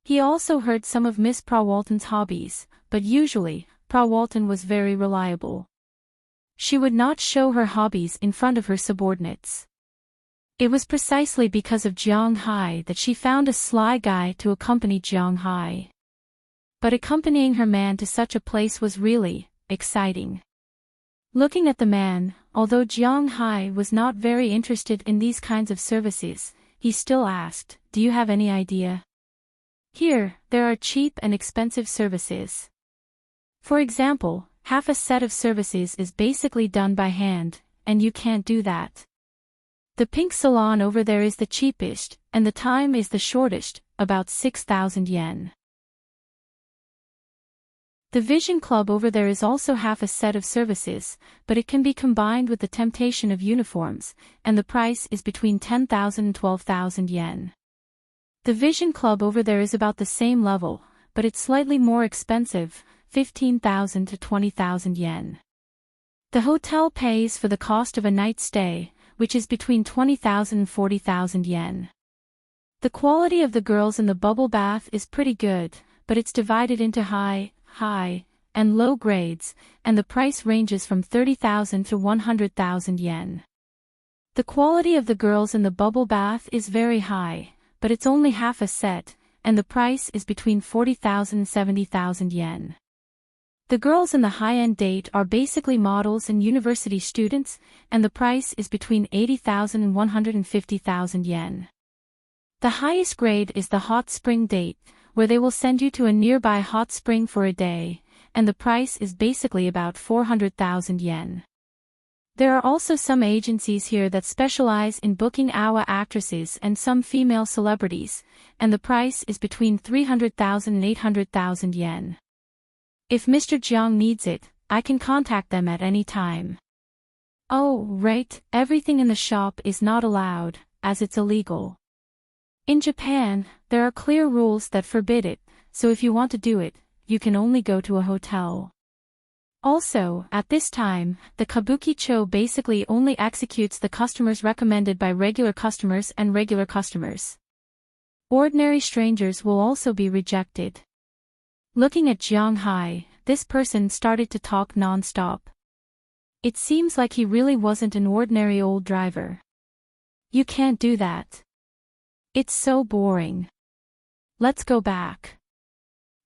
He also heard some of Miss Prawalton's hobbies, but usually, Prawalton was very reliable. She would not show her hobbies in front of her subordinates. It was precisely because of Jiang Hai that she found a sly guy to accompany Jiang Hai. But accompanying her man to such a place was really exciting. Looking at the man, although Jiang Hai was not very interested in these kinds of services, he still asked, "Do you have any idea?" Here, there are cheap and expensive services. For example, half a set of services is basically done by hand, and you can't do that. The pink salon over there is the cheapest, and the time is the shortest, about 6,000 yen. The Vision Club over there is also half a set of services, but it can be combined with the temptation of uniforms, and the price is between 10,000 and 12,000 yen. The Vision Club over there is about the same level, but it's slightly more expensive, 15,000 to 20,000 yen. The hotel pays for the cost of a night's stay, which is between 20,000 and 40,000 yen. The quality of the girls in the bubble bath is pretty good, but it's divided into high, and low grades, and the price ranges from 30,000 to 100,000 yen. The quality of the girls in the bubble bath is very high, but it's only half a set, and the price is between 40,000 and 70,000 yen. The girls in the high-end date are basically models and university students, and the price is between 80,000 and 150,000 yen. The highest grade is the hot spring date, where they will send you to a nearby hot spring for a day, and the price is basically about 400,000 yen. There are also some agencies here that specialize in booking AWA actresses and some female celebrities, and the price is between 300,000 and 800,000 yen. If Mr. Jiang needs it, I can contact them at any time. Oh, right, everything in the shop is not allowed, as it's illegal. In Japan, there are clear rules that forbid it, so if you want to do it, you can only go to a hotel. Also, at this time, the Kabuki-cho basically only executes the customers recommended by regular customers and regular customers. Ordinary strangers will also be rejected. Looking at Jiang Hai, this person started to talk non-stop. It seems like he really wasn't an ordinary old driver. You can't do that. It's so boring. Let's go back.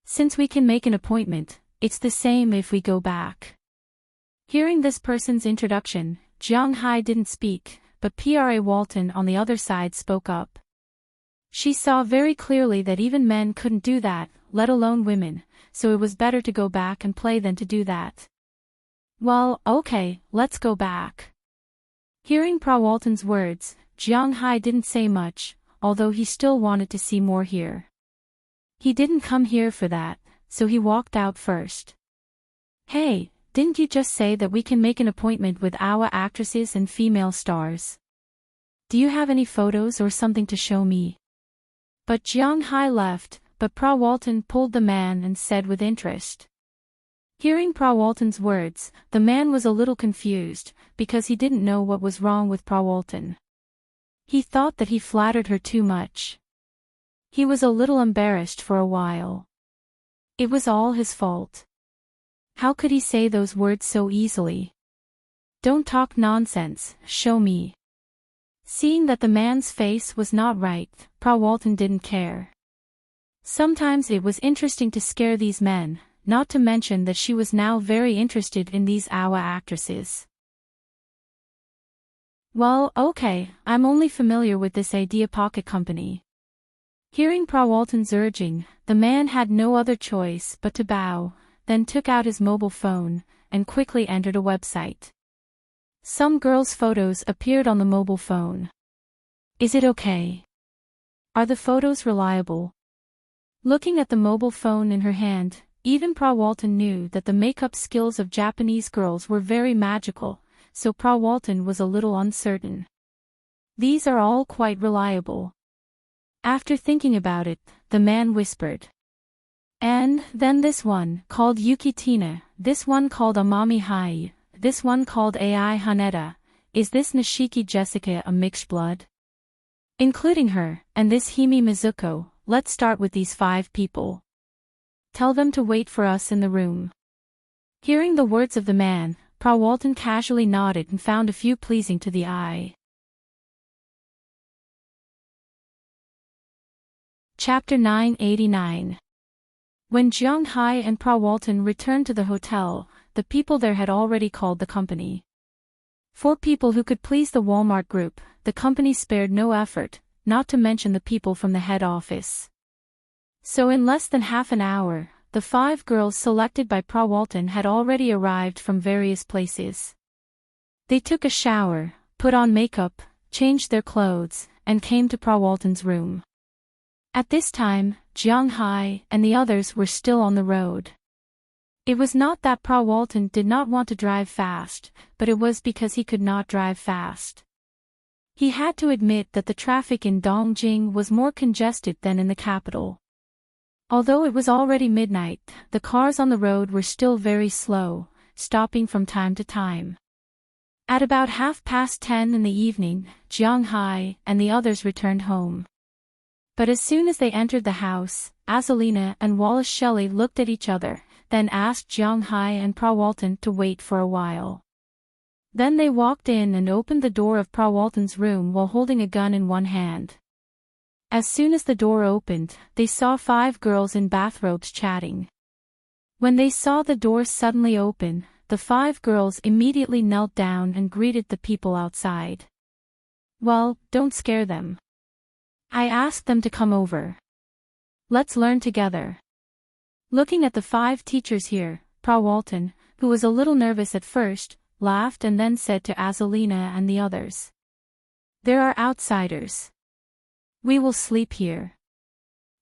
Since we can make an appointment, it's the same if we go back. Hearing this person's introduction, Jiang Hai didn't speak, but Pra Walton on the other side spoke up. She saw very clearly that even men couldn't do that, let alone women, so it was better to go back and play than to do that. Well, okay, let's go back. Hearing Pra Walton's words, Jiang Hai didn't say much, although he still wanted to see more here. He didn't come here for that, so he walked out first. Hey, didn't you just say that we can make an appointment with our actresses and female stars? Do you have any photos or something to show me? But Jiang Hai left, but Pra Walton pulled the man and said with interest. Hearing Pra Walton's words, the man was a little confused, because he didn't know what was wrong with Pra Walton. He thought that he flattered her too much. He was a little embarrassed for a while. It was all his fault. How could he say those words so easily? Don't talk nonsense, show me. Seeing that the man's face was not right, Pra Walton didn't care. Sometimes it was interesting to scare these men, not to mention that she was now very interested in these AWA actresses. Well, okay, I'm only familiar with this Idea Pocket Company. Hearing Pra Walton's urging, the man had no other choice but to bow, then took out his mobile phone, and quickly entered a website. Some girls' photos appeared on the mobile phone. Is it okay? Are the photos reliable? Looking at the mobile phone in her hand, even Walton knew that the makeup skills of Japanese girls were very magical, so Walton was a little uncertain. These are all quite reliable. After thinking about it, the man whispered. And then this one, called Yuki Tina, this one called Amami Hai, this one called Ai Haneda. Is this Nishiki Jessica a mixed blood? Including her, and this Hime Mizuko. Let's start with these 5 people. Tell them to wait for us in the room. Hearing the words of the man, Walton casually nodded and found a few pleasing to the eye. Chapter 989. When Jiang Hai and Walton returned to the hotel, the people there had already called the company. For people who could please the Walmart group, the company spared no effort, not to mention the people from the head office. So in less than half an hour, the 5 girls selected by Walton had already arrived from various places. They took a shower, put on makeup, changed their clothes, and came to Walton's room. At this time, Jiang Hai and the others were still on the road. It was not that Walton did not want to drive fast, but it was because he could not drive fast. He had to admit that the traffic in Dongjing was more congested than in the capital. Although it was already midnight, the cars on the road were still very slow, stopping from time to time. At about 10:30 in the evening, Jiang Hai and the others returned home. But as soon as they entered the house, Azalina and Wallace Shelley looked at each other, then asked Jiang Hai and Walton to wait for a while. Then they walked in and opened the door of Walton's room while holding a gun in one hand. As soon as the door opened, they saw 5 girls in bathrobes chatting. When they saw the door suddenly open, the 5 girls immediately knelt down and greeted the people outside. Well, don't scare them. I asked them to come over. Let's learn together. Looking at the 5 teachers here, Walton, who was a little nervous at first, laughed and then said to Azalina and the others. There are outsiders. We will sleep here.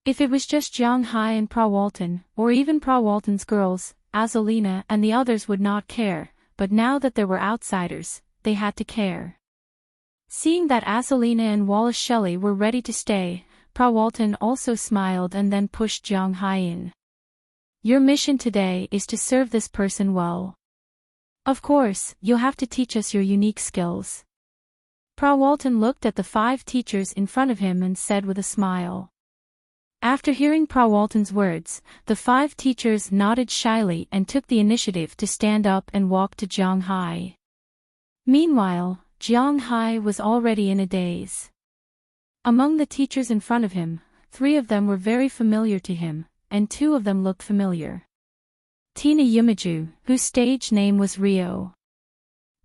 If it was just Jiang Hai and Walton, or even Walton's girls, Azalina and the others would not care, but now that there were outsiders, they had to care. Seeing that Azalina and Wallace Shelley were ready to stay, Walton also smiled and then pushed Jiang Hai in. Your mission today is to serve this person well. Of course, you'll have to teach us your unique skills. Walton looked at the 5 teachers in front of him and said with a smile. After hearing Walton's words, the 5 teachers nodded shyly and took the initiative to stand up and walk to Jiang Hai. Meanwhile, Jiang Hai was already in a daze. Among the teachers in front of him, 3 of them were very familiar to him, and 2 of them looked familiar. Tina Yumiju, whose stage name was Rio.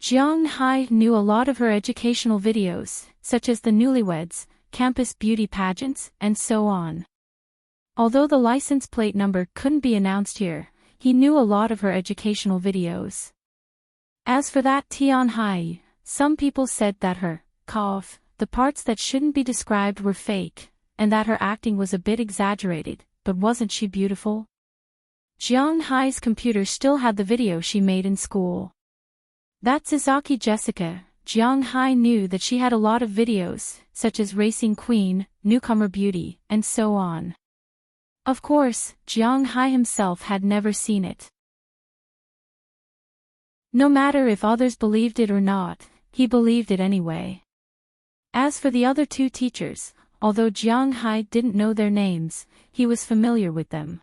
Jiang Hai knew a lot of her educational videos, such as the Newlyweds, Campus Beauty Pageants, and so on. Although the license plate number couldn't be announced here, he knew a lot of her educational videos. As for that Tian Hai, some people said that her cough, the parts that shouldn't be described were fake, and that her acting was a bit exaggerated, but wasn't she beautiful? Jiang Hai's computer still had the video she made in school. That Sasaki Jessica, Jiang Hai knew that she had a lot of videos, such as Racing Queen, Newcomer Beauty, and so on. Of course, Jiang Hai himself had never seen it. No matter if others believed it or not, he believed it anyway. As for the other 2 teachers, although Jiang Hai didn't know their names, he was familiar with them.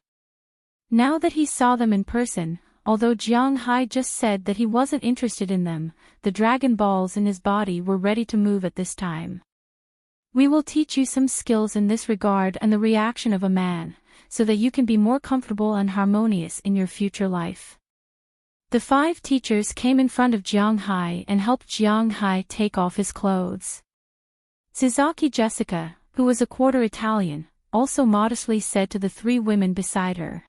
Now that he saw them in person, although Jiang Hai just said that he wasn't interested in them, the Dragon Balls in his body were ready to move at this time. We will teach you some skills in this regard and the reaction of a man, so that you can be more comfortable and harmonious in your future life. The 5 teachers came in front of Jiang Hai and helped Jiang Hai take off his clothes. Sasaki Jessica, who was a quarter Italian, also modestly said to the 3 women beside her.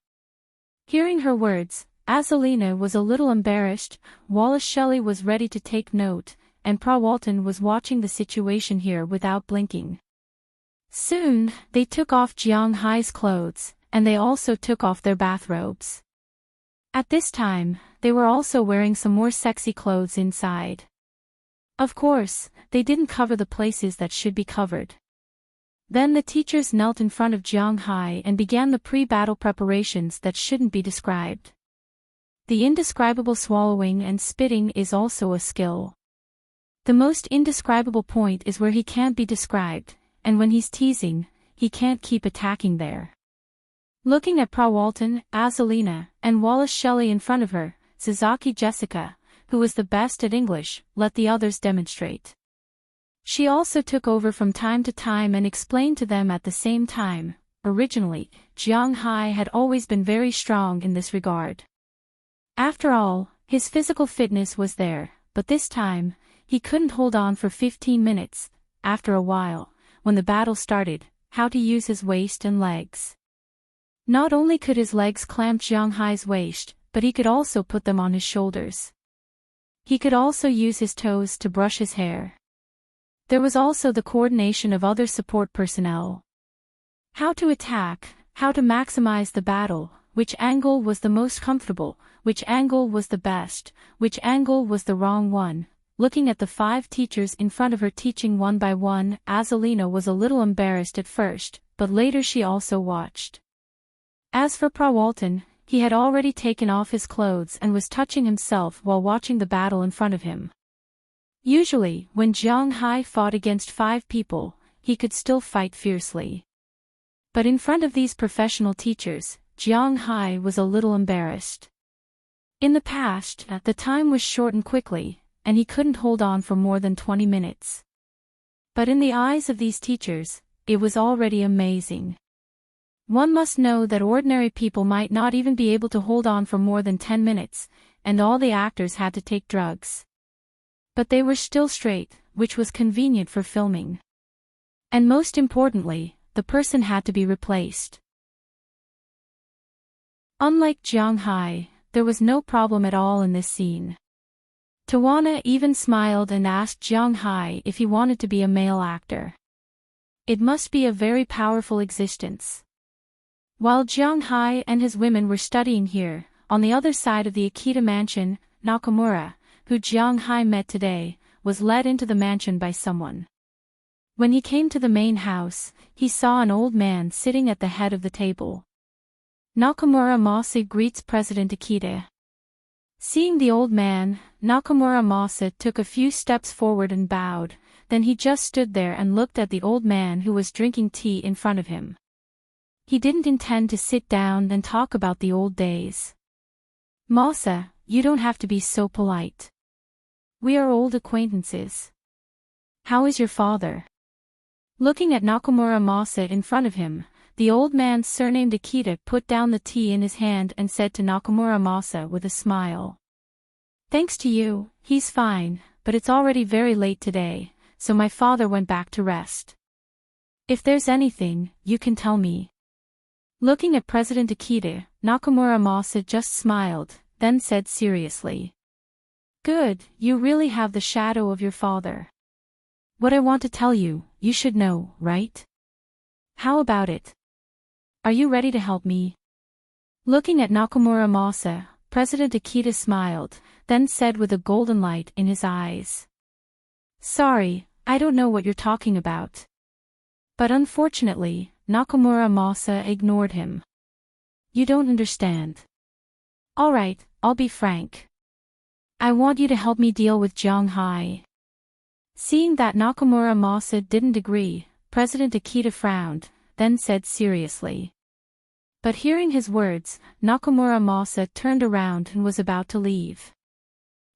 Hearing her words, Azalina was a little embarrassed, Wallace Shelley was ready to take note, and Pa Walton was watching the situation here without blinking. Soon, they took off Jiang Hai's clothes, and they also took off their bathrobes. At this time, they were also wearing some more sexy clothes inside. Of course, they didn't cover the places that should be covered. Then the teachers knelt in front of Jiang Hai and began the pre-battle preparations that shouldn't be described. The indescribable swallowing and spitting is also a skill. The most indescribable point is where he can't be described, and when he's teasing, he can't keep attacking there. Looking at Pa Walton, Azalina, and Wallace Shelley in front of her, Sasaki Jessica, who was the best at English, let the others demonstrate. She also took over from time to time and explained to them at the same time. Originally, Jiang Hai had always been very strong in this regard. After all, his physical fitness was there, but this time, he couldn't hold on for 15 minutes, after a while, when the battle started, how to use his waist and legs. Not only could his legs clamp Jiang Hai's waist, but he could also put them on his shoulders. He could also use his toes to brush his hair. There was also the coordination of other support personnel. How to attack, how to maximize the battle, which angle was the most comfortable, which angle was the best, which angle was the wrong one. Looking at the 5 teachers in front of her teaching one by one, Azalina was a little embarrassed at first, but later she also watched. As for Pa Walton, he had already taken off his clothes and was touching himself while watching the battle in front of him. Usually, when Jiang Hai fought against 5 people, he could still fight fiercely. But in front of these professional teachers, Jiang Hai was a little embarrassed. In the past, the time was shortened quickly, and he couldn't hold on for more than 20 minutes. But in the eyes of these teachers, it was already amazing. One must know that ordinary people might not even be able to hold on for more than 10 minutes, and all the actors had to take drugs. But they were still straight, which was convenient for filming. And most importantly, the person had to be replaced. Unlike Jiang Hai, there was no problem at all in this scene. Tawana even smiled and asked Jiang Hai if he wanted to be a male actor. It must be a very powerful existence. While Jiang Hai and his women were studying here, on the other side of the Akita mansion, Nakamura, who Jiang Hai met today, was led into the mansion by someone. When he came to the main house, he saw an old man sitting at the head of the table. Nakamura Masa greets President Akita. Seeing the old man, Nakamura Masa took a few steps forward and bowed, then he just stood there and looked at the old man who was drinking tea in front of him. He didn't intend to sit down and talk about the old days. Masa, you don't have to be so polite. We are old acquaintances. How is your father? Looking at Nakamura Masa in front of him, the old man surnamed Akita put down the tea in his hand and said to Nakamura Masa with a smile. Thanks to you, he's fine, but it's already very late today, so my father went back to rest. If there's anything, you can tell me. Looking at President Akita, Nakamura Masa just smiled, then said seriously. Good, you really have the shadow of your father. What I want to tell you, you should know, right? How about it? Are you ready to help me? Looking at Nakamura Masa, President Akita smiled, then said with a golden light in his eyes. Sorry, I don't know what you're talking about. But unfortunately, Nakamura Masa ignored him. You don't understand. Alright, I'll be frank. I want you to help me deal with Jiang Hai. Seeing that Nakamura Masa didn't agree, President Akita frowned, then said seriously. But hearing his words, Nakamura Masa turned around and was about to leave.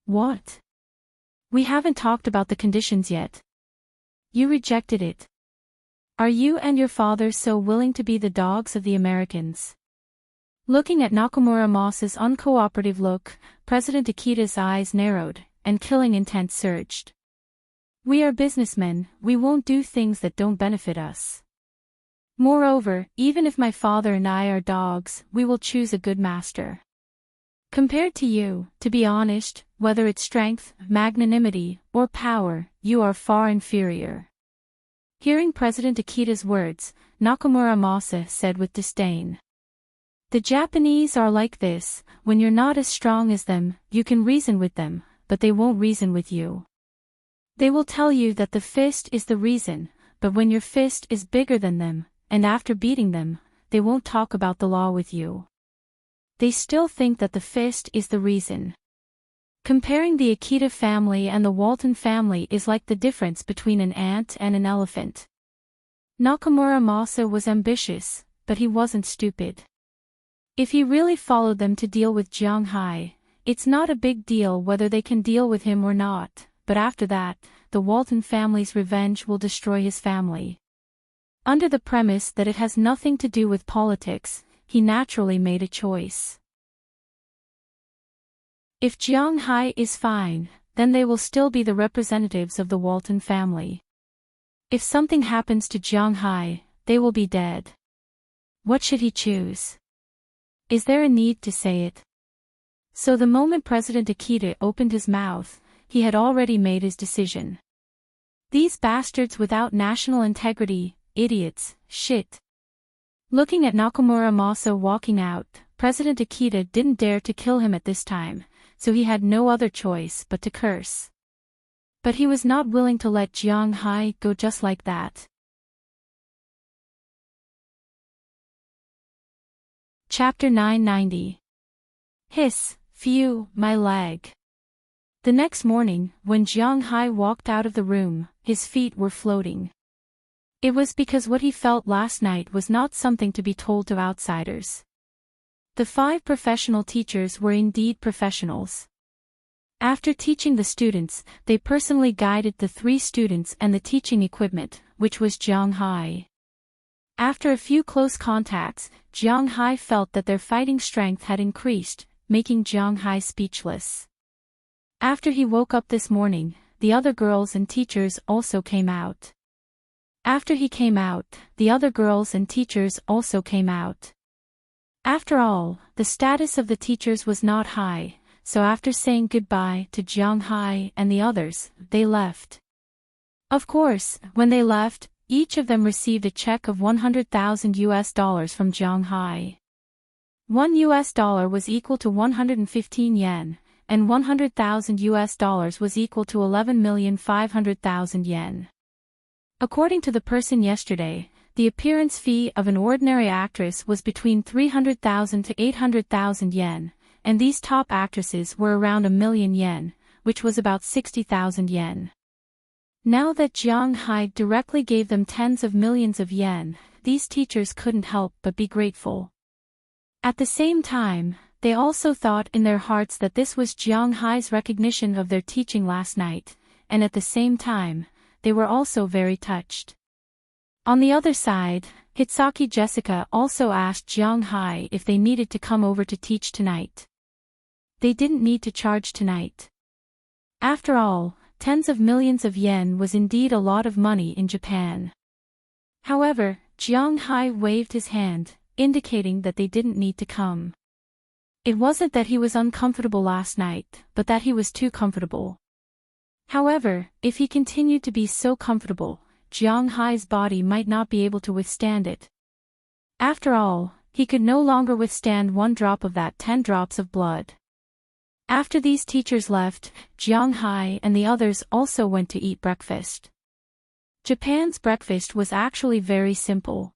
What? We haven't talked about the conditions yet. You rejected it. Are you and your father so willing to be the dogs of the Americans? Looking at Nakamura Masa's uncooperative look, President Akita's eyes narrowed, and killing intent surged. We are businessmen, we won't do things that don't benefit us. Moreover, even if my father and I are dogs, we will choose a good master. Compared to you, to be honest, whether it's strength, magnanimity, or power, you are far inferior. Hearing President Akita's words, Nakamura Masa said with disdain. The Japanese are like this: when you're not as strong as them, you can reason with them, but they won't reason with you. They will tell you that the fist is the reason, but when your fist is bigger than them, and after beating them, they won't talk about the law with you. They still think that the fist is the reason. Comparing the Akita family and the Walton family is like the difference between an ant and an elephant. Nakamura Masa was ambitious, but he wasn't stupid. If he really followed them to deal with Jiang Hai, it's not a big deal whether they can deal with him or not, but after that, the Walton family's revenge will destroy his family. Under the premise that it has nothing to do with politics, he naturally made a choice. If Jiang Hai is fine, then they will still be the representatives of the Walton family. If something happens to Jiang Hai, they will be dead. What should he choose? Is there a need to say it? So the moment President Akita opened his mouth, he had already made his decision. These bastards without national integrity, idiots, shit. Looking at Nakamura Masa walking out, President Akita didn't dare to kill him at this time, so he had no other choice but to curse. But he was not willing to let Jiang Hai go just like that. Chapter 990. Hiss, phew, my leg. The next morning, when Jiang Hai walked out of the room, his feet were floating. It was because what he felt last night was not something to be told to outsiders. The 5 professional teachers were indeed professionals. After teaching the students, they personally guided the 3 students and the teaching equipment, which was Jiang Hai. After a few close contacts, Jiang Hai felt that their fighting strength had increased, making Jiang Hai speechless. After he woke up this morning, the other girls and teachers also came out. After he came out, the other girls and teachers also came out. After all, the status of the teachers was not high, so after saying goodbye to Jiang Hai and the others, they left. Of course, when they left, each of them received a check of $100,000 from Jiang Hai. $1 was equal to 115 yen, and $100,000 was equal to 11,500,000 yen. According to the person yesterday, the appearance fee of an ordinary actress was between 300,000 to 800,000 yen, and these top actresses were around 1,000,000 yen, which was about 60,000 yen. Now that Jiang Hai directly gave them tens of millions of yen, these teachers couldn't help but be grateful. At the same time, they also thought in their hearts that this was Jiang Hai's recognition of their teaching last night, and at the same time, they were also very touched. On the other side, Hitsaki Jessica also asked Jiang Hai if they needed to come over to teach tonight. They didn't need to charge tonight. After all, tens of millions of yen was indeed a lot of money in Japan. However, Jiang Hai waved his hand, indicating that they didn't need to come. It wasn't that he was uncomfortable last night, but that he was too comfortable. However, if he continued to be so comfortable, Jiang Hai's body might not be able to withstand it. After all, he could no longer withstand 1 drop of that 10 drops of blood. After these teachers left, Jiang Hai and the others also went to eat breakfast. Japan's breakfast was actually very simple.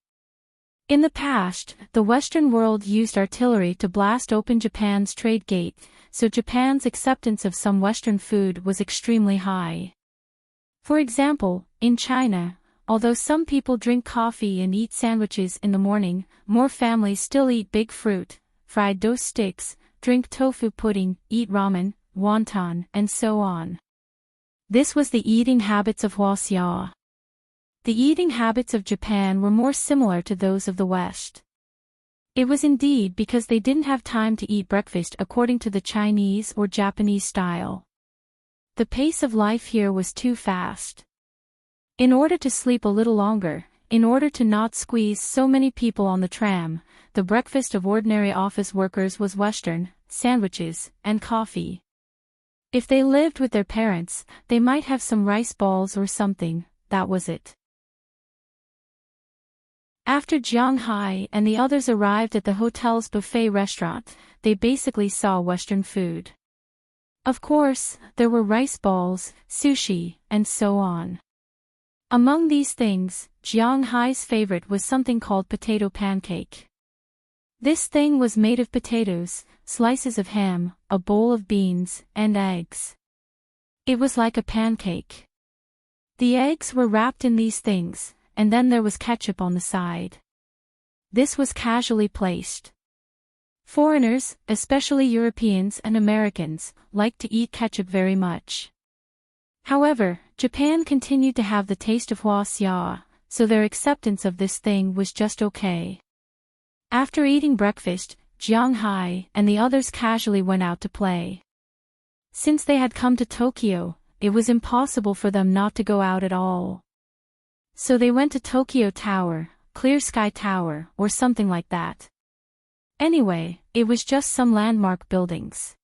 In the past, the Western world used artillery to blast open Japan's trade gate, so Japan's acceptance of some Western food was extremely high. For example, in China, although some people drink coffee and eat sandwiches in the morning, more families still eat big fruit, fried dough sticks, drink tofu pudding, eat ramen, wonton, and so on. This was the eating habits of Huaxia. The eating habits of Japan were more similar to those of the West. It was indeed because they didn't have time to eat breakfast according to the Chinese or Japanese style. The pace of life here was too fast. In order to sleep a little longer, in order to not squeeze so many people on the tram, the breakfast of ordinary office workers was Western, sandwiches, and coffee. If they lived with their parents, they might have some rice balls or something, that was it. After Jiang Hai and the others arrived at the hotel's buffet restaurant, they basically saw Western food. Of course, there were rice balls, sushi, and so on. Among these things, Jiang Hai's favorite was something called potato pancake. This thing was made of potatoes, slices of ham, a bowl of beans, and eggs. It was like a pancake. The eggs were wrapped in these things, and then there was ketchup on the side. This was casually placed. Foreigners, especially Europeans and Americans, like to eat ketchup very much. However, Japan continued to have the taste of hua xia, so their acceptance of this thing was just okay. After eating breakfast, Jiang Hai and the others casually went out to play. Since they had come to Tokyo, it was impossible for them not to go out at all. So they went to Tokyo Tower, Clear Sky Tower, or something like that. Anyway, it was just some landmark buildings.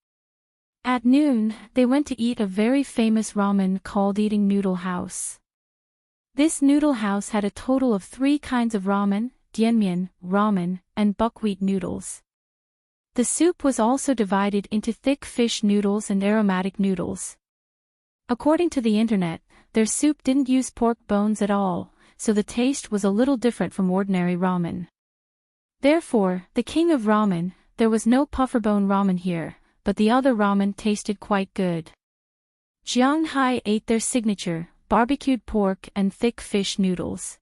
At noon, they went to eat a very famous ramen called Eating Noodle House. This noodle house had a total of 3 kinds of ramen, dienmian, ramen, and buckwheat noodles. The soup was also divided into thick fish noodles and aromatic noodles. According to the internet, their soup didn't use pork bones at all, so the taste was a little different from ordinary ramen. Therefore, the king of ramen, there was no pufferbone ramen here, but the other ramen tasted quite good. Jiang Hai ate their signature, barbecued pork and thick fish noodles.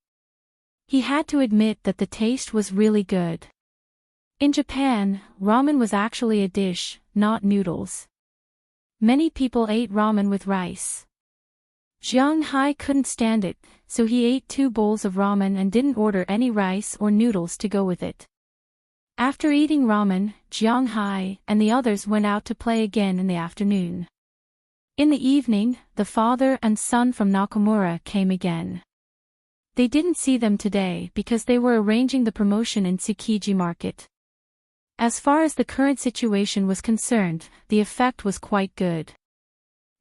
He had to admit that the taste was really good. In Japan, ramen was actually a dish, not noodles. Many people ate ramen with rice. Jiang Hai couldn't stand it, so he ate 2 bowls of ramen and didn't order any rice or noodles to go with it. After eating ramen, Jiang Hai and the others went out to play again in the afternoon. In the evening, the father and son from Nakamura came again. They didn't see them today because they were arranging the promotion in Tsukiji Market. As far as the current situation was concerned, the effect was quite good.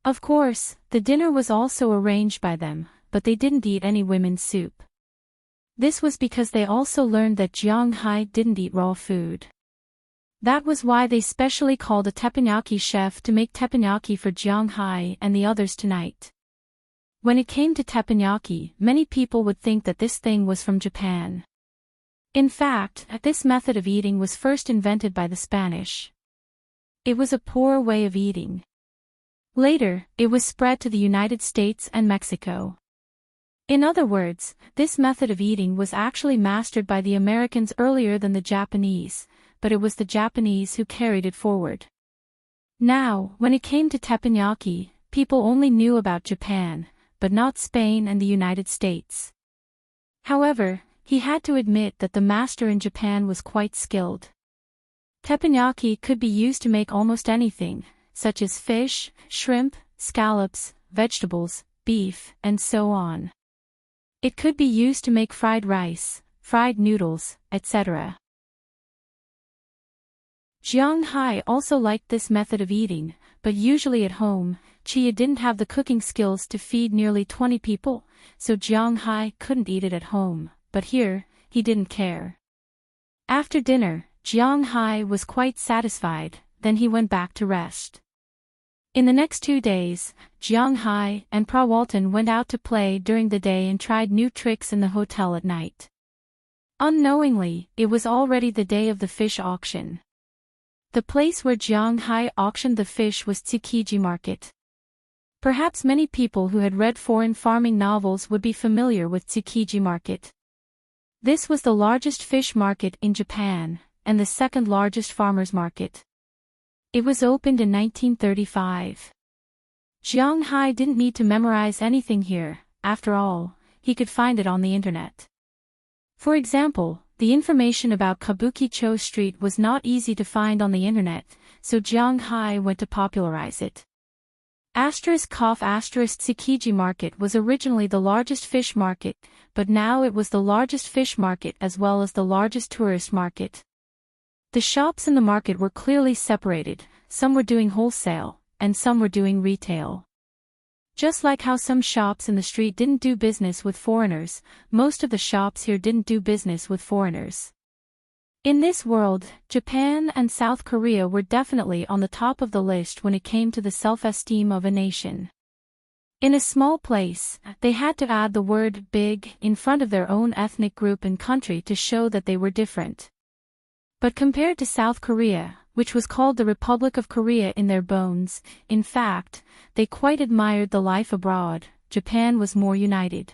Of course, the dinner was also arranged by them, but they didn't eat any women's soup. This was because they also learned that Jiang Hai didn't eat raw food. That was why they specially called a teppanyaki chef to make teppanyaki for Jiang Hai and the others tonight. When it came to teppanyaki, many people would think that this thing was from Japan. In fact, this method of eating was first invented by the Spanish. It was a poor way of eating. Later, it was spread to the United States and Mexico. In other words, this method of eating was actually mastered by the Americans earlier than the Japanese, but it was the Japanese who carried it forward. Now, when it came to teppanyaki, people only knew about Japan, but not Spain and the United States. However, he had to admit that the master in Japan was quite skilled. Teppanyaki could be used to make almost anything, such as fish, shrimp, scallops, vegetables, beef, and so on. It could be used to make fried rice, fried noodles, etc. Jiang Hai also liked this method of eating, but usually at home, Chia didn't have the cooking skills to feed nearly 20 people, so Jiang Hai couldn't eat it at home, but here, he didn't care. After dinner, Jiang Hai was quite satisfied, then he went back to rest. In the next 2 days, Jiang Hai and Pra Walton went out to play during the day and tried new tricks in the hotel at night. Unknowingly, it was already the day of the fish auction. The place where Jiang Hai auctioned the fish was Tsukiji Market. Perhaps many people who had read foreign farming novels would be familiar with Tsukiji Market. This was the largest fish market in Japan, and the second largest farmers' market. It was opened in 1935. Jiang Hai didn't need to memorize anything here, after all, he could find it on the internet. For example, the information about Kabuki-cho Street was not easy to find on the internet, so Jiang Hai went to popularize it. Tsukiji Market was originally the largest fish market, but now it was the largest fish market as well as the largest tourist market. The shops in the market were clearly separated, some were doing wholesale, and some were doing retail. Just like how some shops in the street didn't do business with foreigners, most of the shops here didn't do business with foreigners. In this world, Japan and South Korea were definitely on the top of the list when it came to the self-esteem of a nation. In a small place, they had to add the word big in front of their own ethnic group and country to show that they were different. But compared to South Korea, which was called the Republic of Korea in their bones, in fact, they quite admired the life abroad. Japan was more united.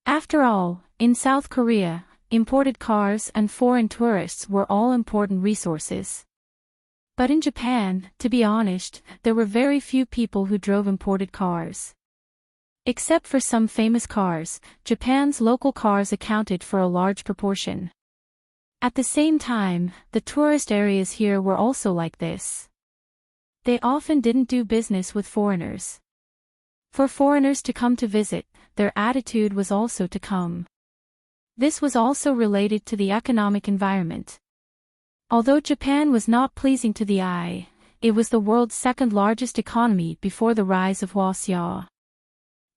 After all, in South Korea, imported cars and foreign tourists were all important resources. But in Japan, to be honest, there were very few people who drove imported cars. Except for some famous cars, Japan's local cars accounted for a large proportion. At the same time, the tourist areas here were also like this. They often didn't do business with foreigners. For foreigners to come to visit, their attitude was also to come. This was also related to the economic environment. Although Japan was not pleasing to the eye, it was the world's second largest economy before the rise of Hwasya.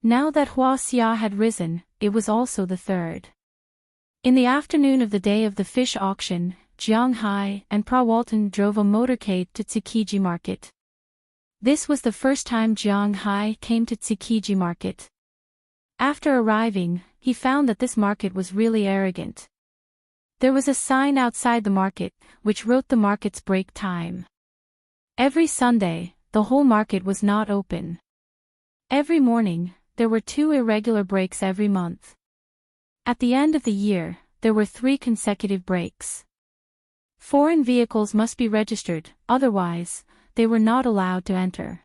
Now that Hwasya had risen, it was also the third. In the afternoon of the day of the fish auction, Jiang and Prawalton drove a motorcade to Tsukiji Market. This was the first time Jiang came to Tsukiji Market. After arriving, he found that this market was really arrogant. There was a sign outside the market, which wrote the market's break time. Every Sunday, the whole market was not open. Every morning, there were 2 irregular breaks every month. At the end of the year, there were 3 consecutive breaks. Foreign vehicles must be registered, otherwise, they were not allowed to enter.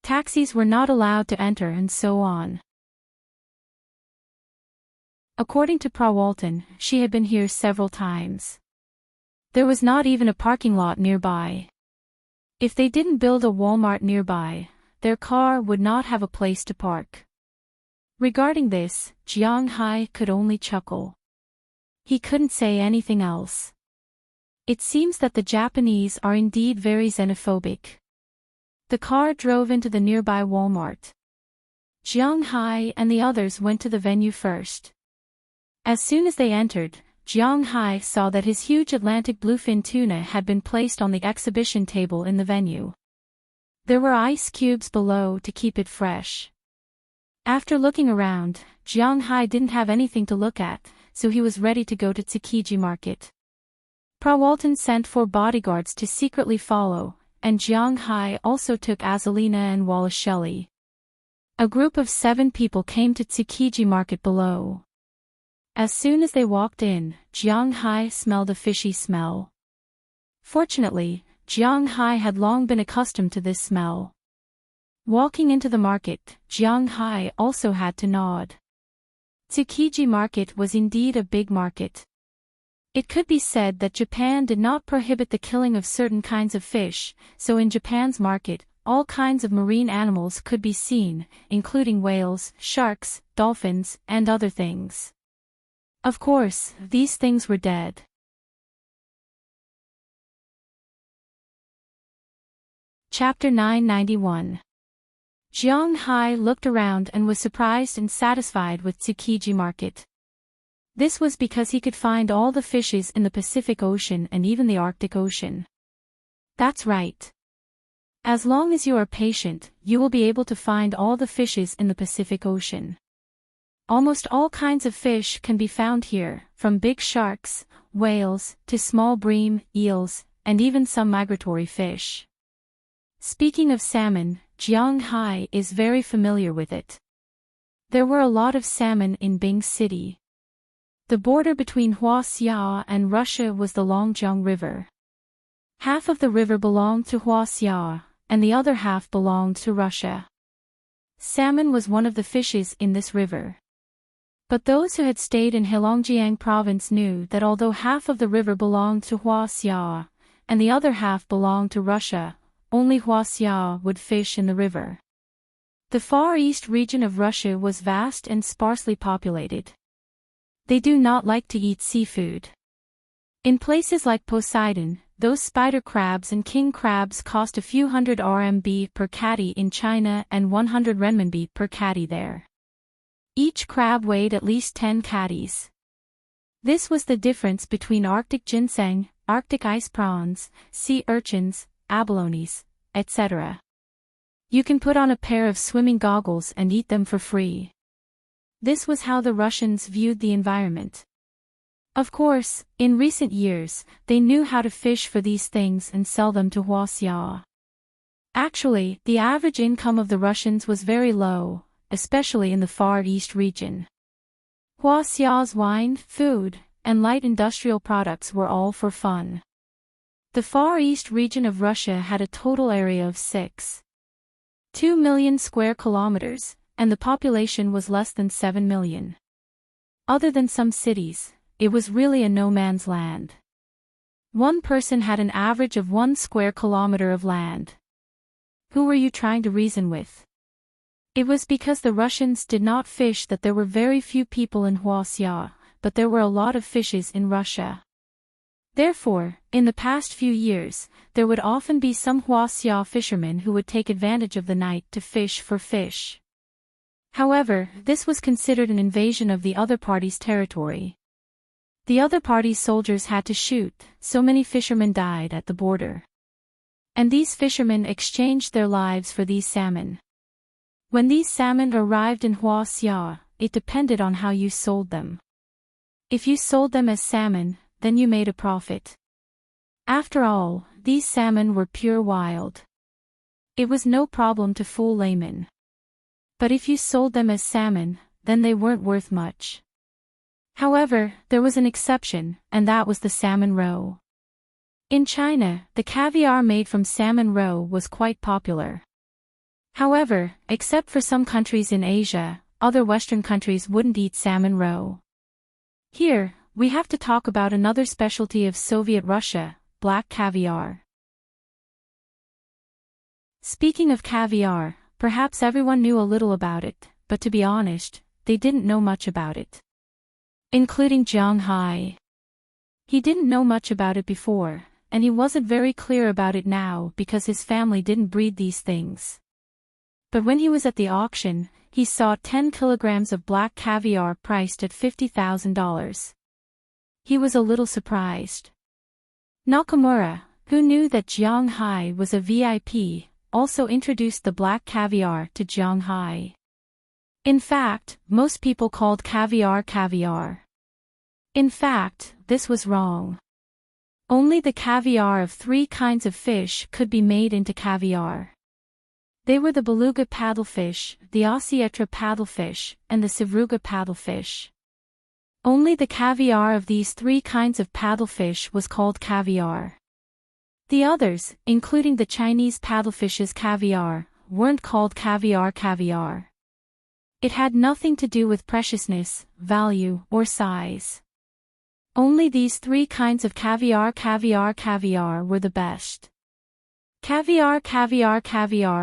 Taxis were not allowed to enter and so on. According to Prawalton, she had been here several times. There was not even a parking lot nearby. If they didn't build a Walmart nearby, their car would not have a place to park. Regarding this, Jiang could only chuckle. He couldn't say anything else. It seems that the Japanese are indeed very xenophobic. The car drove into the nearby Walmart. Jiang and the others went to the venue first. As soon as they entered, Jiang saw that his huge Atlantic bluefin tuna had been placed on the exhibition table in the venue. There were ice cubes below to keep it fresh. After looking around, Jiang didn't have anything to look at, so he was ready to go to Tsukiji Market. Prawalton sent 4 bodyguards to secretly follow, and Jiang also took Azalina and Wallace Shelley. A group of 7 people came to Tsukiji Market below. As soon as they walked in, Jiang smelled a fishy smell. Fortunately, Jiang had long been accustomed to this smell. Walking into the market, Jiang also had to nod. Tsukiji Market was indeed a big market. It could be said that Japan did not prohibit the killing of certain kinds of fish, so in Japan's market, all kinds of marine animals could be seen, including whales, sharks, dolphins, and other things. Of course, these things were dead. Chapter 991. Jiang looked around and was surprised and satisfied with Tsukiji Market. This was because he could find all the fishes in the Pacific Ocean and even the Arctic Ocean. That's right. As long as you are patient, you will be able to find all the fishes in the Pacific Ocean. Almost all kinds of fish can be found here, from big sharks, whales, to small bream, eels, and even some migratory fish. Speaking of salmon, Jiang is very familiar with it. There were a lot of salmon in Bing City. The border between Hwasya and Russia was the Longjiang River. Half of the river belonged to Hwasya, and the other half belonged to Russia. Salmon was one of the fishes in this river. But those who had stayed in Heilongjiang province knew that although half of the river belonged to Hwasya, and the other half belonged to Russia, only Huaxia would fish in the river. The Far East region of Russia was vast and sparsely populated. They do not like to eat seafood. In places like Poseidon, those spider crabs and king crabs cost a few hundred RMB per catty in China and 100 renminbi per catty there. Each crab weighed at least 10 catties. This was the difference between Arctic ginseng, Arctic ice prawns, sea urchins, abalones, etc. You can put on a pair of swimming goggles and eat them for free. This was how the Russians viewed the environment. Of course, in recent years, they knew how to fish for these things and sell them to Huaxia. Actually, the average income of the Russians was very low, especially in the Far East region. Huaxia's wine, food, and light industrial products were all for fun. The Far East region of Russia had a total area of 6.2 million square kilometers, and the population was less than 7 million. Other than some cities, it was really a no-man's land. One person had an average of 1 square kilometer of land. Who were you trying to reason with? It was because the Russians did not fish that there were very few people in Huaxia, but there were a lot of fishes in Russia. Therefore, in the past few years, there would often be some Huaxia fishermen who would take advantage of the night to fish for fish. However, this was considered an invasion of the other party's territory. The other party's soldiers had to shoot, so many fishermen died at the border. And these fishermen exchanged their lives for these salmon. When these salmon arrived in Huaxia, it depended on how you sold them. If you sold them as salmon, then you made a profit. After all, these salmon were pure wild. It was no problem to fool laymen. But if you sold them as salmon, then they weren't worth much. However, there was an exception, and that was the salmon roe. In China, the caviar made from salmon roe was quite popular. However, except for some countries in Asia, other Western countries wouldn't eat salmon roe. Here, we have to talk about another specialty of Soviet Russia, black caviar. Speaking of caviar, perhaps everyone knew a little about it, but to be honest, they didn't know much about it. Including Jiang Hai. He didn't know much about it before, and he wasn't very clear about it now because his family didn't breed these things. But when he was at the auction, he saw 10 kilograms of black caviar priced at $50,000. He was a little surprised. Nakamura, who knew that Jiang Hai was a VIP, also introduced the black caviar to Jiang Hai. In fact, most people called caviar caviar. In fact, this was wrong. Only the caviar of 3 kinds of fish could be made into caviar. They were the beluga paddlefish, the osietra paddlefish, and the sevruga paddlefish. Only the caviar of these 3 kinds of paddlefish was called caviar. The others, including the Chinese paddlefish's caviar, weren't called caviar caviar. It had nothing to do with preciousness, value, or size. Only these 3 kinds of caviar were the best. Caviar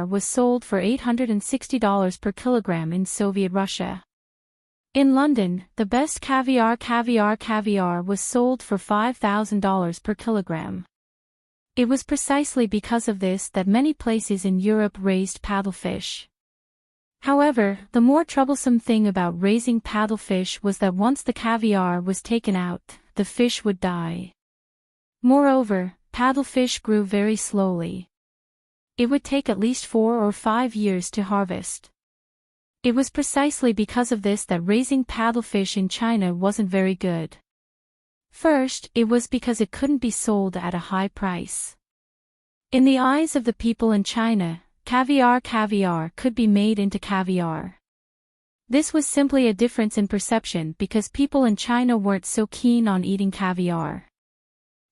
was sold for $860 per kilogram in Soviet Russia. In London, the best caviar was sold for $5,000 per kilogram. It was precisely because of this that many places in Europe raised paddlefish. However, the more troublesome thing about raising paddlefish was that once the caviar was taken out, the fish would die. Moreover, paddlefish grew very slowly. It would take at least 4 or 5 years to harvest. It was precisely because of this that raising paddlefish in China wasn't very good. First, it was because it couldn't be sold at a high price. In the eyes of the people in China, caviar could be made into caviar. This was simply a difference in perception because people in China weren't so keen on eating caviar.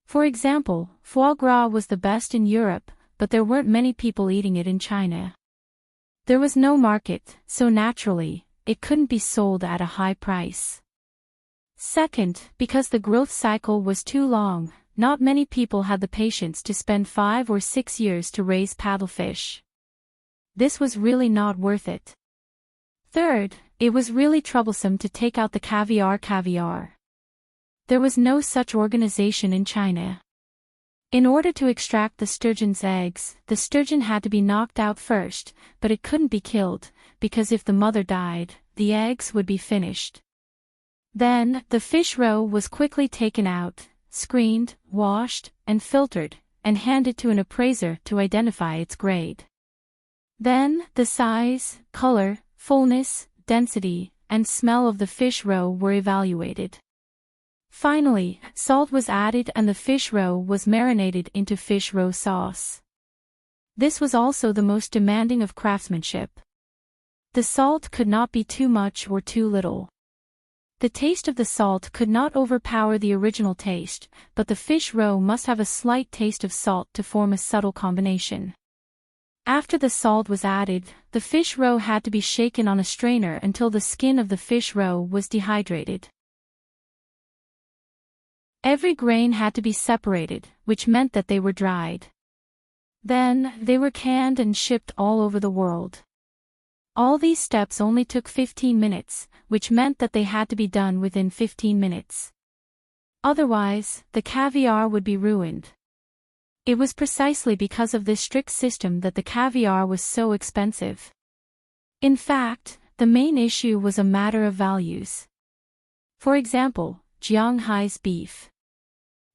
For example, foie gras was the best in Europe, but there weren't many people eating it in China. There was no market, so naturally, it couldn't be sold at a high price. Second, because the growth cycle was too long, not many people had the patience to spend 5 or 6 years to raise paddlefish. This was really not worth it. Third, it was really troublesome to take out the caviar. There was no such organization in China. In order to extract the sturgeon's eggs, the sturgeon had to be knocked out first, but it couldn't be killed, because if the mother died, the eggs would be finished. Then, the fish roe was quickly taken out, screened, washed, and filtered, and handed to an appraiser to identify its grade. Then, the size, color, fullness, density, and smell of the fish roe were evaluated. Finally, salt was added and the fish roe was marinated into fish roe sauce. This was also the most demanding of craftsmanship. The salt could not be too much or too little. The taste of the salt could not overpower the original taste, but the fish roe must have a slight taste of salt to form a subtle combination. After the salt was added, the fish roe had to be shaken on a strainer until the skin of the fish roe was dehydrated. Every grain had to be separated, which meant that they were dried. Then, they were canned and shipped all over the world. All these steps only took 15 minutes, which meant that they had to be done within 15 minutes. Otherwise, the caviar would be ruined. It was precisely because of this strict system that the caviar was so expensive. In fact, the main issue was a matter of values. For example, Jiang Hai's beef.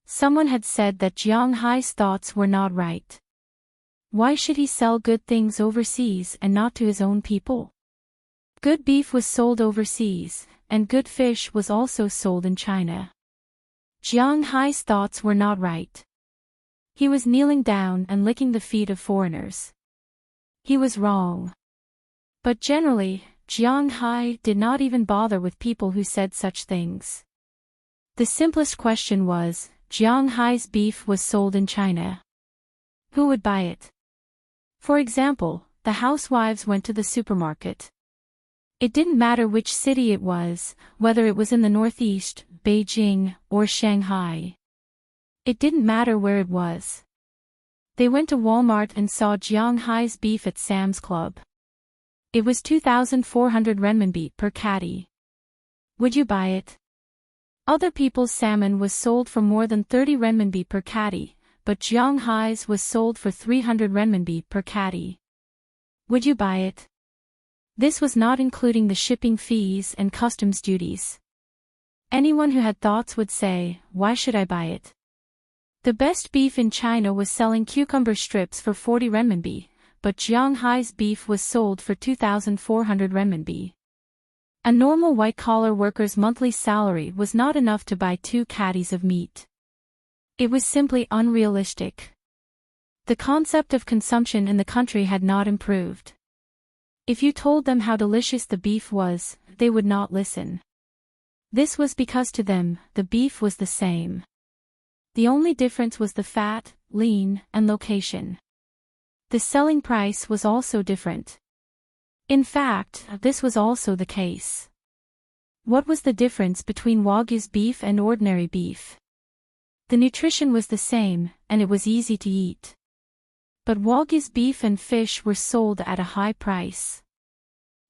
Someone had said that Jiang Hai's thoughts were not right. Why should he sell good things overseas and not to his own people? Good beef was sold overseas, and good fish was also sold in China. Jiang Hai's thoughts were not right. He was kneeling down and licking the feet of foreigners. He was wrong. But generally, Jiang Hai did not even bother with people who said such things. The simplest question was, Jiang Hai's beef was sold in China. Who would buy it? For example, the housewives went to the supermarket. It didn't matter which city it was, whether it was in the Northeast, Beijing, or Shanghai. It didn't matter where it was. They went to Walmart and saw Jiang Hai's beef at Sam's Club. It was 2,400 renminbi per catty. Would you buy it? Other people's salmon was sold for more than 30 renminbi per catty, but Jiang Hai's was sold for 300 renminbi per catty. Would you buy it? This was not including the shipping fees and customs duties. Anyone who had thoughts would say, why should I buy it? The best beef in China was selling cucumber strips for 40 renminbi, but Jiang Hai's beef was sold for 2,400 renminbi. A normal white-collar worker's monthly salary was not enough to buy 2 catties of meat. It was simply unrealistic. The concept of consumption in the country had not improved. If you told them how delicious the beef was, they would not listen. This was because to them, the beef was the same. The only difference was the fat, lean, and location. The selling price was also different. In fact, this was also the case. What was the difference between Wagyu's beef and ordinary beef? The nutrition was the same, and it was easy to eat. But Wagyu's beef and fish were sold at a high price.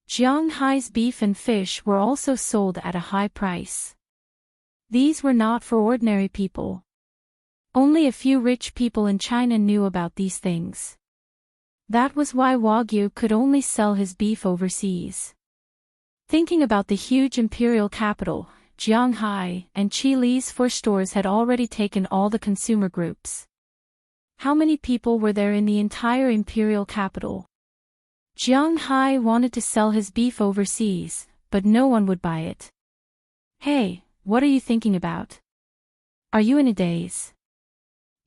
Jiang Hai's beef and fish were also sold at a high price. These were not for ordinary people. Only a few rich people in China knew about these things. That was why Wagyu could only sell his beef overseas. Thinking about the huge imperial capital, Jiang Hai and Qi Li's 4 stores had already taken all the consumer groups. How many people were there in the entire imperial capital? Jiang Hai wanted to sell his beef overseas, but no one would buy it. Hey, what are you thinking about? Are you in a daze?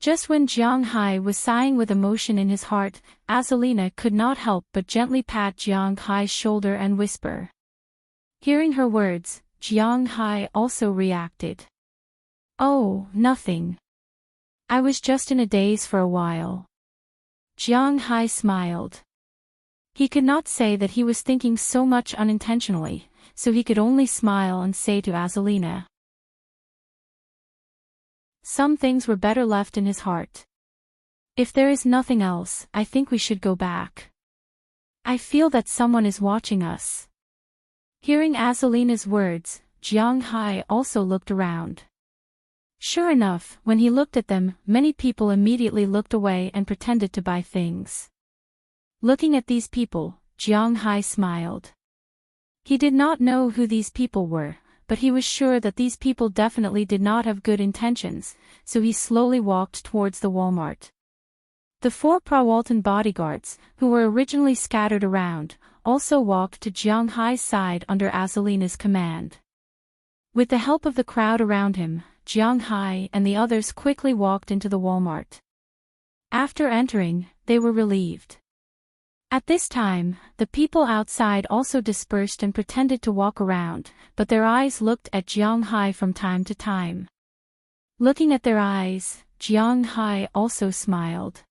Just when Jiang Hai was sighing with emotion in his heart, Azalina could not help but gently pat Jiang Hai's shoulder and whisper. Hearing her words, Jiang Hai also reacted. Oh, nothing. I was just in a daze for a while. Jiang Hai smiled. He could not say that he was thinking so much unintentionally, so he could only smile and say to Azalina. Some things were better left in his heart. If there is nothing else, I think we should go back. I feel that someone is watching us. Hearing Azalina's words, Jiang Hai also looked around. Sure enough, when he looked at them, many people immediately looked away and pretended to buy things. Looking at these people, Jiang Hai smiled. He did not know who these people were, but he was sure that these people definitely did not have good intentions, so he slowly walked towards the Walmart. The 4 Prawalton bodyguards, who were originally scattered around, also walked to Jiang Hai's side under Azalina's command. With the help of the crowd around him, Jiang Hai and the others quickly walked into the Walmart. After entering, they were relieved. At this time, the people outside also dispersed and pretended to walk around, but their eyes looked at Jiang Hai from time to time. Looking at their eyes, Jiang Hai also smiled.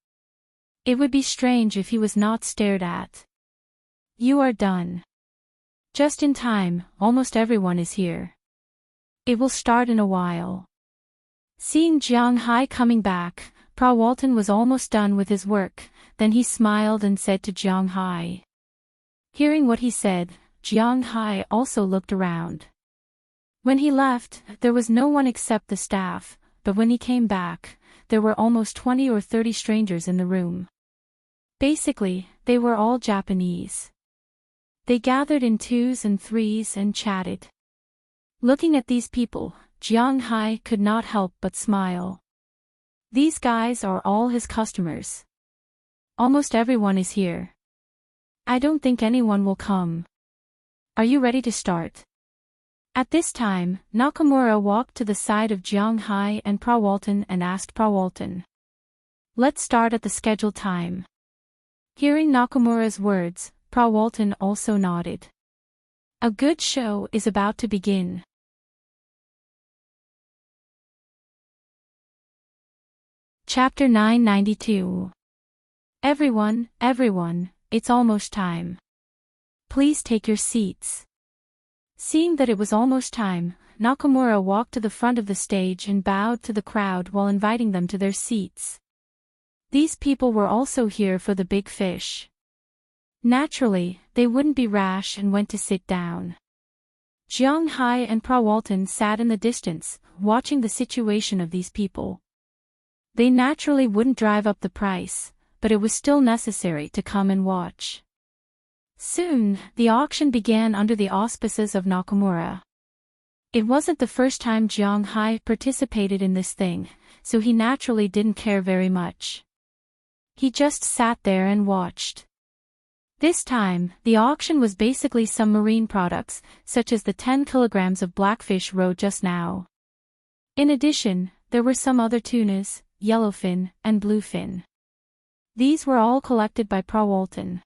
It would be strange if he was not stared at. You are done. Just in time, almost everyone is here. It will start in a while. Seeing Jiang Hai coming back, Prawalton was almost done with his work, then he smiled and said to Jiang Hai. Hearing what he said, Jiang Hai also looked around. When he left, there was no one except the staff, but when he came back, there were almost 20 or 30 strangers in the room. Basically, they were all Japanese. They gathered in 2s and 3s and chatted. Looking at these people, Jiang Hai could not help but smile. These guys are all his customers. Almost everyone is here. I don't think anyone will come. Are you ready to start? At this time, Nakamura walked to the side of Jiang Hai and Prawalton and asked Prawalton. Let's start at the scheduled time. Hearing Nakamura's words, Prawalton also nodded. A good show is about to begin. Chapter 992. Everyone, it's almost time. Please take your seats. Seeing that it was almost time, Nakamura walked to the front of the stage and bowed to the crowd while inviting them to their seats. These people were also here for the big fish. Naturally, they wouldn't be rash and went to sit down. Jiang Hai and Prawalton sat in the distance, watching the situation of these people. They naturally wouldn't drive up the price, but it was still necessary to come and watch. Soon, the auction began under the auspices of Nakamura. It wasn't the first time Jiang Hai participated in this thing, so he naturally didn't care very much. He just sat there and watched. This time, the auction was basically some marine products, such as the 10 kilograms of blackfish roe just now. In addition, there were some other tunas, yellowfin, and bluefin. These were all collected by Prawalton.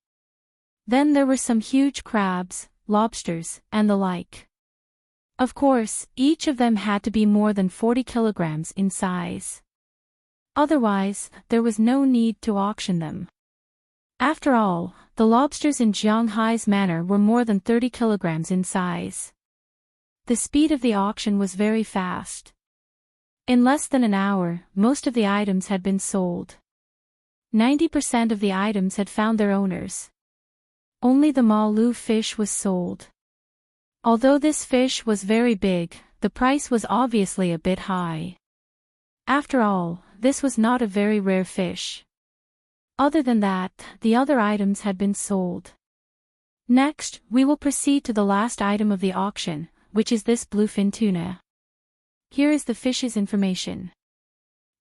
Then there were some huge crabs, lobsters, and the like. Of course, each of them had to be more than 40 kilograms in size. Otherwise, there was no need to auction them. After all, the lobsters in Jiang Hai's manor were more than 30 kilograms in size. The speed of the auction was very fast. In less than an hour, most of the items had been sold. 90% of the items had found their owners. Only the malu fish was sold. Although this fish was very big, the price was obviously a bit high. After all, this was not a very rare fish. Other than that, the other items had been sold. Next, we will proceed to the last item of the auction, which is this bluefin tuna. Here is the fish's information.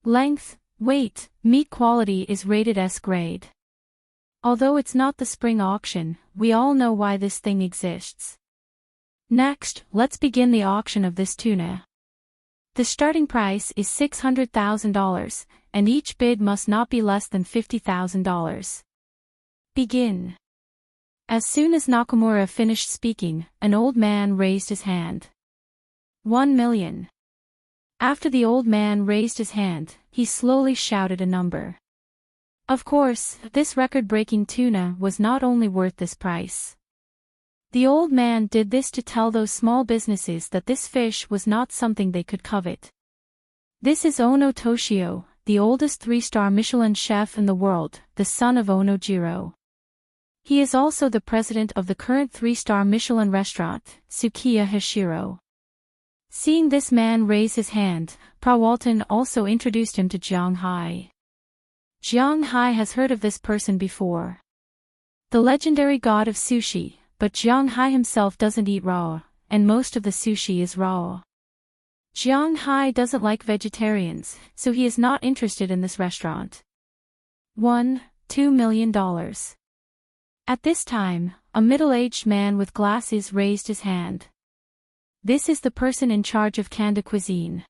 Length, weight, meat quality is rated S grade. Although it's not the spring auction, we all know why this thing exists. Next, let's begin the auction of this tuna. The starting price is $600,000, and each bid must not be less than $50,000. Begin. As soon as Nakamura finished speaking, an old man raised his hand. 1 million. After the old man raised his hand, he slowly shouted a number. Of course, this record-breaking tuna was not only worth this price. The old man did this to tell those small businesses that this fish was not something they could covet. This is Ono Toshio, the oldest 3-star Michelin chef in the world, the son of Ono Jiro. He is also the president of the current 3-star Michelin restaurant, Tsukiya Hashiro. Seeing this man raise his hand, Prawalton also introduced him to Jiang Hai. Jiang Hai has heard of this person before. The legendary god of sushi, but Jiang Hai himself doesn't eat raw, and most of the sushi is raw. Jiang Hai doesn't like vegetarians, so he is not interested in this restaurant. $2 million. At this time, a middle-aged man with glasses raised his hand. This is the person in charge of Kanda cuisine.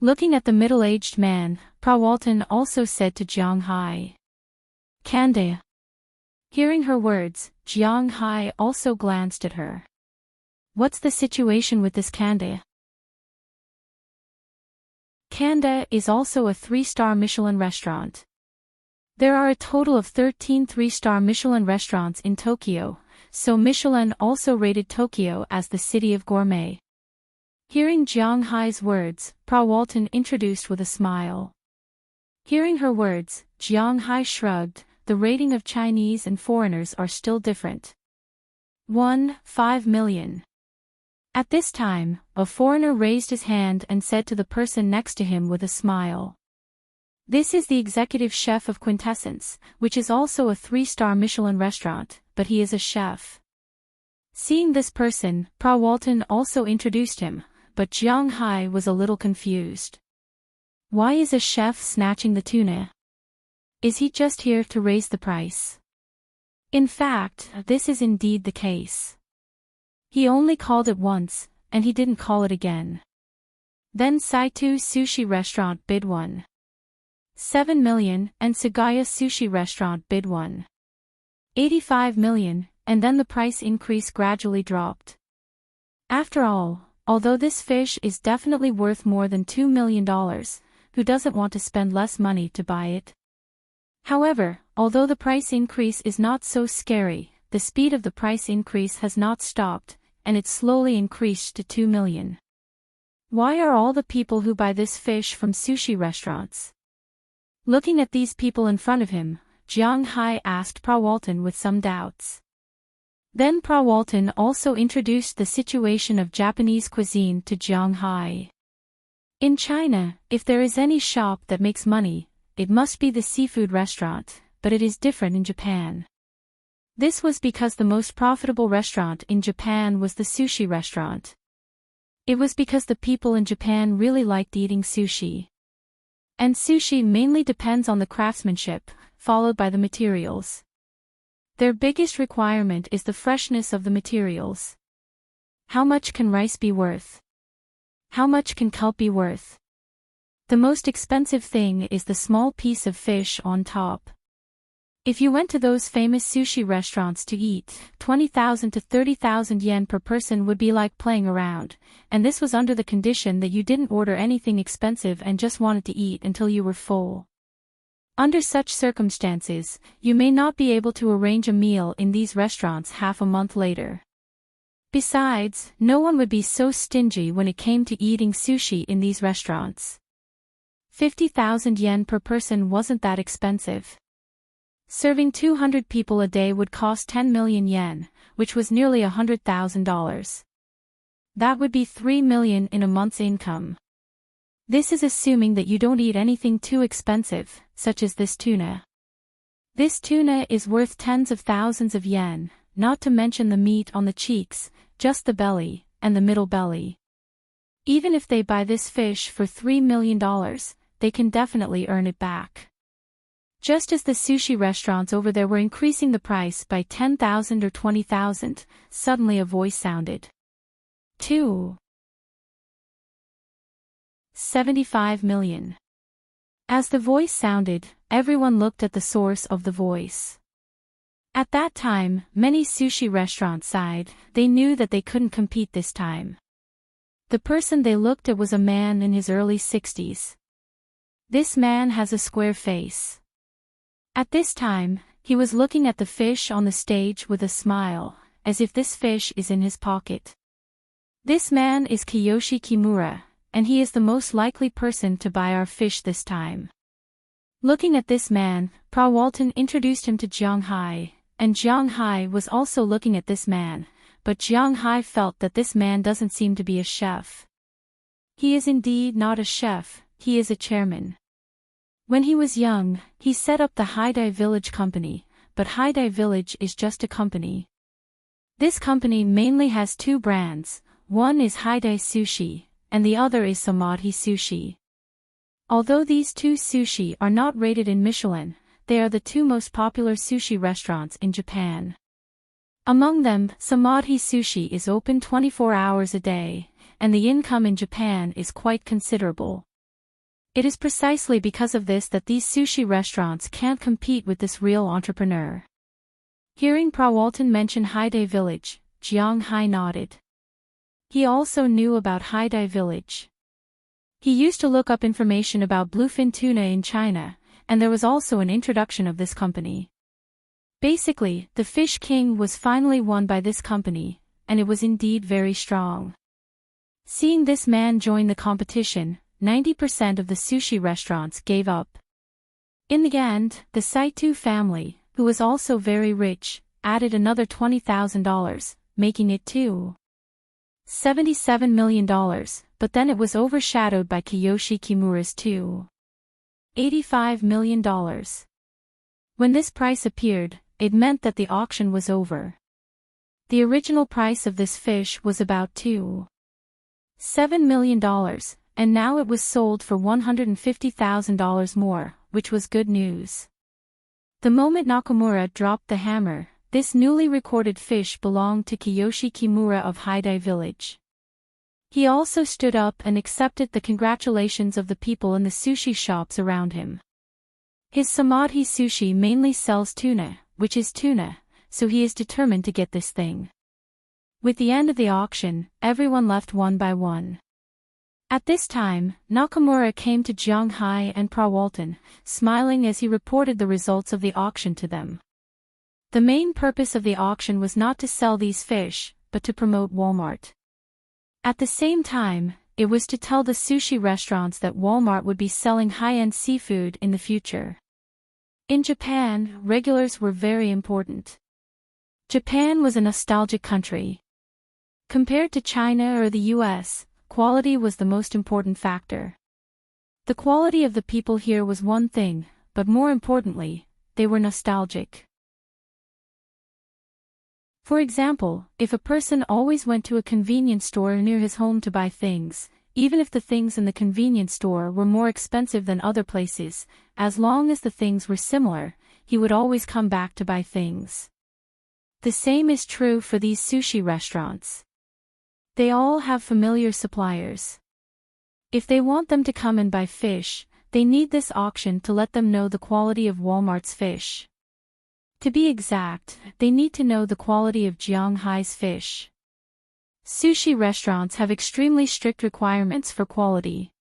Looking at the middle-aged man, Prawalton also said to Jiang Hai. Kanda. Hearing her words, Jiang Hai also glanced at her. What's the situation with this Kanda? Kanda is also a 3-star Michelin restaurant. There are a total of 13 3-star Michelin restaurants in Tokyo, so Michelin also rated Tokyo as the city of gourmet. Hearing Jiang Hai's words, Prawalton introduced with a smile. Hearing her words, Jiang Hai shrugged. The rating of Chinese and foreigners are still different. 5 million. At this time, a foreigner raised his hand and said to the person next to him with a smile. This is the executive chef of Quintessence, which is also a 3-star Michelin restaurant, but he is a chef. Seeing this person, Prawalton also introduced him, but Jiang Hai was a little confused. Why is a chef snatching the tuna? Is he just here to raise the price? In fact, this is indeed the case. He only called it once, and he didn't call it again. Then Saito Sushi Restaurant bid 7 million, and Sagaya Sushi Restaurant bid 85 million, and then the price increase gradually dropped. After all, although this fish is definitely worth more than $2 million, who doesn't want to spend less money to buy it? However, although the price increase is not so scary, the speed of the price increase has not stopped, and it slowly increased to 2 million. Why are all the people who buy this fish from sushi restaurants? Looking at these people in front of him, Jiang Hai asked Prawalton with some doubts. Then Prawalton also introduced the situation of Japanese cuisine to Jiang Hai. In China, if there is any shop that makes money, it must be the seafood restaurant, but it is different in Japan. This was because the most profitable restaurant in Japan was the sushi restaurant. It was because the people in Japan really liked eating sushi. And sushi mainly depends on the craftsmanship, followed by the materials. Their biggest requirement is the freshness of the materials. How much can rice be worth? How much can kelp be worth? The most expensive thing is the small piece of fish on top. If you went to those famous sushi restaurants to eat, 20,000 to 30,000 yen per person would be like playing around, and this was under the condition that you didn't order anything expensive and just wanted to eat until you were full. Under such circumstances, you may not be able to arrange a meal in these restaurants half a month later. Besides, no one would be so stingy when it came to eating sushi in these restaurants. 50,000 yen per person wasn't that expensive. Serving 200 people a day would cost 10 million yen, which was nearly $100,000. That would be 3 million in a month's income. This is assuming that you don't eat anything too expensive, such as this tuna. This tuna is worth tens of thousands of yen, not to mention the meat on the cheeks, just the belly, and the middle belly. Even if they buy this fish for $3 million, they can definitely earn it back. Just as the sushi restaurants over there were increasing the price by 10,000 or 20,000, suddenly a voice sounded. 75 million. As the voice sounded, everyone looked at the source of the voice. At that time, many sushi restaurants sighed. They knew that they couldn't compete this time. The person they looked at was a man in his early 60s. This man has a square face. At this time, he was looking at the fish on the stage with a smile, as if this fish is in his pocket. This man is Kiyoshi Kimura, and he is the most likely person to buy our fish this time. Looking at this man, Walton introduced him to Jiang Hai, and Jiang Hai was also looking at this man, but Jiang Hai felt that this man doesn't seem to be a chef. He is indeed not a chef, he is a chairman. When he was young, he set up the Haidai Village Company, but Haidai Village is just a company. This company mainly has two brands, one is Haidai Sushi, and the other is Samadhi Sushi. Although these two sushi are not rated in Michelin, they are the two most popular sushi restaurants in Japan. Among them, Samadhi Sushi is open 24 hours a day, and the income in Japan is quite considerable. It is precisely because of this that these sushi restaurants can't compete with this real entrepreneur. Hearing Walton mention Haidai Village, Jiang Hai nodded. He also knew about Haidai Village. He used to look up information about bluefin tuna in China, and there was also an introduction of this company. Basically, the Fish King was finally won by this company, and it was indeed very strong. Seeing this man join the competition, 90% of the sushi restaurants gave up. In the end, the Saito family, who was also very rich, added another $20,000, making it $77 million, but then it was overshadowed by Kiyoshi Kimura's $85 million. When this price appeared, it meant that the auction was over. The original price of this fish was about $7 million, and now it was sold for $150,000 more, which was good news. The moment Nakamura dropped the hammer, this newly recorded fish belonged to Kiyoshi Kimura of Haidai Village. He also stood up and accepted the congratulations of the people in the sushi shops around him. His Samadhi Sushi mainly sells tuna, which is tuna, so he is determined to get this thing. With the end of the auction, everyone left one by one. At this time, Nakamura came to Jiang Hai and Walton, smiling as he reported the results of the auction to them. The main purpose of the auction was not to sell these fish, but to promote Walmart. At the same time, it was to tell the sushi restaurants that Walmart would be selling high-end seafood in the future. In Japan, regulars were very important. Japan was a nostalgic country. Compared to China or the US, quality was the most important factor. The quality of the people here was one thing, but more importantly, they were nostalgic. For example, if a person always went to a convenience store near his home to buy things, even if the things in the convenience store were more expensive than other places, as long as the things were similar, he would always come back to buy things. The same is true for these sushi restaurants. They all have familiar suppliers. If they want them to come and buy fish, they need this auction to let them know the quality of Walmart's fish. To be exact, they need to know the quality of Jiang Hai's fish. Sushi restaurants have extremely strict requirements for quality.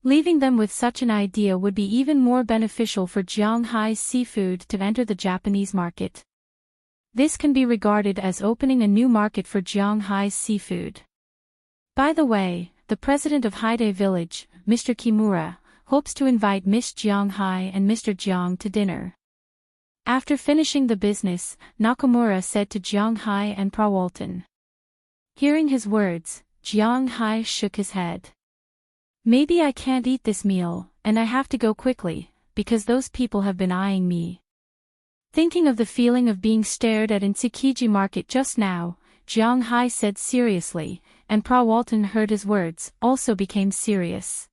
Leaving them with such an idea would be even more beneficial for Jiang Hai's seafood to enter the Japanese market. This can be regarded as opening a new market for Jiang Hai's seafood. By the way, the president of Haidai Village, Mr. Kimura, hopes to invite Miss Jiang Hai and Mr. Jiang to dinner. After finishing the business, Nakamura said to Jiang Hai and Walton. Hearing his words, Jiang Hai shook his head. Maybe I can't eat this meal, and I have to go quickly, because those people have been eyeing me. Thinking of the feeling of being stared at in Tsukiji Market just now, Jiang Hai said seriously, and Walton heard his words, also became serious.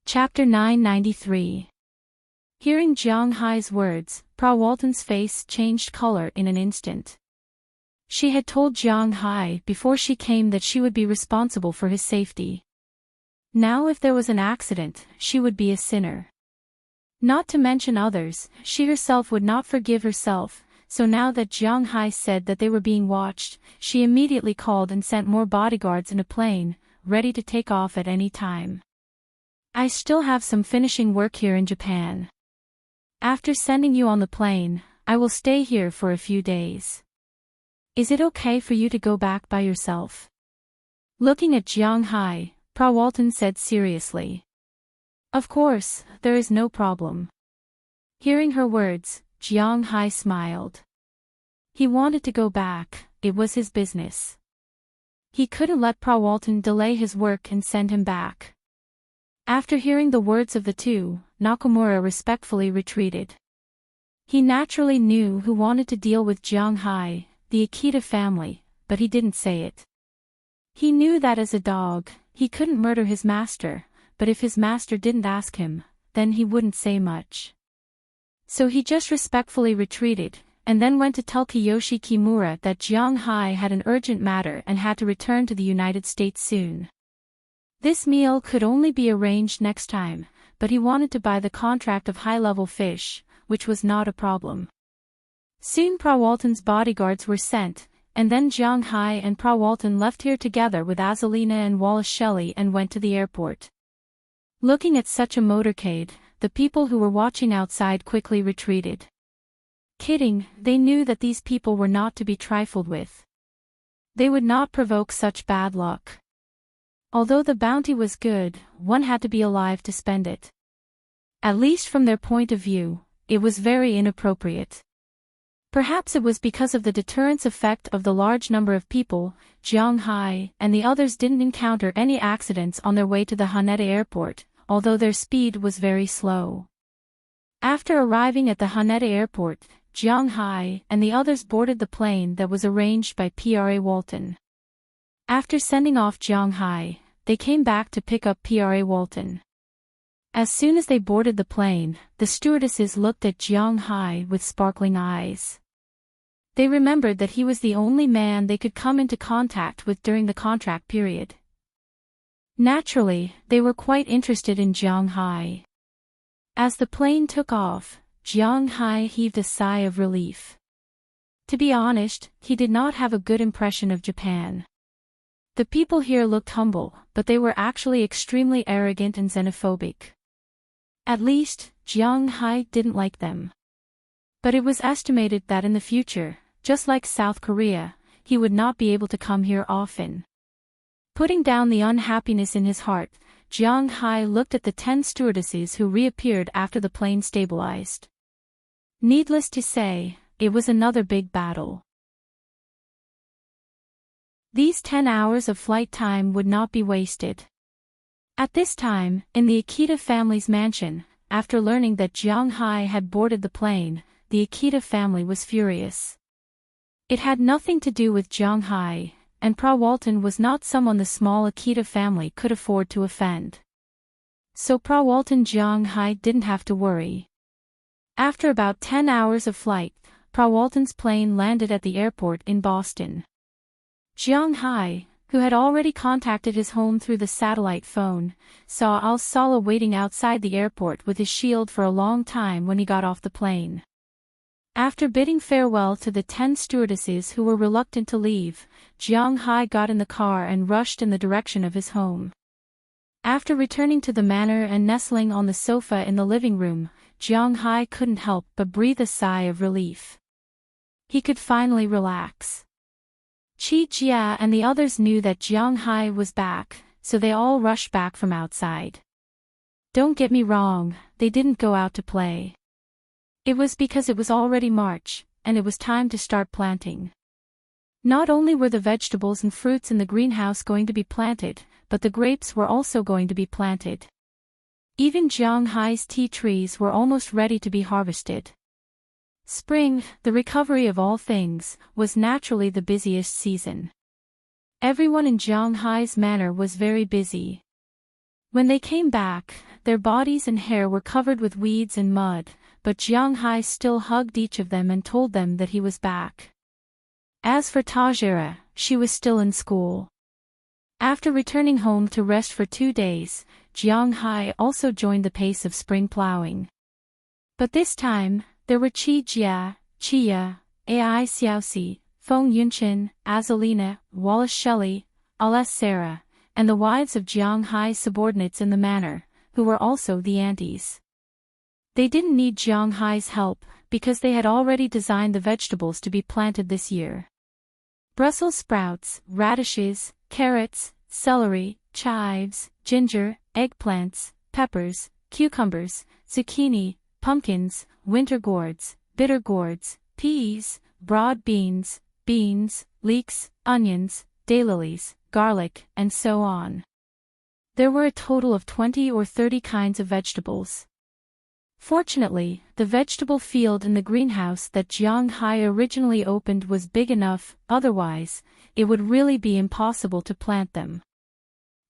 Chapter 993. Hearing Jiang Hai's words, Walton's face changed color in an instant. She had told Jiang Hai before she came that she would be responsible for his safety. Now if there was an accident, she would be a sinner. Not to mention others, she herself would not forgive herself, so now that Jiang Hai said that they were being watched, she immediately called and sent more bodyguards in a plane, ready to take off at any time. I still have some finishing work here in Japan. After sending you on the plane, I will stay here for a few days. Is it okay for you to go back by yourself? Looking at Jiang Hai, Prawalton said seriously. Of course, there is no problem. Hearing her words, Jiang Hai smiled. He wanted to go back, it was his business. He couldn't let Prawalton delay his work and send him back. After hearing the words of the two, Nakamura respectfully retreated. He naturally knew who wanted to deal with Jiang Hai, the Akita family, but he didn't say it. He knew that as a dog, he couldn't murder his master, but if his master didn't ask him, then he wouldn't say much. So he just respectfully retreated, and then went to tell Kiyoshi Kimura that Jiang Hai had an urgent matter and had to return to the United States soon. This meal could only be arranged next time, but he wanted to buy the contract of high-level fish, which was not a problem. Soon Prawalton's bodyguards were sent, and then Jiang Hai and Prawalton left here together with Azalina and Wallace Shelley and went to the airport. Looking at such a motorcade, the people who were watching outside quickly retreated. Kidding, they knew that these people were not to be trifled with. They would not provoke such bad luck. Although the bounty was good, one had to be alive to spend it. At least from their point of view, it was very inappropriate. Perhaps it was because of the deterrence effect of the large number of people. Jiang Hai and the others didn't encounter any accidents on their way to the Haneda airport, although their speed was very slow. After arriving at the Haneda airport, Jiang Hai and the others boarded the plane that was arranged by Pra Walton. After sending off Jiang Hai, they came back to pick up Pra Walton. As soon as they boarded the plane, the stewardesses looked at Jiang Hai with sparkling eyes. They remembered that he was the only man they could come into contact with during the contract period. Naturally, they were quite interested in Jiang Hai. As the plane took off, Jiang Hai heaved a sigh of relief. To be honest, he did not have a good impression of Japan. The people here looked humble, but they were actually extremely arrogant and xenophobic. At least, Jiang Hai didn't like them. But it was estimated that in the future, just like South Korea, he would not be able to come here often. Putting down the unhappiness in his heart, Jiang Hai looked at the 10 stewardesses who reappeared after the plane stabilized. Needless to say, it was another big battle. These 10 hours of flight time would not be wasted. At this time, in the Akita family's mansion, after learning that Jiang Hai had boarded the plane, the Akita family was furious. It had nothing to do with Jiang Hai, and Prawalton was not someone the small Akita family could afford to offend. So Prawalton Jiang Hai didn't have to worry. After about 10 hours of flight, Prawalton's plane landed at the airport in Boston. Jiang Hai, who had already contacted his home through the satellite phone, saw Al-Sala waiting outside the airport with his shield for a long time when he got off the plane. After bidding farewell to the 10 stewardesses who were reluctant to leave, Jiang Hai got in the car and rushed in the direction of his home. After returning to the manor and nestling on the sofa in the living room, Jiang Hai couldn't help but breathe a sigh of relief. He could finally relax. Qi Jia and the others knew that Jiang Hai was back, so they all rushed back from outside. Don't get me wrong, they didn't go out to play. It was because it was already March, and it was time to start planting. Not only were the vegetables and fruits in the greenhouse going to be planted, but the grapes were also going to be planted. Even Jiang Hai's tea trees were almost ready to be harvested. Spring, the recovery of all things, was naturally the busiest season. Everyone in Jiang Hai's manor was very busy. When they came back, their bodies and hair were covered with weeds and mud, but Jiang Hai still hugged each of them and told them that he was back. As for Tajira, she was still in school. After returning home to rest for 2 days, Jiang Hai also joined the pace of spring plowing. But this time, there were Qi Jia, Qia, Ai Xiaoxi, Feng Yunqin, Azalina, Wallace Shelley, Alas Sarah, and the wives of Jiang Hai's subordinates in the manor, who were also the aunties. They didn't need Jiang Hai's help, because they had already designed the vegetables to be planted this year. Brussels sprouts, radishes, carrots, celery, chives, ginger, eggplants, peppers, cucumbers, zucchini, pumpkins, winter gourds, bitter gourds, peas, broad beans, leeks, onions, daylilies, garlic, and so on. There were a total of 20 or 30 kinds of vegetables. Fortunately, the vegetable field in the greenhouse that Jiang Hai originally opened was big enough, otherwise, it would really be impossible to plant them.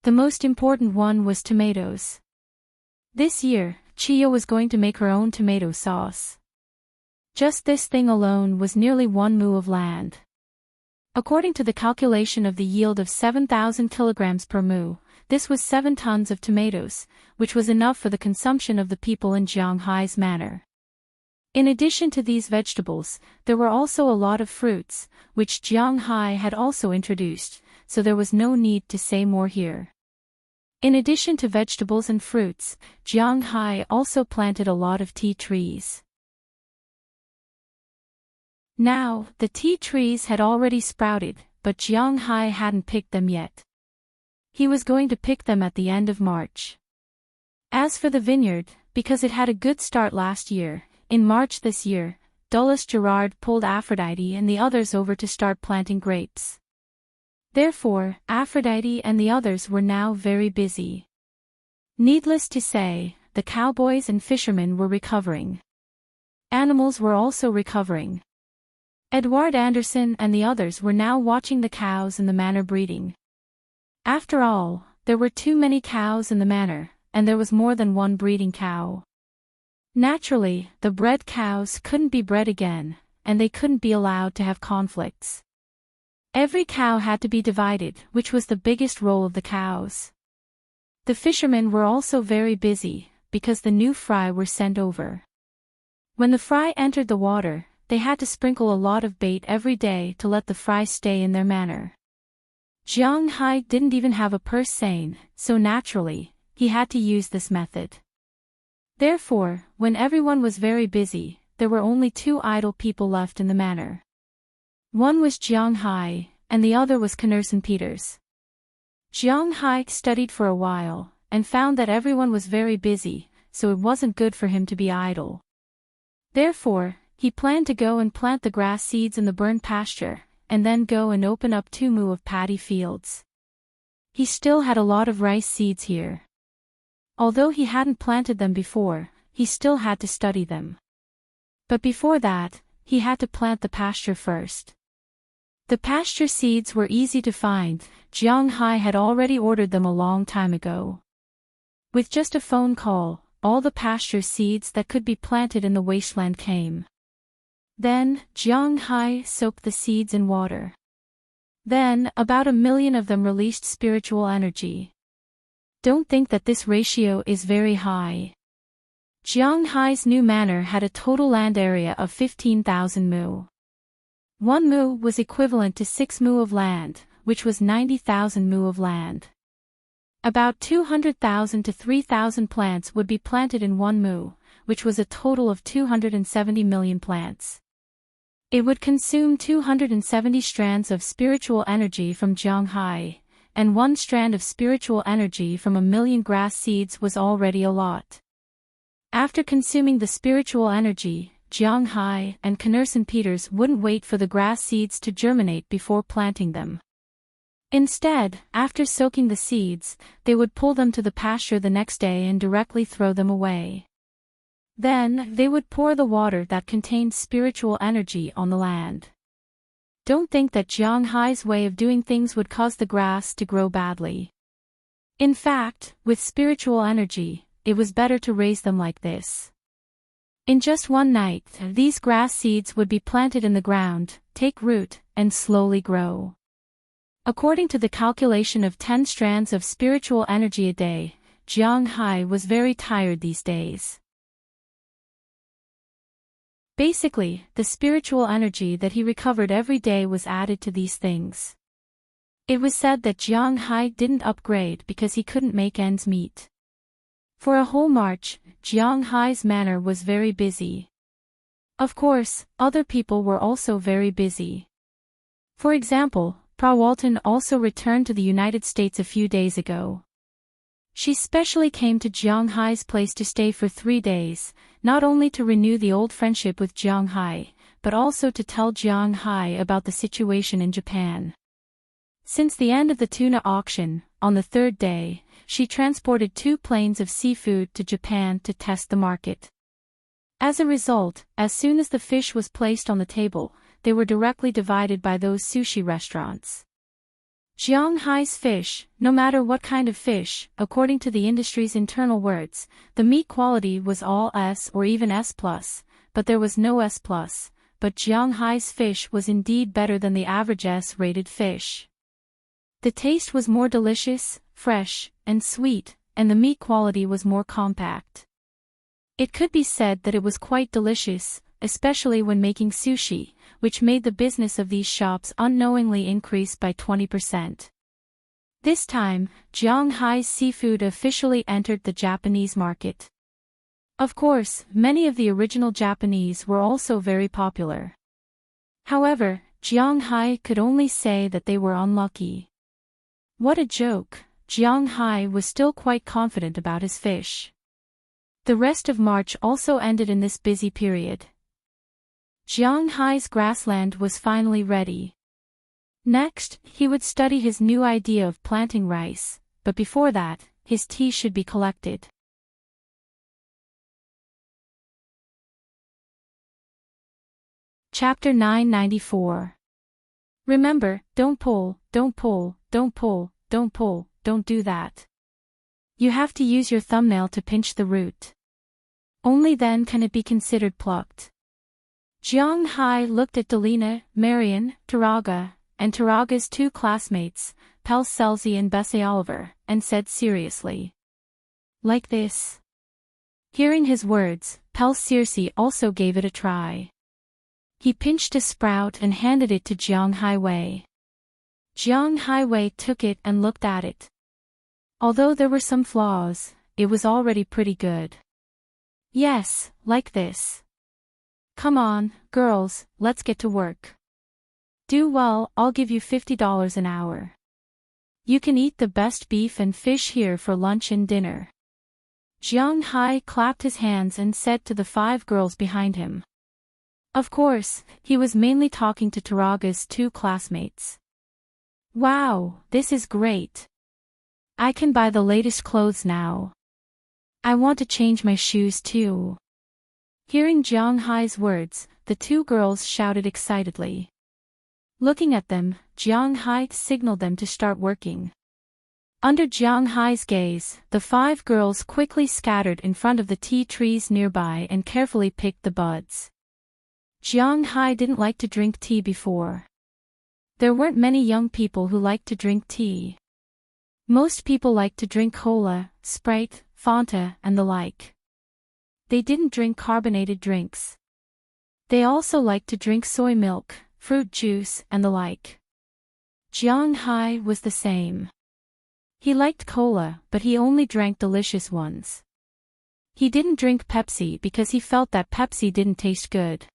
The most important one was tomatoes. This year, Chiyo was going to make her own tomato sauce. Just this thing alone was nearly 1 mu of land. According to the calculation of the yield of 7,000 kilograms per mu, this was 7 tons of tomatoes, which was enough for the consumption of the people in Jiang Hai's manor. In addition to these vegetables, there were also a lot of fruits, which Jiang Hai had also introduced, so there was no need to say more here. In addition to vegetables and fruits, Jiang Hai also planted a lot of tea trees. Now, the tea trees had already sprouted, but Jiang Hai hadn't picked them yet. He was going to pick them at the end of March. As for the vineyard, because it had a good start last year, in March this year, Dulles Gerard pulled Aphrodite and the others over to start planting grapes. Therefore, Aphrodite and the others were now very busy. Needless to say, the cowboys and fishermen were recovering. Animals were also recovering. Edward Anderson and the others were now watching the cows in the manor breeding. After all, there were too many cows in the manor, and there was more than one breeding cow. Naturally, the bred cows couldn't be bred again, and they couldn't be allowed to have conflicts. Every cow had to be divided, which was the biggest role of the cows. The fishermen were also very busy, because the new fry were sent over. When the fry entered the water, they had to sprinkle a lot of bait every day to let the fry stay in their manor. Jiang Hai didn't even have a purse seine, so naturally, he had to use this method. Therefore, when everyone was very busy, there were only 2 idle people left in the manor. One was Jiang Hai, and the other was Knerson Peters. Jiang Hai studied for a while, and found that everyone was very busy, so it wasn't good for him to be idle. Therefore, he planned to go and plant the grass seeds in the burned pasture, and then go and open up 2 mu of paddy fields. He still had a lot of rice seeds here. Although he hadn't planted them before, he still had to study them. But before that, he had to plant the pasture first. The pasture seeds were easy to find, Jiang Hai had already ordered them a long time ago. With just a phone call, all the pasture seeds that could be planted in the wasteland came. Then, Jiang Hai soaked the seeds in water. Then, about 1 million of them released spiritual energy. Don't think that this ratio is very high. Jiang Hai's new manor had a total land area of 15,000 mu. 1 mu was equivalent to 6 mu of land, which was 90,000 mu of land. About 200,000 to 3,000 plants would be planted in 1 mu, which was a total of 270 million plants. It would consume 270 strands of spiritual energy from Jiang Hai, and 1 strand of spiritual energy from 1 million grass seeds was already a lot. After consuming the spiritual energy, Jiang Hai and Knerson Peters wouldn't wait for the grass seeds to germinate before planting them. Instead, after soaking the seeds, they would pull them to the pasture the next day and directly throw them away. Then, they would pour the water that contained spiritual energy on the land. Don't think that Jiang Hai's way of doing things would cause the grass to grow badly. In fact, with spiritual energy, it was better to raise them like this. In just one night, these grass seeds would be planted in the ground, take root, and slowly grow. According to the calculation of 10 strands of spiritual energy a day, Jiang Hai was very tired these days. Basically, the spiritual energy that he recovered every day was added to these things. It was said that Jiang Hai didn't upgrade because he couldn't make ends meet. For a whole March, Jiang Hai's manor was very busy. Of course, other people were also very busy. For example, Pa Walton also returned to the United States a few days ago. She specially came to Jiang Hai's place to stay for 3 days, not only to renew the old friendship with Jiang Hai, but also to tell Jiang Hai about the situation in Japan. Since the end of the tuna auction, on the 3rd day, she transported 2 planes of seafood to Japan to test the market. As a result, as soon as the fish was placed on the table, they were directly divided by those sushi restaurants. Jiang Hai's fish, no matter what kind of fish, according to the industry's internal words, the meat quality was all S or even S+, but there was no S+, but Jiang Hai's fish was indeed better than the average S-rated fish. The taste was more delicious, fresh, and sweet, and the meat quality was more compact. It could be said that it was quite delicious, especially when making sushi, which made the business of these shops unknowingly increase by 20%. This time, Jiang Hai's seafood officially entered the Japanese market. Of course, many of the original Japanese were also very popular. However, Jiang Hai could only say that they were unlucky. What a joke! Jiang Hai was still quite confident about his fish. The rest of March also ended in this busy period. Jiang Hai's grassland was finally ready. Next, he would study his new idea of planting rice, but before that, his tea should be collected. Chapter 994. Remember, don't pull, don't pull, don't pull, don't pull, don't do that. You have to use your thumbnail to pinch the root. Only then can it be considered plucked. Jiang Hai looked at Delina, Marion, Taraga, and Taraga's 2 classmates, Pell Selzy and Bessie Oliver, and said seriously. Like this. Hearing his words, Pell Circe also gave it a try. He pinched a sprout and handed it to Jiang Hai Wei. Jiang Hai Wei took it and looked at it. Although there were some flaws, it was already pretty good. Yes, like this. Come on, girls, let's get to work. Do well, I'll give you $50 an hour. You can eat the best beef and fish here for lunch and dinner. Jiang Hai clapped his hands and said to the 5 girls behind him. Of course, he was mainly talking to Taraga's 2 classmates. Wow, this is great. I can buy the latest clothes now. I want to change my shoes too. Hearing Jiang Hai's words, the 2 girls shouted excitedly. Looking at them, Jiang Hai signaled them to start working. Under Jiang Hai's gaze, the 5 girls quickly scattered in front of the tea trees nearby and carefully picked the buds. Jiang Hai didn't like to drink tea before. There weren't many young people who liked to drink tea. Most people liked to drink cola, Sprite, Fanta, and the like. They didn't drink carbonated drinks. They also liked to drink soy milk, fruit juice, and the like. Jiang Hai was the same. He liked cola, but he only drank delicious ones. He didn't drink Pepsi because he felt that Pepsi didn't taste good.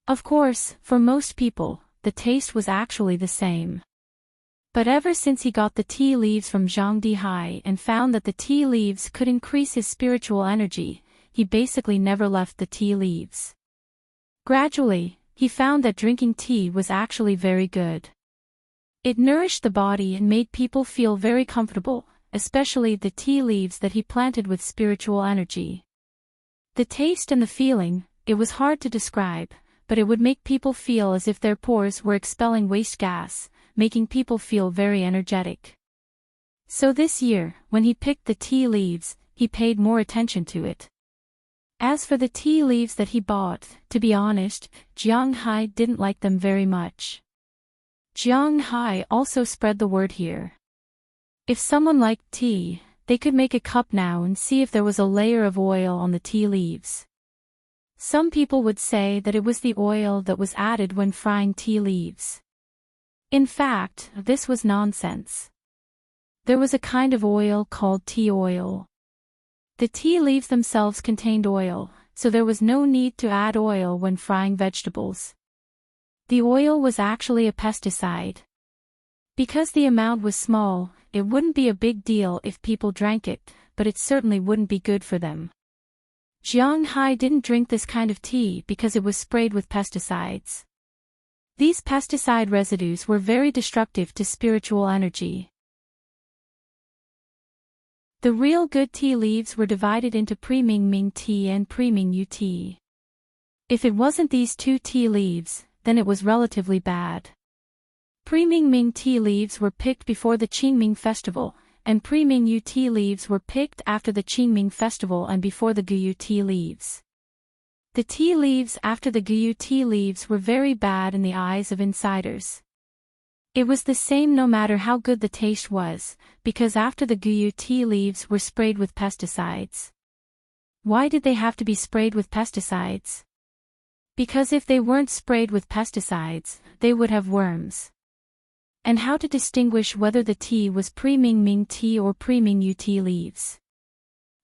Of course, for most people, the taste was actually the same. But ever since he got the tea leaves from Zhang Dihai and found that the tea leaves could increase his spiritual energy, he basically never left the tea leaves. Gradually, he found that drinking tea was actually very good. It nourished the body and made people feel very comfortable, especially the tea leaves that he planted with spiritual energy. The taste and the feeling, it was hard to describe, but it would make people feel as if their pores were expelling waste gas, making people feel very energetic. So this year, when he picked the tea leaves, he paid more attention to it. As for the tea leaves that he bought, to be honest, Jiang Hai didn't like them very much. Jiang Hai also spread the word here. If someone liked tea, they could make a cup now and see if there was a layer of oil on the tea leaves. Some people would say that it was the oil that was added when frying tea leaves. In fact, this was nonsense. There was a kind of oil called tea oil. The tea leaves themselves contained oil, so there was no need to add oil when frying vegetables. The oil was actually a pesticide. Because the amount was small, it wouldn't be a big deal if people drank it, but it certainly wouldn't be good for them. Jiang Hai didn't drink this kind of tea because it was sprayed with pesticides. These pesticide residues were very destructive to spiritual energy. The real good tea leaves were divided into pre-Ming Ming tea and pre-Ming Yu tea. If it wasn't these two tea leaves, then it was relatively bad. Pre-Ming Ming tea leaves were picked before the Qingming festival, and pre-Ming Yu tea leaves were picked after the Qingming festival and before the Guyu tea leaves. The tea leaves after the Guyu tea leaves were very bad in the eyes of insiders. It was the same no matter how good the taste was, because after the Guyu tea leaves were sprayed with pesticides. Why did they have to be sprayed with pesticides? Because if they weren't sprayed with pesticides, they would have worms. And how to distinguish whether the tea was pre-Ming Ming tea or pre-Ming Yu tea leaves?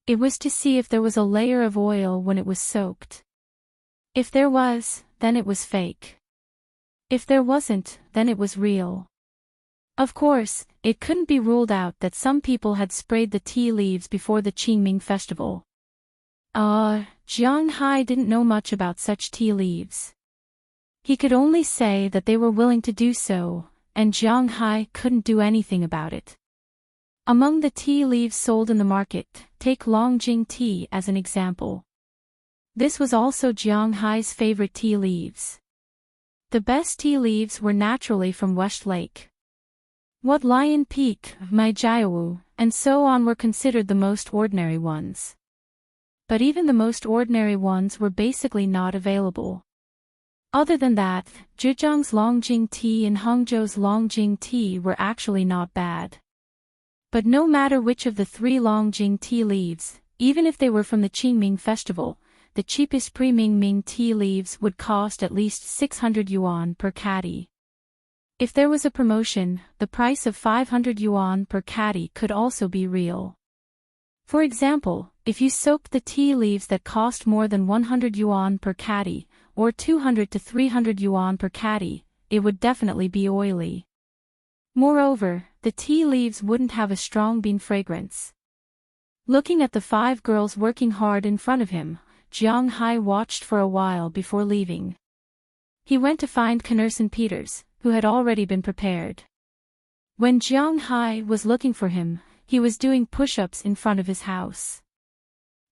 It was to see if there was a layer of oil when it was soaked. If there was, then it was fake. If there wasn't, then it was real. Of course, it couldn't be ruled out that some people had sprayed the tea leaves before the Qingming festival. Jiang Hai didn't know much about such tea leaves. He could only say that they were willing to do so, and Jiang Hai couldn't do anything about it. Among the tea leaves sold in the market, take Longjing tea as an example. This was also Jiang Hai's favorite tea leaves. The best tea leaves were naturally from West Lake. What Lion Peak, Mai Jiawu, and so on were considered the most ordinary ones. But even the most ordinary ones were basically not available. Other than that, Zhejiang's Longjing tea and Hangzhou's Longjing tea were actually not bad. But no matter which of the three Longjing tea leaves, even if they were from the Qingming festival, the cheapest pre-Ming Ming tea leaves would cost at least 600 yuan per caddy. If there was a promotion, the price of 500 yuan per caddy could also be real. For example, if you soaked the tea leaves that cost more than 100 yuan per caddy, or 200 to 300 yuan per caddy, it would definitely be oily. Moreover, the tea leaves wouldn't have a strong bean fragrance. Looking at the 5 girls working hard in front of him, Jiang Hai watched for a while before leaving. He went to find Knursen Peters, who had already been prepared. When Jiang Hai was looking for him, he was doing push-ups in front of his house.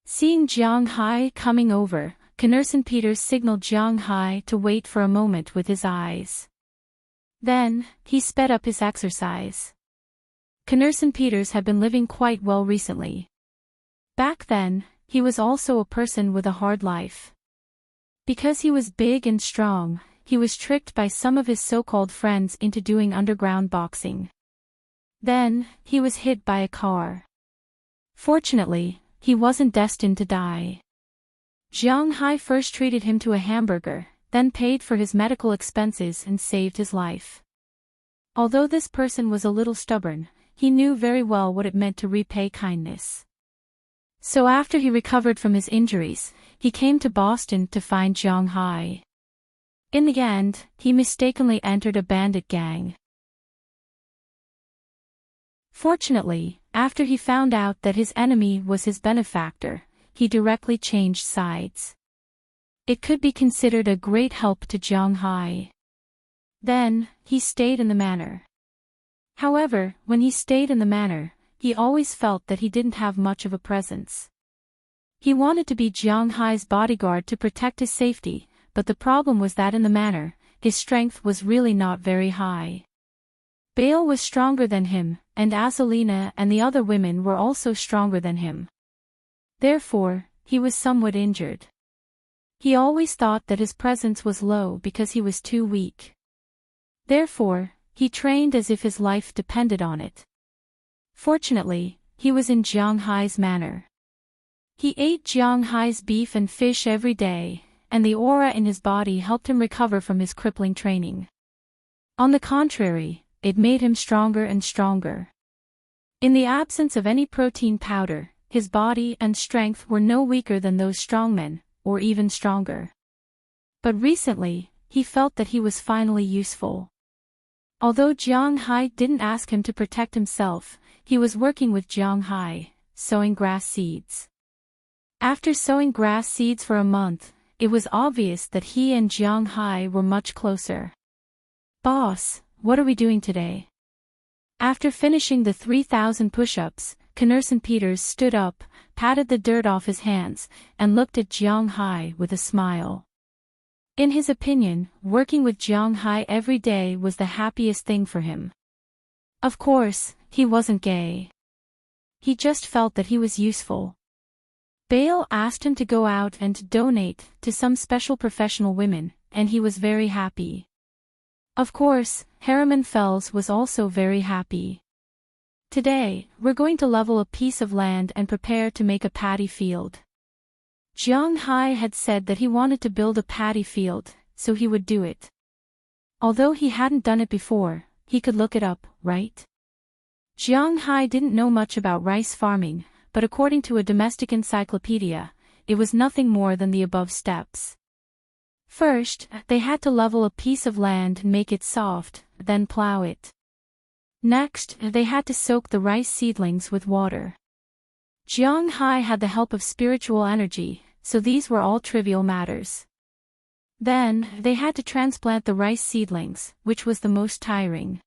Seeing Jiang Hai coming over, Knursen Peters signaled Jiang Hai to wait for a moment with his eyes. Then, he sped up his exercise. Knursen Peters had been living quite well recently. Back then, he was also a person with a hard life. Because he was big and strong, he was tricked by some of his so-called friends into doing underground boxing. Then, he was hit by a car. Fortunately, he wasn't destined to die. Jiang Hai first treated him to a hamburger, then paid for his medical expenses and saved his life. Although this person was a little stubborn, he knew very well what it meant to repay kindness. So after he recovered from his injuries, he came to Boston to find Jiang Hai. In the end, he mistakenly entered a bandit gang. Fortunately, after he found out that his enemy was his benefactor, he directly changed sides. It could be considered a great help to Jiang Hai. Then, he stayed in the manor. However, when he stayed in the manor, he always felt that he didn't have much of a presence. He wanted to be Jiang Hai's bodyguard to protect his safety, but the problem was that in the manor, his strength was really not very high. Bale was stronger than him, and Azalina and the other women were also stronger than him. Therefore, he was somewhat injured. He always thought that his presence was low because he was too weak. Therefore, he trained as if his life depended on it. Fortunately, he was in Jiang Hai's manor. He ate Jiang Hai's beef and fish every day, and the aura in his body helped him recover from his crippling training. On the contrary, it made him stronger and stronger. In the absence of any protein powder, his body and strength were no weaker than those strongmen, or even stronger. But recently, he felt that he was finally useful. Although Jiang Hai didn't ask him to protect himself, he was working with Jiang Hai, sowing grass seeds. After sowing grass seeds for a month, it was obvious that he and Jiang Hai were much closer. "Boss, what are we doing today?" After finishing the 3,000 push-ups, Knerson Peters stood up, patted the dirt off his hands, and looked at Jiang Hai with a smile. In his opinion, working with Jiang Hai every day was the happiest thing for him. Of course, he wasn't gay. He just felt that he was useful. Bale asked him to go out and to donate to some special professional women, and he was very happy. Of course, Harriman Fells was also very happy. "Today, we're going to level a piece of land and prepare to make a paddy field." Jiang Hai had said that he wanted to build a paddy field, so he would do it. Although he hadn't done it before, he could look it up, right? Jiang Hai didn't know much about rice farming, but according to a domestic encyclopedia, it was nothing more than the above steps. First, they had to level a piece of land and make it soft, then plow it. Next, they had to soak the rice seedlings with water. Jiang Hai had the help of spiritual energy, so these were all trivial matters. Then, they had to transplant the rice seedlings, which was the most tiring.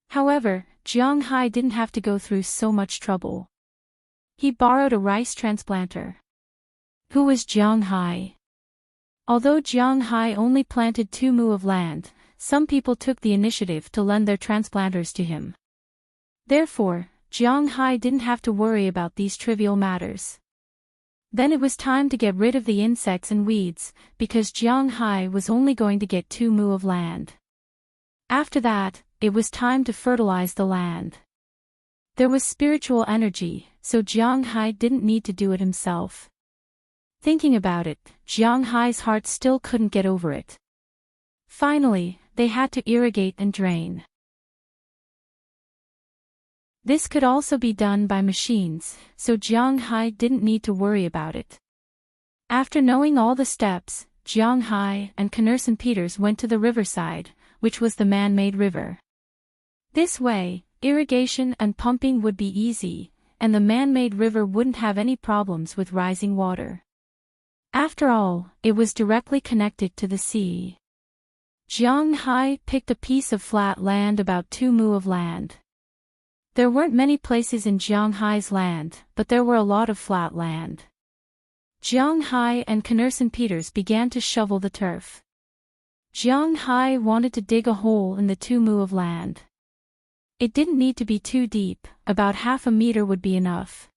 However, Jiang Hai didn't have to go through so much trouble. He borrowed a rice transplanter. Who was Jiang Hai? Although Jiang Hai only planted 2 mu of land, some people took the initiative to lend their transplanters to him. Therefore, Jiang Hai didn't have to worry about these trivial matters. Then it was time to get rid of the insects and weeds, because Jiang Hai was only going to get 2 mu of land. After that, it was time to fertilize the land. There was spiritual energy, so Jiang Hai didn't need to do it himself. Thinking about it, Jiang Hai's heart still couldn't get over it. Finally, they had to irrigate and drain. This could also be done by machines, so Jiang Hai didn't need to worry about it. After knowing all the steps, Jiang Hai and Knerson Peters went to the riverside, which was the man-made river. This way, irrigation and pumping would be easy, and the man-made river wouldn't have any problems with rising water. After all, it was directly connected to the sea. Jiang Hai picked a piece of flat land about 2 mu of land. There weren't many places in Jiang Hai's land, but there were a lot of flat land. Jiang Hai and Knerson Peters began to shovel the turf. Jiang Hai wanted to dig a hole in the 2 mu of land. It didn't need to be too deep, about half a meter would be enough.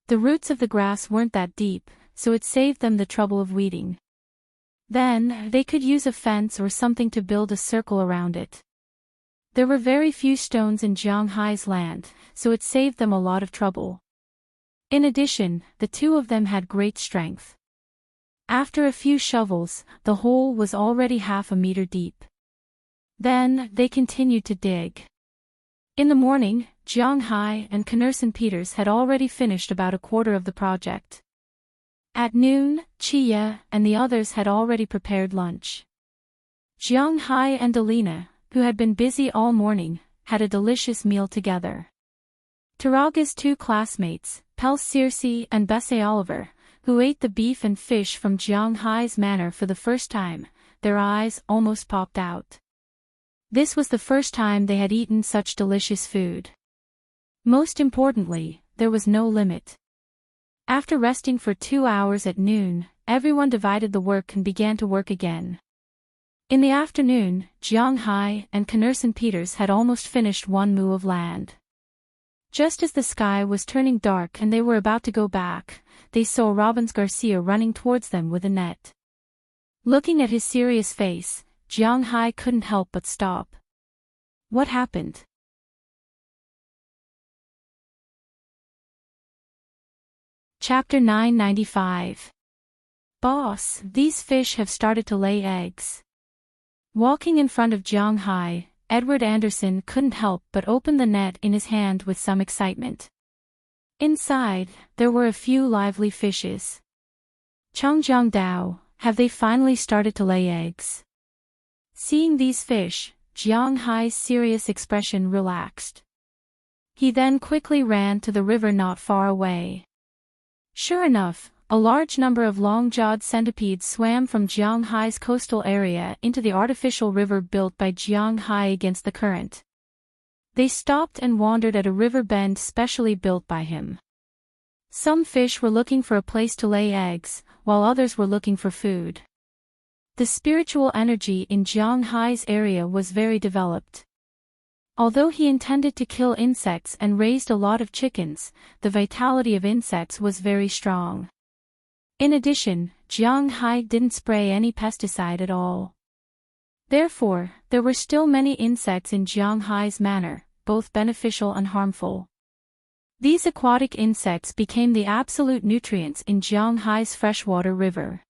The roots of the grass weren't that deep, so it saved them the trouble of weeding. Then, they could use a fence or something to build a circle around it. There were very few stones in Jiang Hai's land, so it saved them a lot of trouble. In addition, the two of them had great strength. After a few shovels, the hole was already half a meter deep. Then, they continued to dig. In the morning, Jiang Hai and Knerson Peters had already finished about a quarter of the project. At noon, Chia and the others had already prepared lunch. Jiang Hai and Alina, who had been busy all morning, had a delicious meal together. Taraga's 2 classmates, Pel Circe and Bessie Oliver, who ate the beef and fish from Jiang Hai's manor for the first time, their eyes almost popped out. This was the first time they had eaten such delicious food. Most importantly, there was no limit. After resting for 2 hours at noon, everyone divided the work and began to work again. In the afternoon, Jiang Hai and Knerson Peters had almost finished 1 mu of land. Just as the sky was turning dark and they were about to go back, they saw Robbins Garcia running towards them with a net. Looking at his serious face, Jiang Hai couldn't help but stop. What happened? Chapter 995. Boss, these fish have started to lay eggs. Walking in front of Jiang Hai, Edward Anderson couldn't help but open the net in his hand with some excitement. Inside, there were a few lively fishes. Changjiang Dao, have they finally started to lay eggs? Seeing these fish, Jiang Hai's serious expression relaxed. He then quickly ran to the river not far away. Sure enough, a large number of long-jawed centipedes swam from Jiang Hai's coastal area into the artificial river built by Jiang Hai against the current. They stopped and wandered at a river bend specially built by him. Some fish were looking for a place to lay eggs, while others were looking for food. The spiritual energy in Jiang Hai's area was very developed. Although he intended to kill insects and raised a lot of chickens, the vitality of insects was very strong. In addition, Jiang Hai didn't spray any pesticide at all. Therefore, there were still many insects in Jiang Hai's manor, both beneficial and harmful. These aquatic insects became the absolute nutrients in Jiang Hai's freshwater river.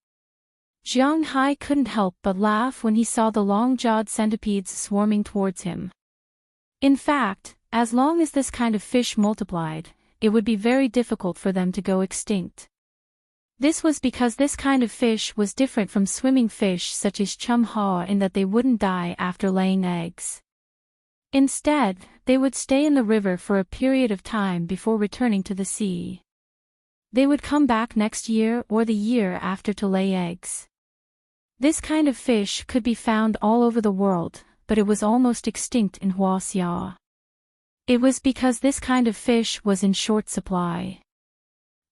Jiang Hai couldn't help but laugh when he saw the long-jawed centipedes swarming towards him. In fact, as long as this kind of fish multiplied, it would be very difficult for them to go extinct. This was because this kind of fish was different from swimming fish such as chum ha in that they wouldn't die after laying eggs. Instead, they would stay in the river for a period of time before returning to the sea. They would come back next year or the year after to lay eggs. This kind of fish could be found all over the world, but it was almost extinct in Huaxia. It was because this kind of fish was in short supply.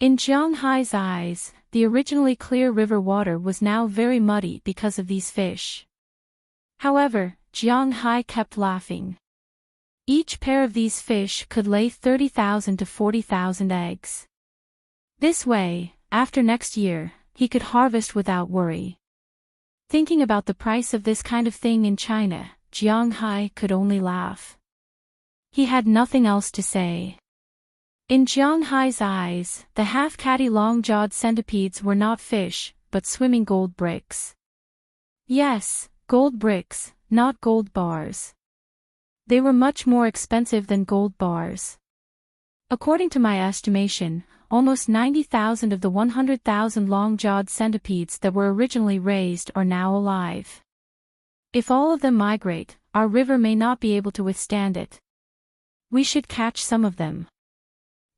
In Jiang Hai's eyes, the originally clear river water was now very muddy because of these fish. However, Jiang Hai kept laughing. Each pair of these fish could lay 30,000 to 40,000 eggs. This way, after next year, he could harvest without worry. Thinking about the price of this kind of thing in China, Jiang Hai could only laugh. He had nothing else to say. In Jiang Hai's eyes, the half-catty long-jawed centipedes were not fish, but swimming gold bricks. Yes, gold bricks, not gold bars. They were much more expensive than gold bars. According to my estimation, almost 90,000 of the 100,000 long-jawed centipedes that were originally raised are now alive. If all of them migrate, our river may not be able to withstand it. We should catch some of them.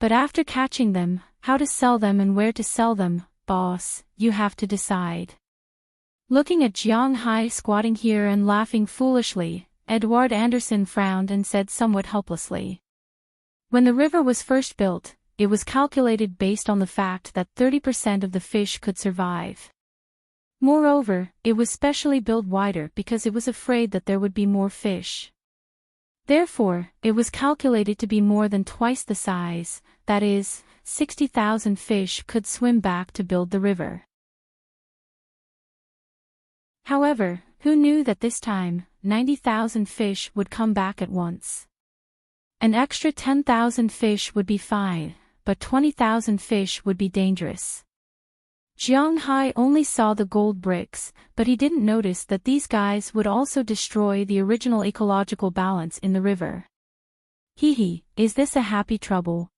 But after catching them, how to sell them and where to sell them, boss, you have to decide. Looking at Jiang Hai squatting here and laughing foolishly, Edward Anderson frowned and said somewhat helplessly. When the river was first built, it was calculated based on the fact that 30% of the fish could survive. Moreover, it was specially built wider because it was afraid that there would be more fish. Therefore, it was calculated to be more than twice the size, that is, 60,000 fish could swim back to build the river. However, who knew that this time, 90,000 fish would come back at once? An extra 10,000 fish would be fine, but 20,000 fish would be dangerous. Jiang Hai only saw the gold bricks, but he didn't notice that these guys would also destroy the original ecological balance in the river. Hee, is this a happy trouble?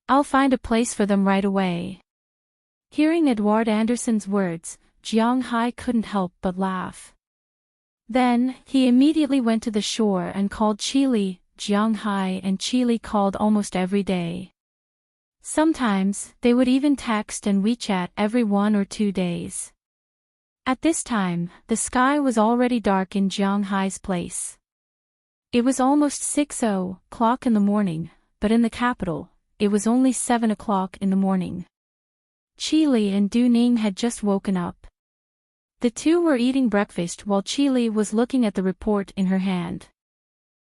I'll find a place for them right away. Hearing Edward Anderson's words, Jiang Hai couldn't help but laugh. Then, he immediately went to the shore and called Chili. Jiang Hai and Chili called almost every day. Sometimes, they would even text and WeChat every 1 or 2 days. At this time, the sky was already dark in Jiang Hai's place. It was almost 6:00 in the morning, but in the capital, it was only 7:00 in the morning. Chili and Du Ning had just woken up. The two were eating breakfast while Chili was looking at the report in her hand.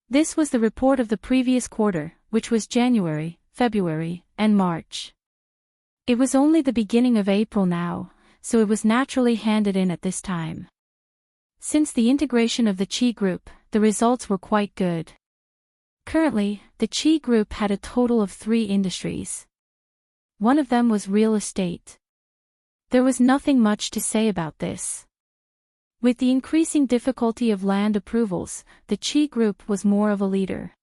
This was the report of the previous quarter, which was January, February, and March. It was only the beginning of April now, so it was naturally handed in at this time. Since the integration of the Qi group, the results were quite good. Currently, the Qi group had a total of 3 industries. One of them was real estate. There was nothing much to say about this. With the increasing difficulty of land approvals, the Qi group was more of a leader.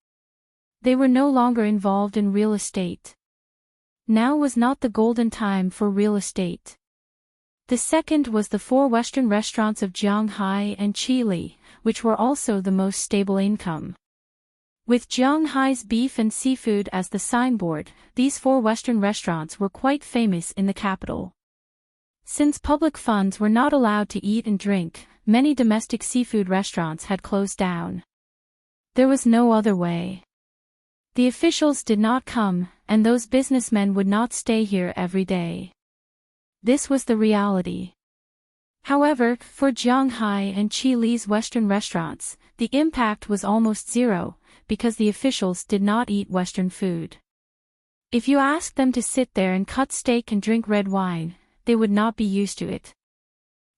They were no longer involved in real estate. Now was not the golden time for real estate. The second was the 4 Western restaurants of Zhanghai and Chile, which were also the most stable income. With Zhanghai's beef and seafood as the signboard, these 4 Western restaurants were quite famous in the capital. Since public funds were not allowed to eat and drink, many domestic seafood restaurants had closed down. There was no other way. The officials did not come, and those businessmen would not stay here every day. This was the reality. However, for Zhanghai and Chile's Western restaurants, the impact was almost zero, because the officials did not eat Western food. If you asked them to sit there and cut steak and drink red wine, they would not be used to it.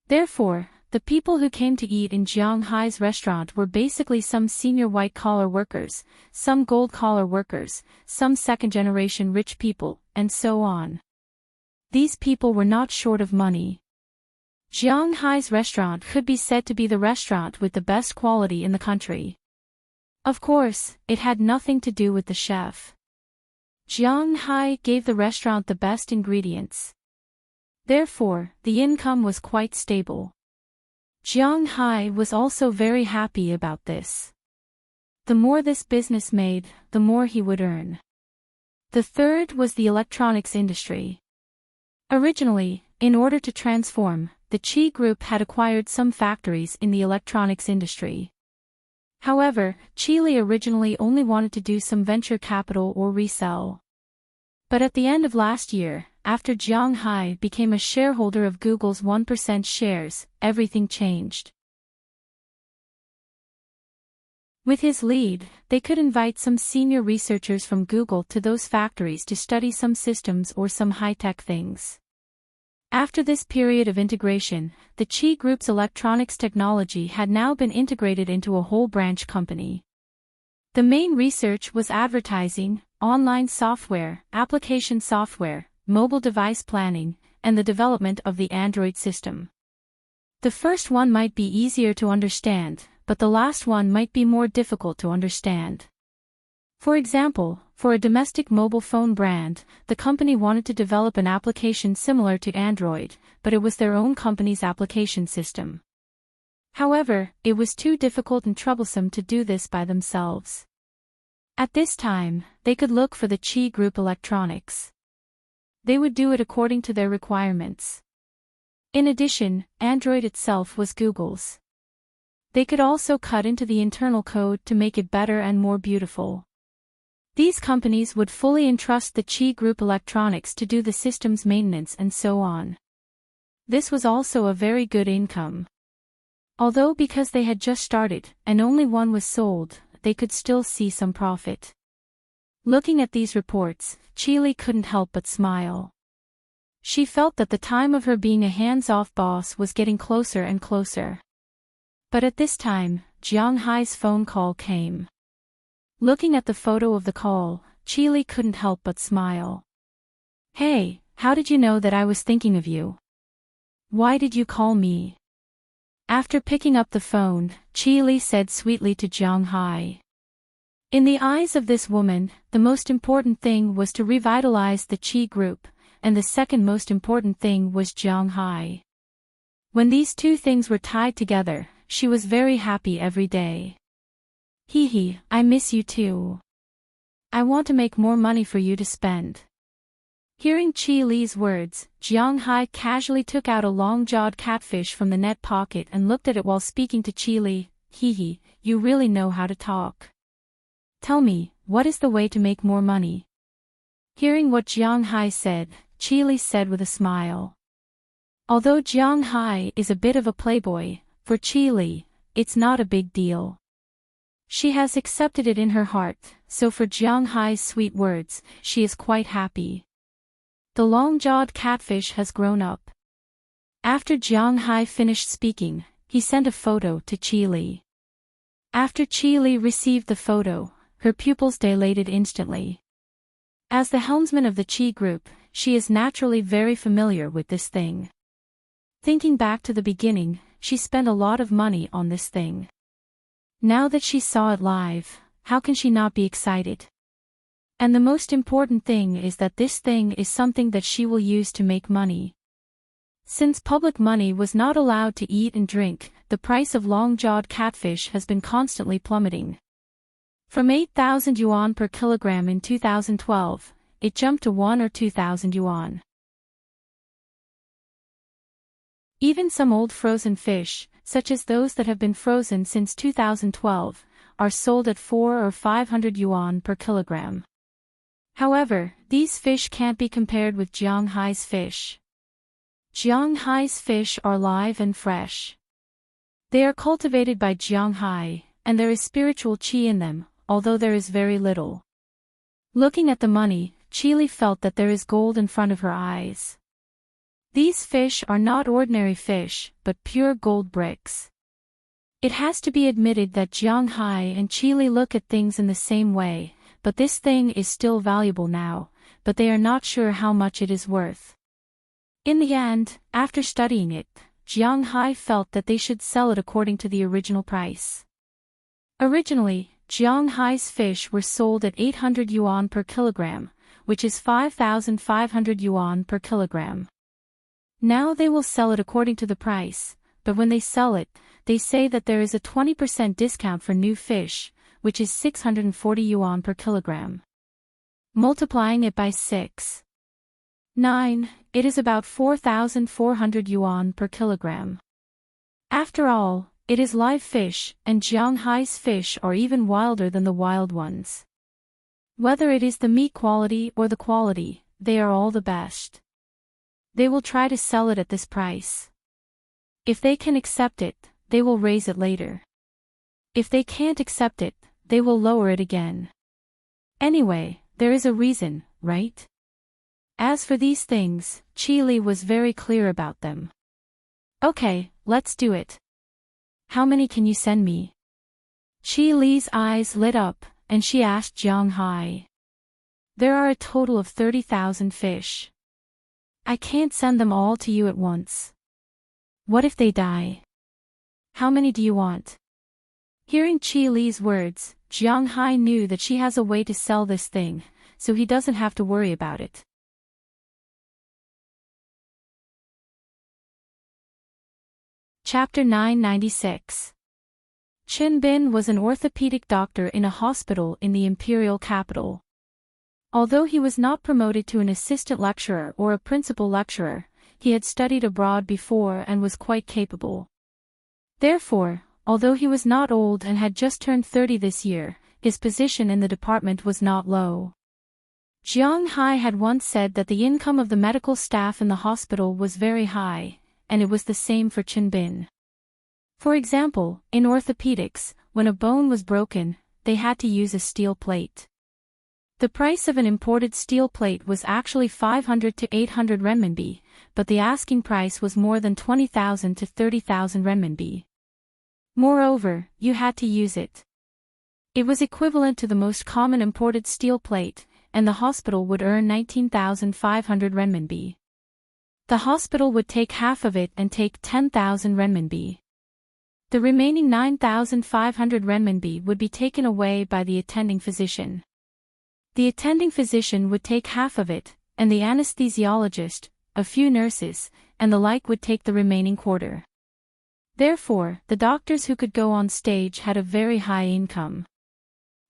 Therefore, the people who came to eat in Zhanghai's restaurant were basically some senior white-collar workers, some gold-collar workers, some second-generation rich people, and so on. These people were not short of money. Zhanghai's restaurant could be said to be the restaurant with the best quality in the country. Of course, it had nothing to do with the chef. Zhanghai gave the restaurant the best ingredients. Therefore, the income was quite stable. Zhanghai was also very happy about this. The more this business made, the more he would earn. The third was the electronics industry. Originally, in order to transform, the Qi Group had acquired some factories in the electronics industry. However, Chile originally only wanted to do some venture capital or resell. But at the end of last year, after Zhanghai became a shareholder of Google's 1% shares, everything changed. With his lead, they could invite some senior researchers from Google to those factories to study some systems or some high-tech things. After this period of integration, the Qi Group's electronics technology had now been integrated into a whole branch company. The main research was advertising, online software, application software, mobile device planning, and the development of the Android system. The first one might be easier to understand, but the last one might be more difficult to understand. For example, for a domestic mobile phone brand, the company wanted to develop an application similar to Android, but it was their own company's application system. However, it was too difficult and troublesome to do this by themselves. At this time, they could look for the Qi Group Electronics. They would do it according to their requirements. In addition, Android itself was Google's. They could also cut into the internal code to make it better and more beautiful. These companies would fully entrust the Qi Group Electronics to do the system's maintenance and so on. This was also a very good income. Although because they had just started, and only one was sold, they could still see some profit. Looking at these reports, Chile couldn't help but smile. She felt that the time of her being a hands-off boss was getting closer and closer. But at this time, Zhanghai's phone call came. Looking at the photo of the call, Chile couldn't help but smile. "Hey, how did you know that I was thinking of you? Why did you call me?" After picking up the phone, Chile said sweetly to Zhanghai. In the eyes of this woman, the most important thing was to revitalize the Qi Group, and the second most important thing was Zhanghai. When these two things were tied together, she was very happy every day. "Hee, I miss you too. I want to make more money for you to spend." Hearing Chi Li's words, Zhanghai casually took out a long-jawed catfish from the net pocket and looked at it while speaking to Chi Li. "Hee, you really know how to talk. Tell me, what is the way to make more money?" Hearing what Zhanghai said, Chi Li said with a smile. Although Zhanghai is a bit of a playboy, for Chi Li, it's not a big deal. She has accepted it in her heart, so for Zhanghai's sweet words, she is quite happy. The long-jawed catfish has grown up. After Zhanghai finished speaking, he sent a photo to Chi Li. After Chi Li received the photo, her pupils dilated instantly. As the helmsman of the Qi Group, she is naturally very familiar with this thing. Thinking back to the beginning, she spent a lot of money on this thing. Now that she saw it live, how can she not be excited? And the most important thing is that this thing is something that she will use to make money. Since public money was not allowed to eat and drink, the price of long-jawed catfish has been constantly plummeting. From 8,000 yuan per kilogram in 2012, it jumped to 1 or 2,000 yuan. Even some old frozen fish, such as those that have been frozen since 2012, are sold at 4 or 500 yuan per kilogram. However, these fish can't be compared with Jianghai's fish. Jianghai's fish are live and fresh. They are cultivated by Jianghai, and there is spiritual qi in them, although there is very little. Looking at the money, Chili felt that there is gold in front of her eyes. These fish are not ordinary fish, but pure gold bricks. It has to be admitted that Jianghai and Chili look at things in the same way, but this thing is still valuable now, but they are not sure how much it is worth. In the end, after studying it, Jianghai felt that they should sell it according to the original price. Originally, Jianghai's fish were sold at 800 yuan per kilogram, which is 5,500 yuan per kilogram. Now they will sell it according to the price, but when they sell it, they say that there is a 20% discount for new fish, which is 640 yuan per kilogram. Multiplying it by 6.9, it is about 4,400 yuan per kilogram. After all, it is live fish, and Jianghai's fish are even wilder than the wild ones. Whether it is the meat quality or the quality, they are all the best. They will try to sell it at this price. If they can accept it, they will raise it later. If they can't accept it, they will lower it again. Anyway, there is a reason, right? As for these things, Chili was very clear about them. Okay, let's do it. How many can you send me? Chili's eyes lit up, and she asked Jianghai. There are a total of 30,000 fish. I can't send them all to you at once. What if they die? How many do you want? Hearing Chili's words, Jianghai knew that she has a way to sell this thing, so he doesn't have to worry about it. Chapter 996. Chen Bin was an orthopedic doctor in a hospital in the imperial capital. Although he was not promoted to an assistant lecturer or a principal lecturer, he had studied abroad before and was quite capable. Therefore, although he was not old and had just turned 30 this year, his position in the department was not low. Jianghai had once said that the income of the medical staff in the hospital was very high, and it was the same for Chen Bin. For example, in orthopedics, when a bone was broken, they had to use a steel plate. The price of an imported steel plate was actually 500 to 800 renminbi, but the asking price was more than 20,000 to 30,000 renminbi. Moreover, you had to use it. It was equivalent to the most common imported steel plate, and the hospital would earn 19,500 renminbi. The hospital would take half of it and take 10,000 renminbi. The remaining 9,500 renminbi would be taken away by the attending physician. The attending physician would take half of it, and the anesthesiologist, a few nurses, and the like would take the remaining quarter. Therefore, the doctors who could go on stage had a very high income.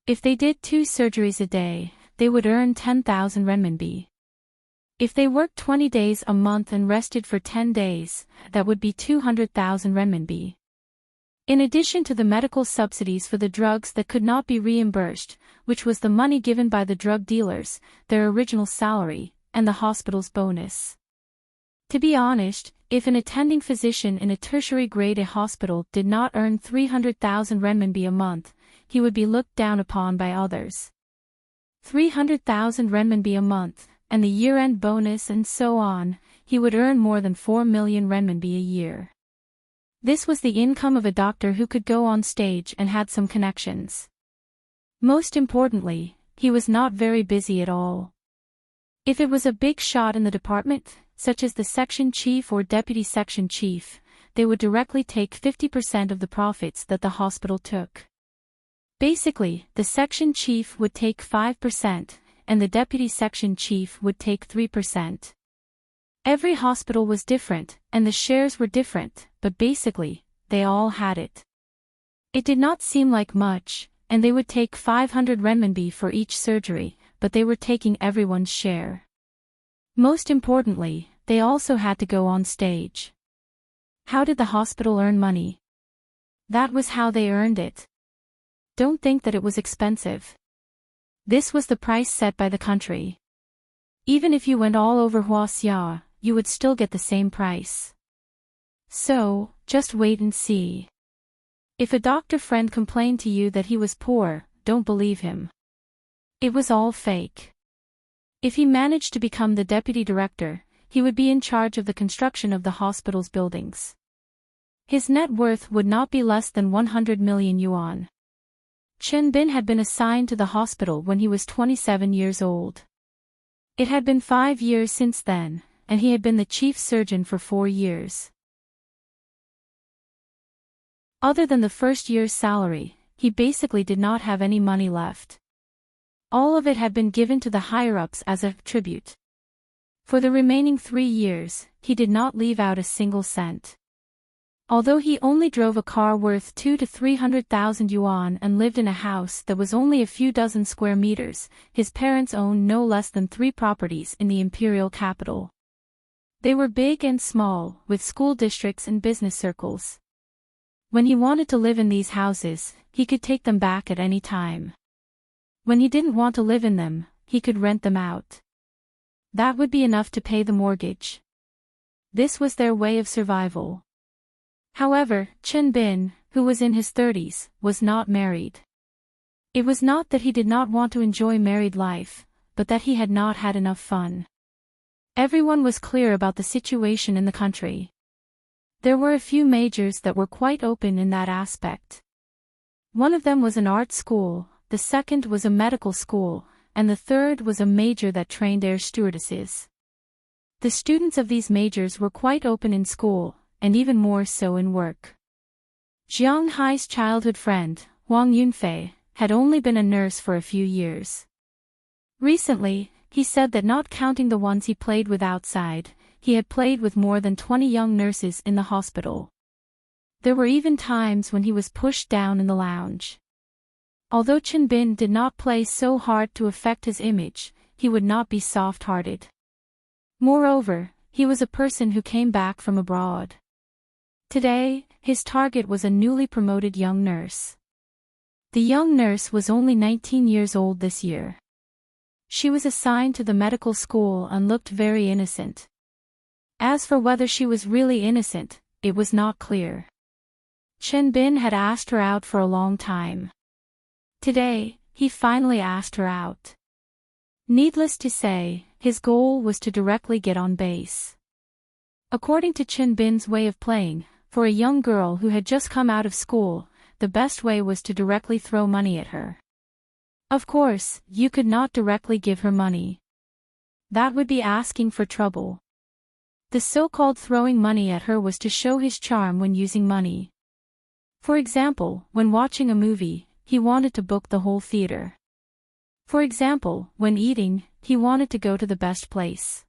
If they did 2 surgeries a day, they would earn 10,000 renminbi. If they worked 20 days a month and rested for 10 days, that would be 200,000 renminbi. In addition to the medical subsidies for the drugs that could not be reimbursed, which was the money given by the drug dealers, their original salary, and the hospital's bonus. To be honest, if an attending physician in a tertiary grade A hospital did not earn 300,000 renminbi a month, he would be looked down upon by others. 300,000 renminbi a month, and the year-end bonus and so on, he would earn more than 4 million renminbi a year. This was the income of a doctor who could go on stage and had some connections. Most importantly, he was not very busy at all. If it was a big shot in the department, such as the section chief or deputy section chief, they would directly take 50% of the profits that the hospital took. Basically, the section chief would take 5%, and the deputy section chief would take 3%. Every hospital was different, and the shares were different, but basically, they all had it. It did not seem like much, and they would take 500 renminbi for each surgery, but they were taking everyone's share. Most importantly, they also had to go on stage. How did the hospital earn money? That was how they earned it. Don't think that it was expensive. This was the price set by the country. Even if you went all over Huaxia, you would still get the same price. So, just wait and see. If a doctor friend complained to you that he was poor, don't believe him. It was all fake. If he managed to become the deputy director, he would be in charge of the construction of the hospital's buildings. His net worth would not be less than 100 million yuan. Chen Bin had been assigned to the hospital when he was 27 years old. It had been 5 years since then, and he had been the chief surgeon for 4 years. Other than the first year's salary, he basically did not have any money left. All of it had been given to the higher-ups as a tribute. For the remaining 3 years, he did not leave out a single cent. Although he only drove a car worth 200,000 to 300,000 yuan and lived in a house that was only a few dozen square meters, his parents owned no less than 3 properties in the imperial capital. They were big and small, with school districts and business circles. When he wanted to live in these houses, he could take them back at any time. When he didn't want to live in them, he could rent them out. That would be enough to pay the mortgage. This was their way of survival. However, Chen Bin, who was in his 30s, was not married. It was not that he did not want to enjoy married life, but that he had not had enough fun. Everyone was clear about the situation in the country. There were a few majors that were quite open in that aspect. One of them was an art school, the second was a medical school, and the third was a major that trained air stewardesses. The students of these majors were quite open in school, and even more so in work. Jiang Hai's childhood friend, Wang Yunfei, had only been a nurse for a few years. Recently, he said that not counting the ones he played with outside, he had played with more than 20 young nurses in the hospital. There were even times when he was pushed down in the lounge. Although Chen Bin did not play so hard to affect his image, he would not be soft-hearted. Moreover, he was a person who came back from abroad. Today, his target was a newly promoted young nurse. The young nurse was only 19 years old this year. She was assigned to the medical school and looked very innocent. As for whether she was really innocent, it was not clear. Chen Bin had asked her out for a long time. Today, he finally asked her out. Needless to say, his goal was to directly get on base. According to Chen Bin's way of playing, for a young girl who had just come out of school, the best way was to directly throw money at her. Of course, you could not directly give her money. That would be asking for trouble. The so-called throwing money at her was to show his charm when using money. For example, when watching a movie, he wanted to book the whole theater. For example, when eating, he wanted to go to the best place.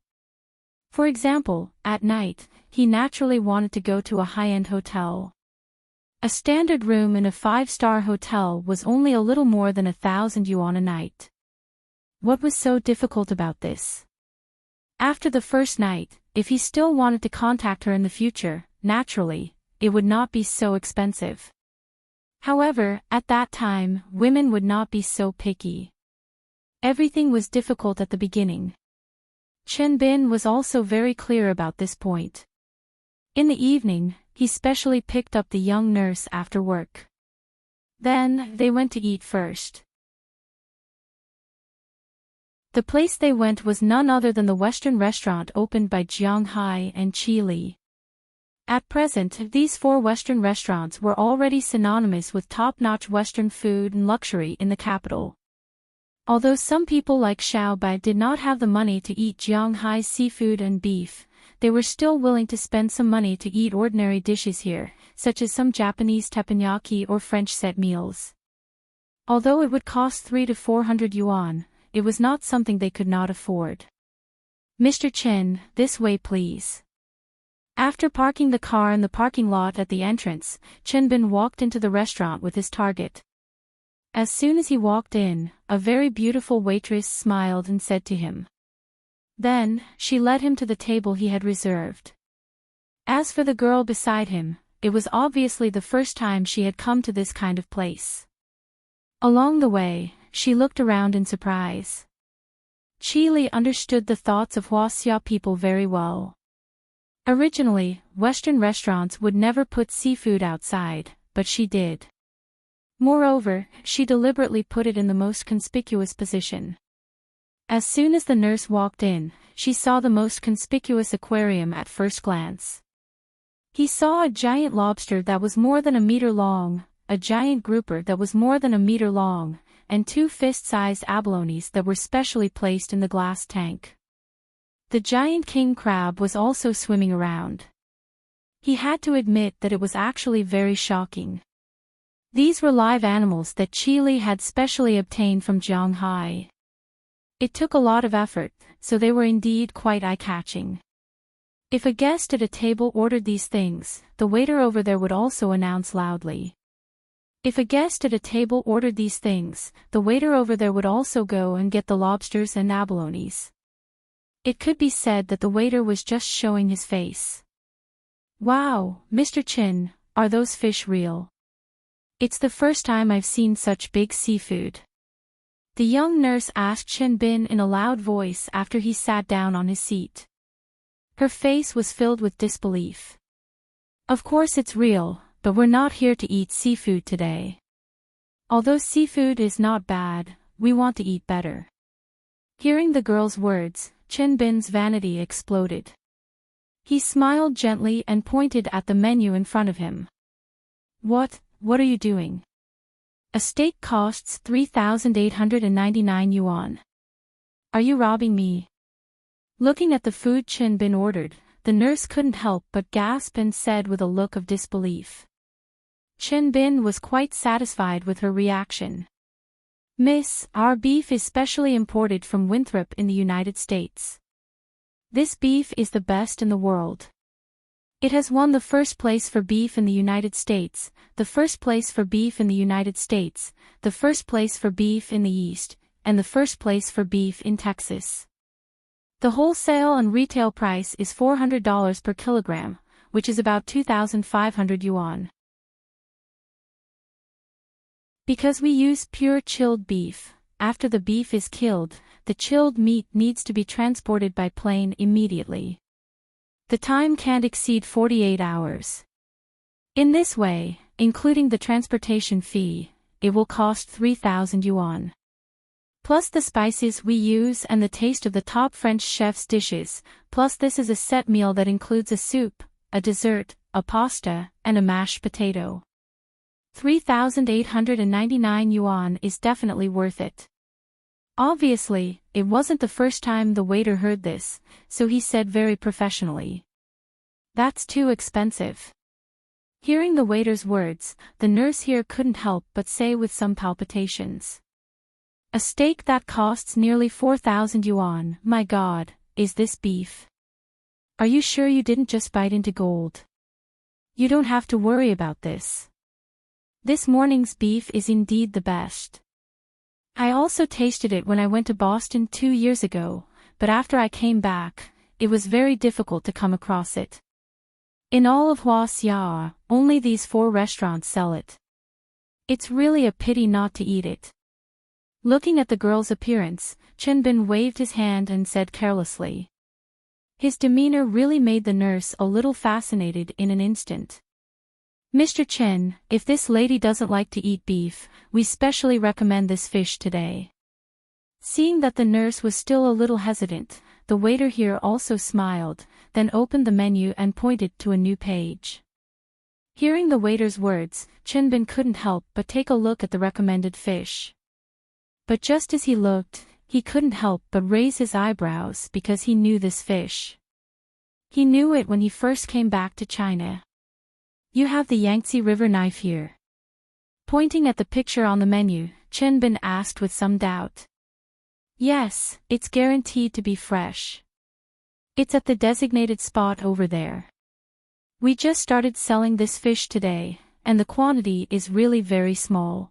For example, at night, he naturally wanted to go to a high-end hotel. A standard room in a 5-star hotel was only a little more than 1,000 yuan a night. What was so difficult about this? After the first night, if he still wanted to contact her in the future, naturally, it would not be so expensive. However, at that time, women would not be so picky. Everything was difficult at the beginning. Chen Bin was also very clear about this point. In the evening, he specially picked up the young nurse after work. Then, they went to eat first. The place they went was none other than the Western restaurant opened by Jiang Hai and Qi Li. At present, these 4 Western restaurants were already synonymous with top-notch Western food and luxury in the capital. Although some people like Xiao Bai did not have the money to eat Jiang Hai's seafood and beef, they were still willing to spend some money to eat ordinary dishes here, such as some Japanese teppanyaki or French set meals. Although it would cost 300 to 400 yuan, it was not something they could not afford. Mr. Chen, this way please. After parking the car in the parking lot at the entrance, Chen Bin walked into the restaurant with his target. As soon as he walked in, a very beautiful waitress smiled and said to him. Then, she led him to the table he had reserved. As for the girl beside him, it was obviously the first time she had come to this kind of place. Along the way, she looked around in surprise. Qi Li understood the thoughts of Huaxia people very well. Originally, Western restaurants would never put seafood outside, but she did. Moreover, she deliberately put it in the most conspicuous position. As soon as the nurse walked in, she saw the most conspicuous aquarium at first glance. He saw a giant lobster that was more than a meter long, a giant grouper that was more than a meter long, and 2 fist-sized abalones that were specially placed in the glass tank. The giant king crab was also swimming around. He had to admit that it was actually very shocking. These were live animals that Qi Li had specially obtained from Shanghai. It took a lot of effort, so they were indeed quite eye-catching. If a guest at a table ordered these things, the waiter over there would also announce loudly. If a guest at a table ordered these things, the waiter over there would also go and get the lobsters and abalones. It could be said that the waiter was just showing his face. Wow, Mr. Chin, are those fish real? It's the first time I've seen such big seafood. The young nurse asked Chen Bin in a loud voice after he sat down on his seat. Her face was filled with disbelief. Of course it's real, but we're not here to eat seafood today. Although seafood is not bad, we want to eat better. Hearing the girl's words, Chen Bin's vanity exploded. He smiled gently and pointed at the menu in front of him. What are you doing? A steak costs 3,899 yuan. Are you robbing me? Looking at the food Chen Bin ordered, the nurse couldn't help but gasp and said with a look of disbelief. Chen Bin was quite satisfied with her reaction. Miss, our beef is specially imported from Winthrop in the United States. This beef is the best in the world. It has won the first place for beef in the United States, the first place for beef in the United States, the first place for beef in the East, and the first place for beef in Texas. The wholesale and retail price is $400 per kilogram, which is about 2,500 yuan. Because we use pure chilled beef, after the beef is killed, the chilled meat needs to be transported by plane immediately. The time can't exceed 48 hours. In this way, including the transportation fee, it will cost 3,000 yuan. Plus the spices we use and the taste of the top French chef's dishes, plus this is a set meal that includes a soup, a dessert, a pasta, and a mashed potato. 3,899 yuan is definitely worth it. Obviously, it wasn't the first time the waiter heard this, so he said very professionally. That's too expensive. Hearing the waiter's words, the nurse here couldn't help but say with some palpitations. A steak that costs nearly 4,000 yuan, my God, is this beef? Are you sure you didn't just bite into gold? You don't have to worry about this. This morning's beef is indeed the best. I also tasted it when I went to Boston 2 years ago, but after I came back, it was very difficult to come across it. In all of Huaxia, only these 4 restaurants sell it. It's really a pity not to eat it. Looking at the girl's appearance, Chen Bin waved his hand and said carelessly. His demeanor really made the nurse a little fascinated in an instant. Mr. Chen, if this lady doesn't like to eat beef, we specially recommend this fish today. Seeing that the nurse was still a little hesitant, the waiter here also smiled, then opened the menu and pointed to a new page. Hearing the waiter's words, Chen Bin couldn't help but take a look at the recommended fish. But just as he looked, he couldn't help but raise his eyebrows because he knew this fish. He knew it when he first came back to China. You have the Yangtze River knife here. Pointing at the picture on the menu, Chen Bin asked with some doubt. Yes, it's guaranteed to be fresh. It's at the designated spot over there. We just started selling this fish today, and the quantity is really very small.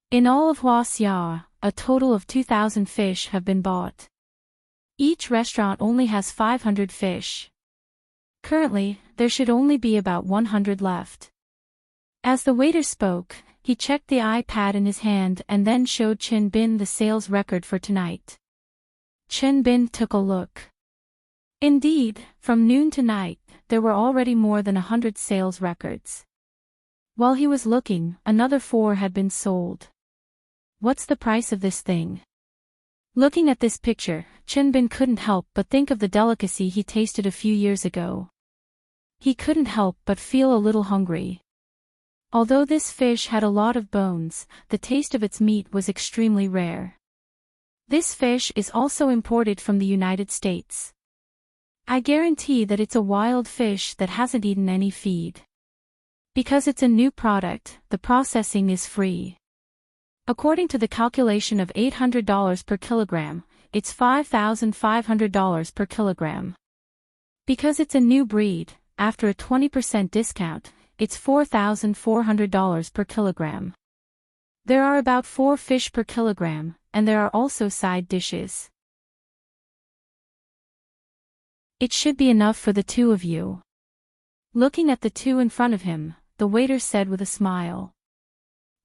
In all of Huaxia, a total of 2,000 fish have been bought. Each restaurant only has 500 fish. Currently, there should only be about 100 left. As the waiter spoke, he checked the iPad in his hand and then showed Chin Bin the sales record for tonight. Chin Bin took a look. Indeed, from noon to night, there were already more than 100 sales records. While he was looking, another 4 had been sold. What's the price of this thing? Looking at this picture, Chin Bin couldn't help but think of the delicacy he tasted a few years ago. He couldn't help but feel a little hungry. Although this fish had a lot of bones, the taste of its meat was extremely rare. This fish is also imported from the United States. I guarantee that it's a wild fish that hasn't eaten any feed. Because it's a new product, the processing is free. According to the calculation of $800 per kilogram, it's $5,500 per kilogram. Because it's a new breed, after a 20% discount, it's $4,400 per kilogram. There are about 4 fish per kilogram, and there are also side dishes. It should be enough for the 2 of you. Looking at the 2 in front of him, the waiter said with a smile.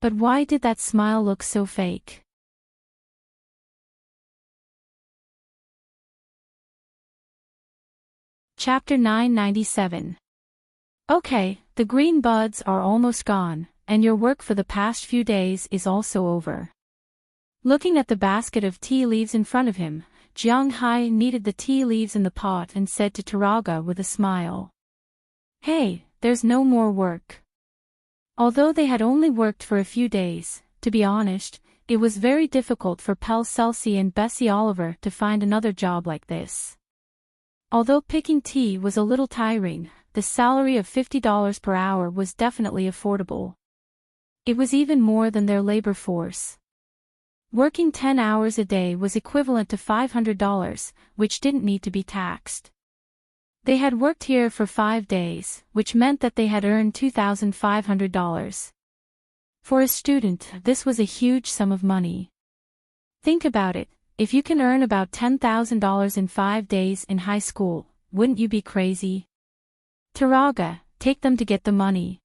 But why did that smile look so fake? Chapter 997. Okay, the green buds are almost gone, and your work for the past few days is also over. Looking at the basket of tea leaves in front of him, Jiang Hai kneaded the tea leaves in the pot and said to Taraga with a smile. Hey, there's no more work. Although they had only worked for a few days, to be honest, it was very difficult for Pell Celsi and Bessie Oliver to find another job like this. Although picking tea was a little tiring, the salary of $50 per hour was definitely affordable. It was even more than their labor force. Working 10 hours a day was equivalent to $500, which didn't need to be taxed. They had worked here for 5 days, which meant that they had earned $2,500. For a student, this was a huge sum of money. Think about it, if you can earn about $10,000 in 5 days in high school, wouldn't you be crazy? Taraga, take them to get the money.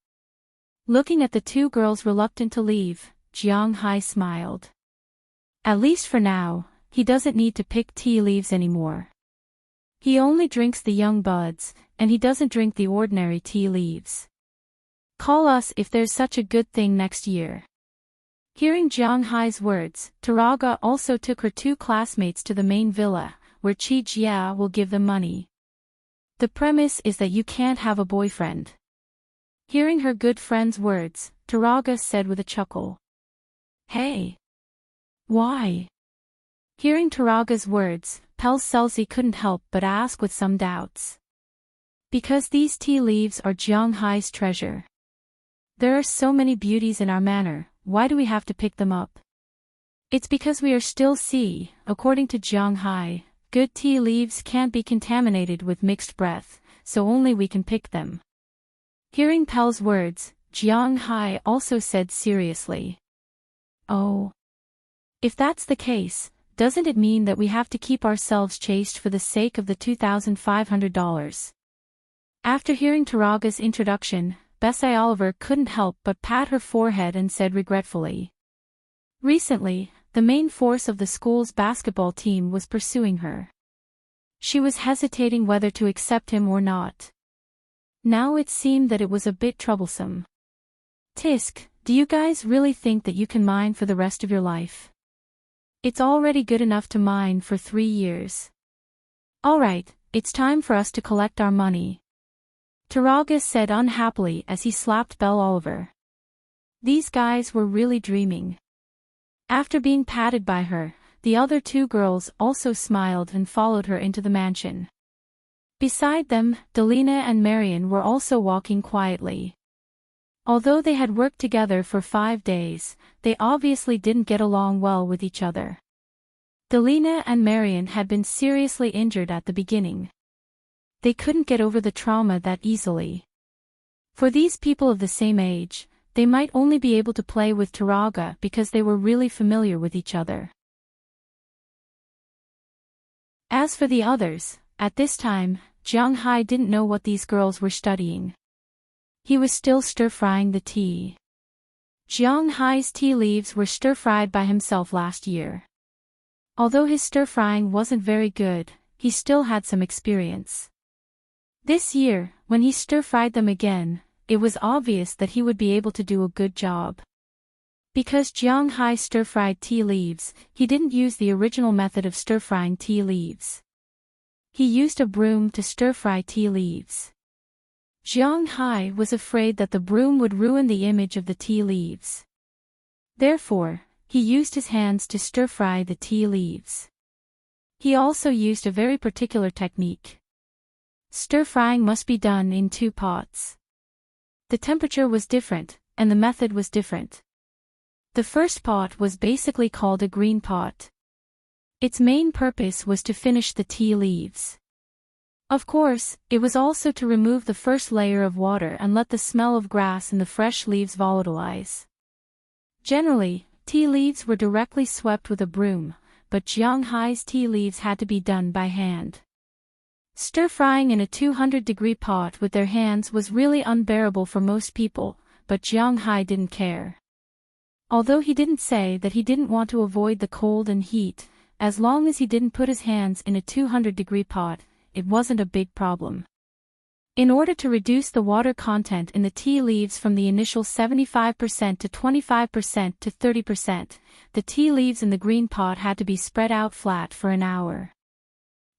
Looking at the 2 girls reluctant to leave, Jiang Hai smiled. At least for now, he doesn't need to pick tea leaves anymore. He only drinks the young buds, and he doesn't drink the ordinary tea leaves. Call us if there's such a good thing next year. Hearing Jiang Hai's words, Taraga also took her 2 classmates to the main villa, where Chi Jia will give them money. The premise is that you can't have a boyfriend. Hearing her good friend's words, Taraga said with a chuckle. Hey! Why? Hearing Taraga's words, Pell Celsi couldn't help but ask with some doubts. Because these tea leaves are Jiang Hai's treasure. There are so many beauties in our manor, why do we have to pick them up? It's because we are still according to Jiang Hai, good tea leaves can't be contaminated with mixed breath, so only we can pick them. Hearing Pell's words, Jiang Hai also said seriously. Oh. If that's the case, doesn't it mean that we have to keep ourselves chaste for the sake of the $2,500? After hearing Taraga's introduction, Bessie Oliver couldn't help but pat her forehead and said regretfully. Recently, the main force of the school's basketball team was pursuing her. She was hesitating whether to accept him or not. Now it seemed that it was a bit troublesome. Tisk, do you guys really think that you can mine for the rest of your life? It's already good enough to mine for 3 years. Alright, it's time for us to collect our money. Taraga said unhappily as he slapped Belle Oliver. These guys were really dreaming. After being patted by her, the other 2 girls also smiled and followed her into the mansion. Beside them, Delina and Marion were also walking quietly. Although they had worked together for 5 days, they obviously didn't get along well with each other. Delina and Marion had been seriously injured at the beginning. they couldn't get over the trauma that easily. For these people of the same age, they might only be able to play with Taraga because they were really familiar with each other. As for the others, at this time, Jiang Hai didn't know what these girls were studying. He was still stir-frying the tea. Jiang Hai's tea leaves were stir-fried by himself last year. Although his stir-frying wasn't very good, he still had some experience. This year, when he stir-fried them again, it was obvious that he would be able to do a good job. Because Jiang Hai stir-fried tea leaves, he didn't use the original method of stir-frying tea leaves. He used a broom to stir-fry tea leaves. Jiang Hai was afraid that the broom would ruin the image of the tea leaves. Therefore, he used his hands to stir-fry the tea leaves. He also used a very particular technique. Stir-frying must be done in 2 pots. The temperature was different, and the method was different. The first pot was basically called a green pot. Its main purpose was to finish the tea leaves. Of course, it was also to remove the first layer of water and let the smell of grass in the fresh leaves volatilize. Generally, tea leaves were directly swept with a broom, but Jiang Hai's tea leaves had to be done by hand. Stir-frying in a 200-degree pot with their hands was really unbearable for most people, but Jiang Hai didn't care. Although he didn't say that he didn't want to avoid the cold and heat, as long as he didn't put his hands in a 200-degree pot, it wasn't a big problem. In order to reduce the water content in the tea leaves from the initial 75% to 25% to 30%, the tea leaves in the green pot had to be spread out flat for an hour.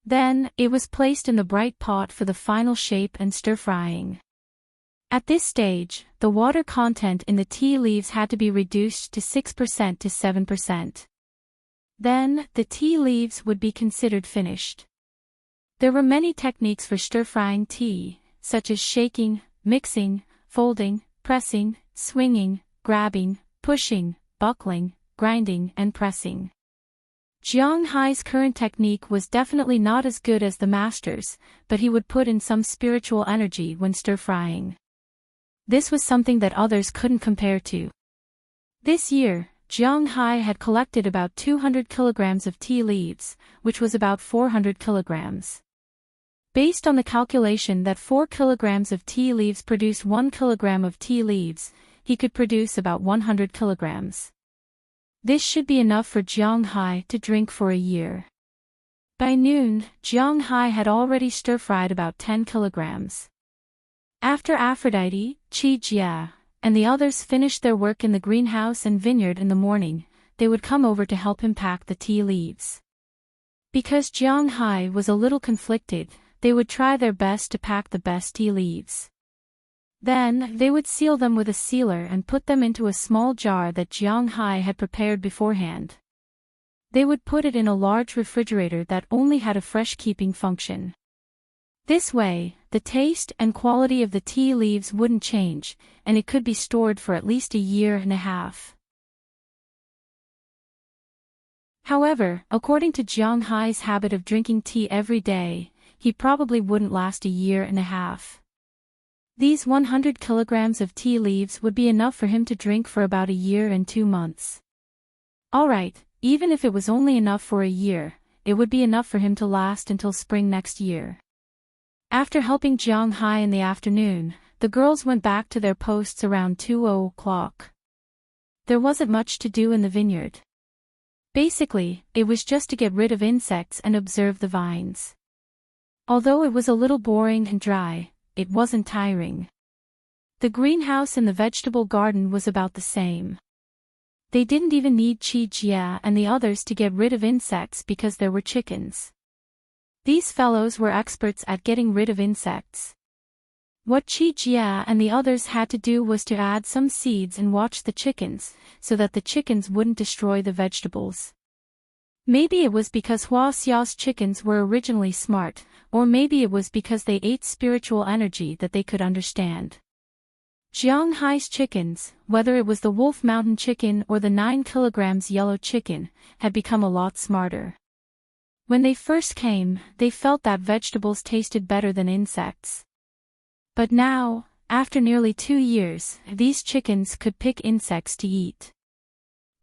Then, it was placed in the bright pot for the final shape and stir-frying. At this stage, the water content in the tea leaves had to be reduced to 6% to 7%. Then, the tea leaves would be considered finished. There were many techniques for stir-frying tea, such as shaking, mixing, folding, pressing, swinging, grabbing, pushing, buckling, grinding and pressing. Jiang Hai's current technique was definitely not as good as the master's, but he would put in some spiritual energy when stir-frying. This was something that others couldn't compare to. This year, Jiang Hai had collected about 200 kilograms of tea leaves, which was about 400 kilograms. Based on the calculation that 4 kilograms of tea leaves produce 1 kilogram of tea leaves, he could produce about 100 kilograms. This should be enough for Jiang Hai to drink for a year. By noon, Jiang Hai had already stir-fried about 10 kilograms. After Aphrodite, Qi Jia, and the others finished their work in the greenhouse and vineyard in the morning, they would come over to help him pack the tea leaves. Because Jiang Hai was a little conflicted, they would try their best to pack the best tea leaves. Then, they would seal them with a sealer and put them into a small jar that Jiang Hai had prepared beforehand. They would put it in a large refrigerator that only had a fresh-keeping function. This way, the taste and quality of the tea leaves wouldn't change, and it could be stored for at least a year and a half. However, according to Jiang Hai's habit of drinking tea every day, he probably wouldn't last a year and a half. These 100 kilograms of tea leaves would be enough for him to drink for about a year and 2 months. Alright, even if it was only enough for a year, it would be enough for him to last until spring next year. After helping Jiang Hai in the afternoon, the girls went back to their posts around 2 o'clock. There wasn't much to do in the vineyard. Basically, it was just to get rid of insects and observe the vines. Although it was a little boring and dry, it wasn't tiring. The greenhouse in the vegetable garden was about the same. They didn't even need Qi Jia and the others to get rid of insects because there were chickens. These fellows were experts at getting rid of insects. What Qi Jia and the others had to do was to add some seeds and watch the chickens, so that the chickens wouldn't destroy the vegetables. Maybe it was because Hua Xiao's chickens were originally smart, or maybe it was because they ate spiritual energy that they could understand. Jiang Hai's chickens, whether it was the Wolf Mountain chicken or the 9 kilograms yellow chicken, had become a lot smarter. When they first came, they felt that vegetables tasted better than insects. But now, after nearly 2 years, these chickens could pick insects to eat.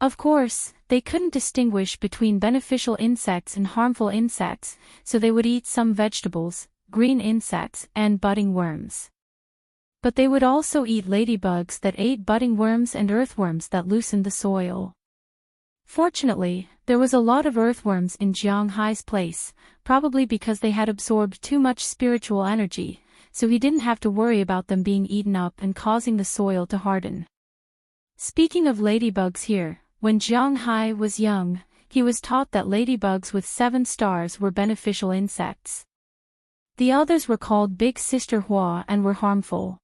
Of course, they couldn't distinguish between beneficial insects and harmful insects, so they would eat some vegetables, green insects, and budding worms. But they would also eat ladybugs that ate budding worms and earthworms that loosened the soil. Fortunately, there was a lot of earthworms in Jiang Hai's place, probably because they had absorbed too much spiritual energy, so he didn't have to worry about them being eaten up and causing the soil to harden. Speaking of ladybugs here, when Jiang Hai was young, he was taught that ladybugs with 7 stars were beneficial insects. The others were called Big Sister Hua and were harmful.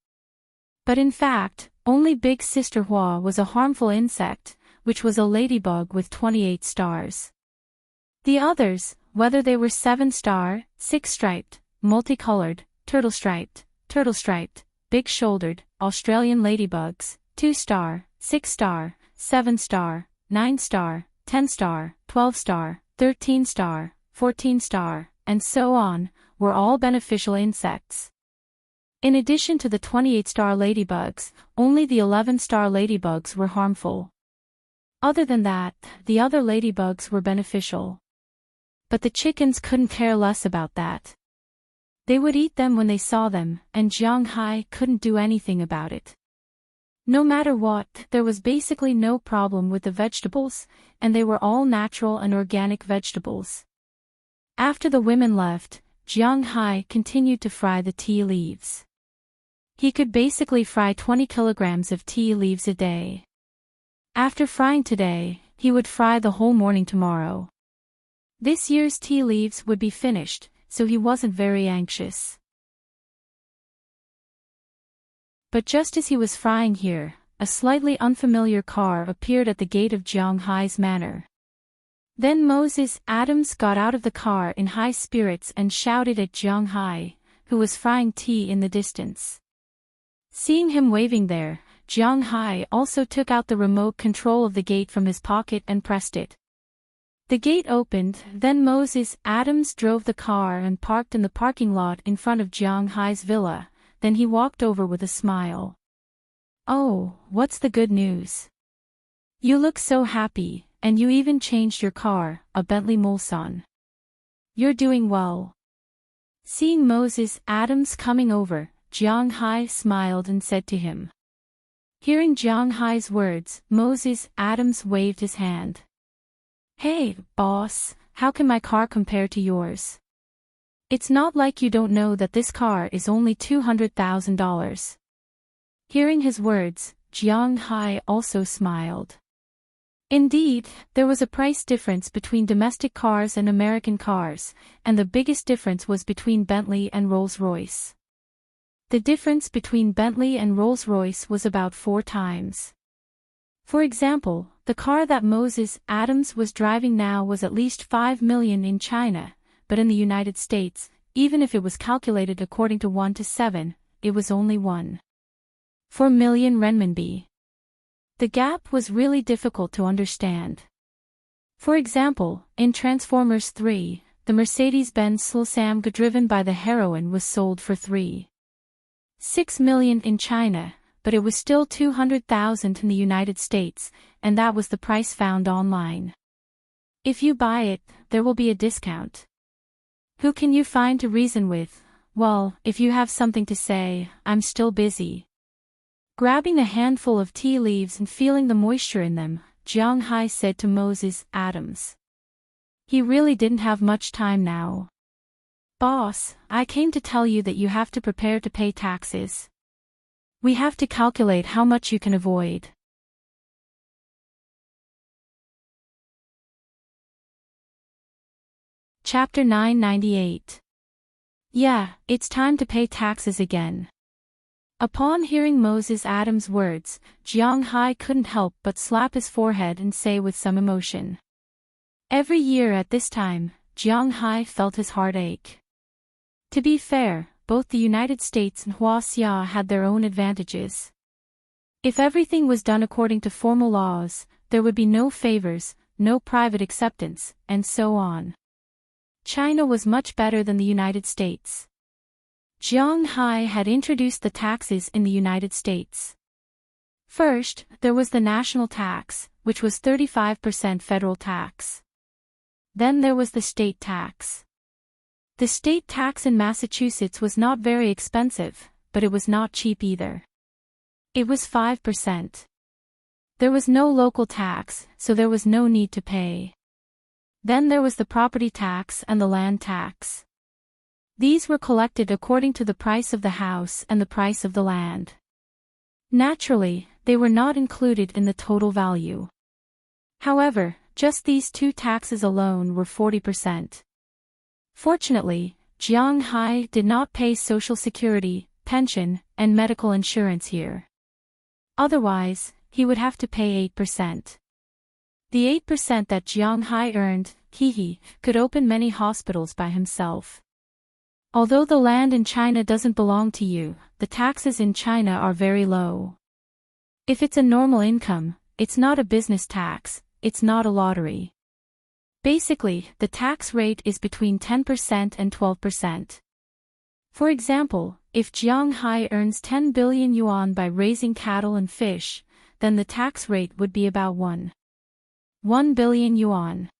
But in fact, only Big Sister Hua was a harmful insect, which was a ladybug with 28 stars. The others, whether they were 7-star, 6-striped, multicolored, turtle-striped, big-shouldered, Australian ladybugs, 2-star, 6-star, 7-star, 9-star, 10-star, 12-star, 13-star, 14-star, and so on, were all beneficial insects. In addition to the 28-star ladybugs, only the 11-star ladybugs were harmful. Other than that, the other ladybugs were beneficial. But the chickens couldn't care less about that. They would eat them when they saw them, and Jiang Hai couldn't do anything about it. No matter what, there was basically no problem with the vegetables, and they were all natural and organic vegetables. After the women left, Jiang Hai continued to fry the tea leaves. He could basically fry 20 kilograms of tea leaves a day. After frying today, he would fry the whole morning tomorrow. This year's tea leaves would be finished, so he wasn't very anxious. But just as he was frying here, a slightly unfamiliar car appeared at the gate of Jiang Hai's manor. Then Moses Adams got out of the car in high spirits and shouted at Jiang Hai, who was frying tea in the distance. Seeing him waving there, Jiang Hai also took out the remote control of the gate from his pocket and pressed it. The gate opened, then Moses Adams drove the car and parked in the parking lot in front of Jiang Hai's villa, then he walked over with a smile. "Oh, what's the good news? You look so happy, and you even changed your car, a Bentley Mulsanne. You're doing well." Seeing Moses Adams coming over, Jiang Hai smiled and said to him. Hearing Jiang Hai's words, Moses Adams waved his hand. "Hey, boss, how can my car compare to yours? It's not like you don't know that this car is only $200,000. Hearing his words, Jiang Hai also smiled. Indeed, there was a price difference between domestic cars and American cars, and the biggest difference was between Bentley and Rolls-Royce. The difference between Bentley and Rolls-Royce was about 4 times. For example, the car that Moses Adams was driving now was at least 5 million in China, but in the United States, even if it was calculated according to 1 to 7, it was only 1.4 million renminbi. The gap was really difficult to understand. For example, in Transformers 3, the Mercedes-Benz Slsam driven by the heroine was sold for 3.6 million in China, but it was still 200,000 in the United States, and that was the price found online. If you buy it, there will be a discount. Who can you find to reason with? Well, if you have something to say, I'm still busy. Grabbing a handful of tea leaves and feeling the moisture in them, Jiang Hai said to Moses Adams. He really didn't have much time now. "Boss, I came to tell you that you have to prepare to pay taxes. We have to calculate how much you can avoid." Chapter 998. Yeah, it's time to pay taxes again. Upon hearing Moses Adams' words, Jiang Hai couldn't help but slap his forehead and say with some emotion. Every year at this time, Jiang Hai felt his heart ache. To be fair, both the United States and Huaxia had their own advantages. If everything was done according to formal laws, there would be no favors, no private acceptance, and so on. China was much better than the United States. Jiang Hai had introduced the taxes in the United States. First, there was the national tax, which was 35% federal tax. Then there was the state tax. The state tax in Massachusetts was not very expensive, but it was not cheap either. It was 5%. There was no local tax, so there was no need to pay. Then there was the property tax and the land tax. These were collected according to the price of the house and the price of the land. Naturally, they were not included in the total value. However, just these two taxes alone were 40%. Fortunately, Jiang Hai did not pay Social Security, pension, and medical insurance here. Otherwise, he would have to pay 8%. The 8% that Jiang Hai earned, could open many hospitals by himself. Although the land in China doesn't belong to you, the taxes in China are very low. If it's a normal income, it's not a business tax, it's not a lottery. Basically, the tax rate is between 10% and 12%. For example, if Jiang Hai earns 10 billion yuan by raising cattle and fish, then the tax rate would be about 1 billion yuan.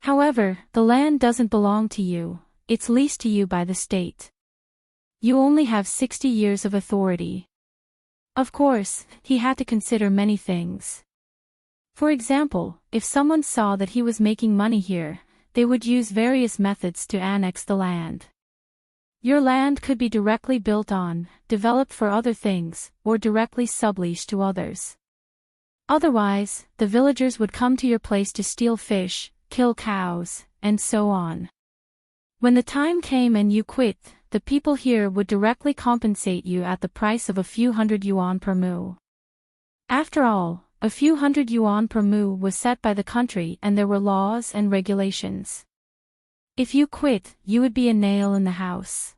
However, the land doesn't belong to you, it's leased to you by the state. You only have 60 years of authority. Of course, he had to consider many things. For example, if someone saw that he was making money here, they would use various methods to annex the land. Your land could be directly built on, developed for other things, or directly subleased to others. Otherwise, the villagers would come to your place to steal fish, kill cows, and so on. When the time came and you quit, the people here would directly compensate you at the price of a few hundred yuan per mu. After all, a few hundred yuan per mu was set by the country and there were laws and regulations. If you quit, you would be a nail in the house.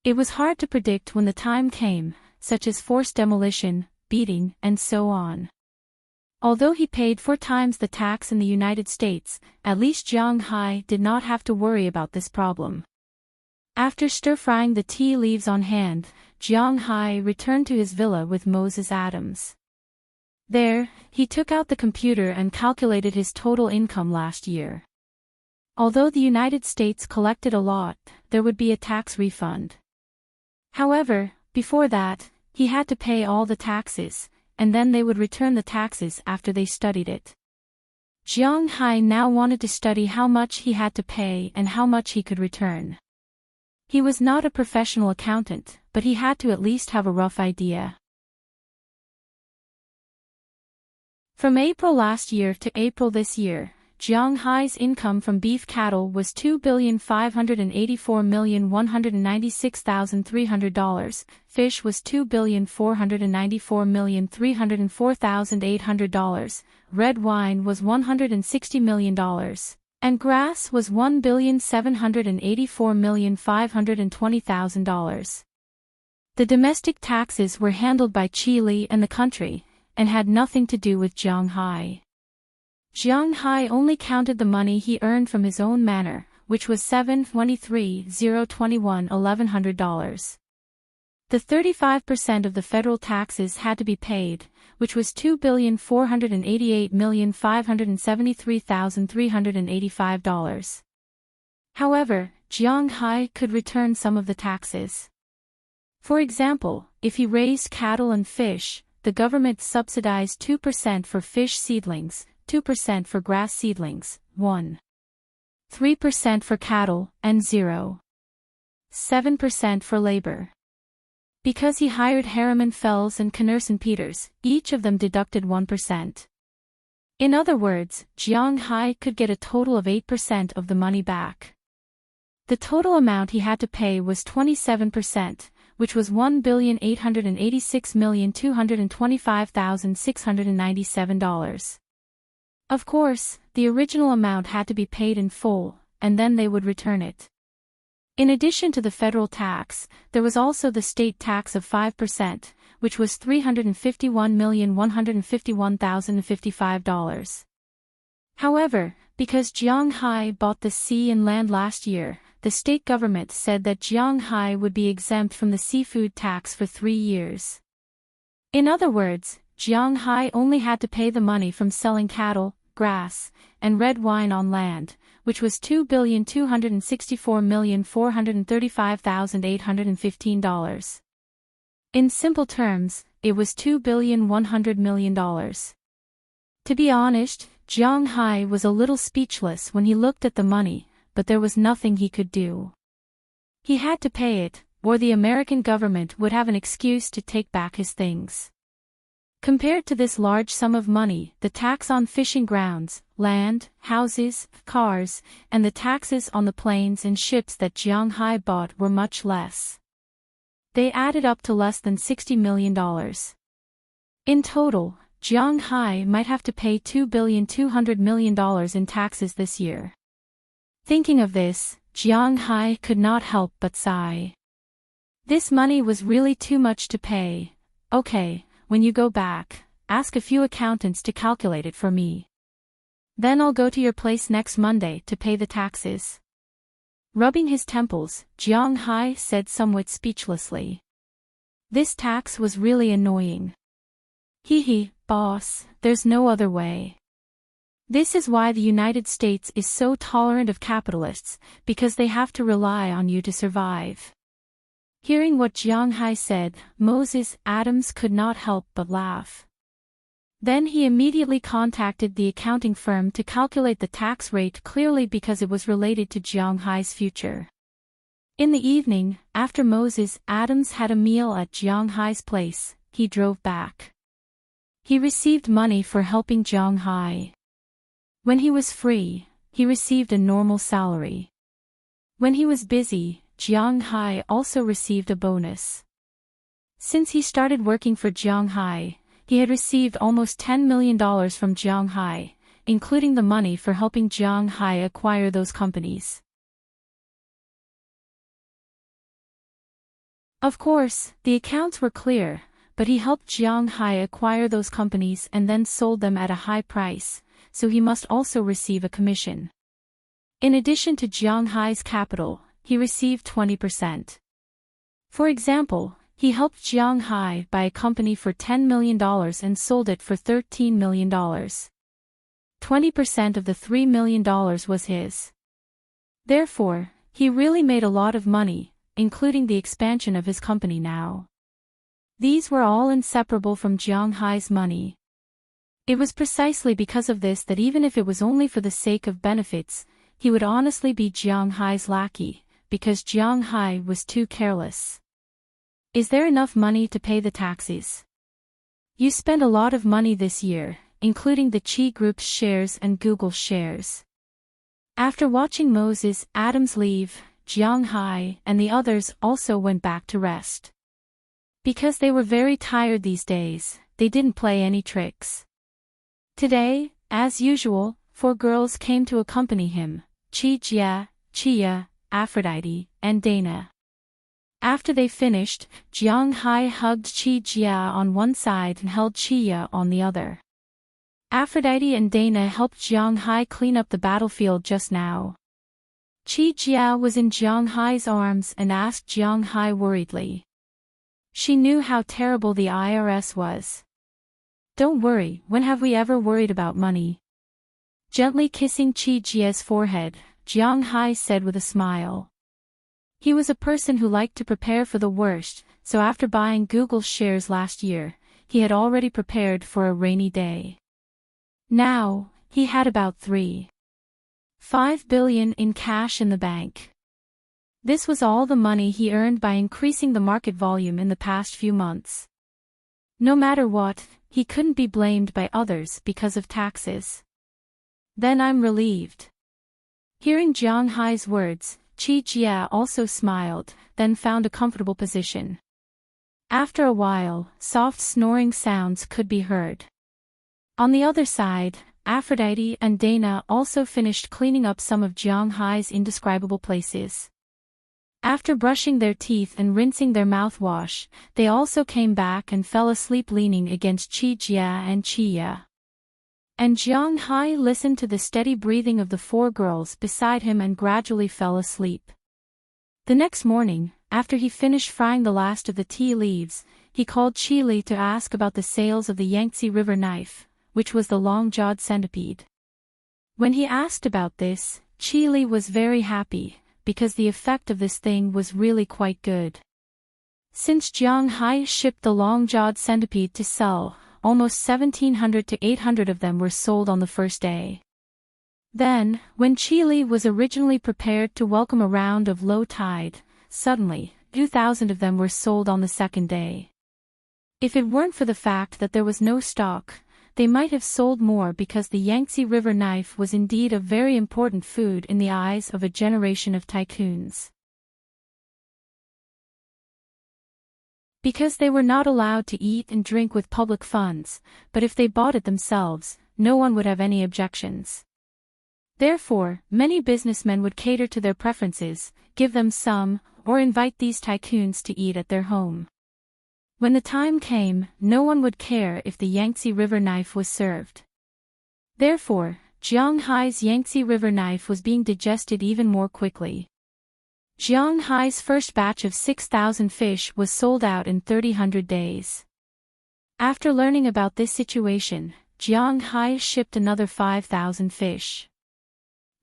It was hard to predict when the time came, such as forced demolition, beating, and so on. Although he paid 4 times the tax in the United States, at least Jiang Hai did not have to worry about this problem. After stir-frying the tea leaves on hand, Jiang Hai returned to his villa with Moses Adams. There, he took out the computer and calculated his total income last year. Although the United States collected a lot, there would be a tax refund. However, before that, he had to pay all the taxes, and then they would return the taxes after they studied it. Jiang Hai now wanted to study how much he had to pay and how much he could return. He was not a professional accountant, but he had to at least have a rough idea. From April last year to April this year, Jiang Hai's income from beef cattle was $2,584,196,300, fish was $2,494,304,800, red wine was $160 million, and grass was $1,784,520,000. The domestic taxes were handled by Li and the country, and had nothing to do with Jiang Hai. Jiang Hai only counted the money he earned from his own manor, which was $723,021,1100. The 35% of the federal taxes had to be paid, which was $2,488,573,385. However, Jiang Hai could return some of the taxes. For example, if he raised cattle and fish, the government subsidized 2% for fish seedlings, 2% for grass seedlings, 3% for cattle, and 0.7% for labor. Because he hired Harriman Fells and Knerson Peters, each of them deducted 1%. In other words, Jiang Hai could get a total of 8% of the money back. The total amount he had to pay was 27%, which was $1,886,225,697. Of course, the original amount had to be paid in full, and then they would return it. In addition to the federal tax, there was also the state tax of 5%, which was $351,151,055. However, Because Jianghai bought the sea and land last year, the state government said that Jianghai would be exempt from the seafood tax for 3 years. In other words, Jianghai only had to pay the money from selling cattle, grass, and red wine on land, which was $2,264,435,815. In simple terms, it was $2,100,000,000. To be honest, Jianghai was a little speechless when he looked at the money, but there was nothing he could do. He had to pay it, or the American government would have an excuse to take back his things. Compared to this large sum of money, the tax on fishing grounds, land, houses, cars, and the taxes on the planes and ships that Jianghai bought were much less. They added up to less than $60 million. In total, Jianghai might have to pay $2,200,000,000 in taxes this year. Thinking of this, Jianghai could not help but sigh. This money was really too much to pay. Okay, when you go back, ask a few accountants to calculate it for me. Then I'll go to your place next Monday to pay the taxes. Rubbing his temples, Jianghai said somewhat speechlessly. This tax was really annoying. Hee, boss, there's no other way. This is why the United States is so tolerant of capitalists, because they have to rely on you to survive. Hearing what Jianghai said, Moses Adams could not help but laugh. Then he immediately contacted the accounting firm to calculate the tax rate clearly because it was related to Jianghai's future. In the evening, after Moses Adams had a meal at Jianghai's place, he drove back. He received money for helping Jianghai. When he was free, he received a normal salary. When he was busy, Jianghai also received a bonus. Since he started working for Jianghai, he had received almost $10 million from Jianghai, including the money for helping Jianghai acquire those companies. Of course, the accounts were clear, but he helped Jianghai acquire those companies and then sold them at a high price, so he must also receive a commission. In addition to Jianghai's capital, he received 20%. For example, he helped Jianghai buy a company for $10 million and sold it for $13 million. 20% of the $3 million was his. Therefore, he really made a lot of money, including the expansion of his company now. These were all inseparable from Jianghai's money. It was precisely because of this that even if it was only for the sake of benefits, he would honestly be Jianghai's lackey, because Jianghai was too careless. Is there enough money to pay the taxes? You spent a lot of money this year, including the Qi Group's shares and Google's shares. After watching Moses Adams leave, Jianghai and the others also went back to rest. Because they were very tired these days, they didn't play any tricks. Today, as usual, 4 girls came to accompany him: Qijia, Chia, Aphrodite, and Dana. After they finished, Jianghai hugged Qijia on one side and held Chia on the other. Aphrodite and Dana helped Jianghai clean up the battlefield just now. Qijia was in Jianghai's arms and asked Jianghai worriedly. She knew how terrible the IRS was. Don't worry, when have we ever worried about money? Gently kissing Qijia's forehead, Jianghai said with a smile. He was a person who liked to prepare for the worst, so after buying Google shares last year, he had already prepared for a rainy day. Now, he had about $3.5 billion in cash in the bank. This was all the money he earned by increasing the market volume in the past few months. No matter what, he couldn't be blamed by others because of taxes. Then I'm relieved. Hearing Jianghai's words, Qijia also smiled, then found a comfortable position. After a while, soft snoring sounds could be heard. On the other side, Aphrodite and Dana also finished cleaning up some of Jianghai's indescribable places. After brushing their teeth and rinsing their mouthwash, they also came back and fell asleep leaning against Qijia and Chia. And Jiang Hai listened to the steady breathing of the four girls beside him and gradually fell asleep. The next morning, after he finished frying the last of the tea leaves, he called Chi Li to ask about the sales of the Yangtze River knife, which was the long-jawed centipede. When he asked about this, Chi Li was very happy, because the effect of this thing was really quite good. Since Jiang Hai shipped the long-jawed centipede to sell, almost 1,700 to 800 of them were sold on the first day. Then, when Chi Li was originally prepared to welcome a round of low tide, suddenly, 2,000 of them were sold on the second day. If it weren't for the fact that there was no stock, they might have sold more because the Yangtze River knife was indeed a very important food in the eyes of a generation of tycoons. Because they were not allowed to eat and drink with public funds, but if they bought it themselves, no one would have any objections. Therefore, many businessmen would cater to their preferences, give them some, or invite these tycoons to eat at their home. When the time came, no one would care if the Yangtze River knife was served. Therefore, Jiang Hai's Yangtze River knife was being digested even more quickly. Jiang Hai's first batch of 6,000 fish was sold out in 300 days. After learning about this situation, Jiang Hai shipped another 5,000 fish.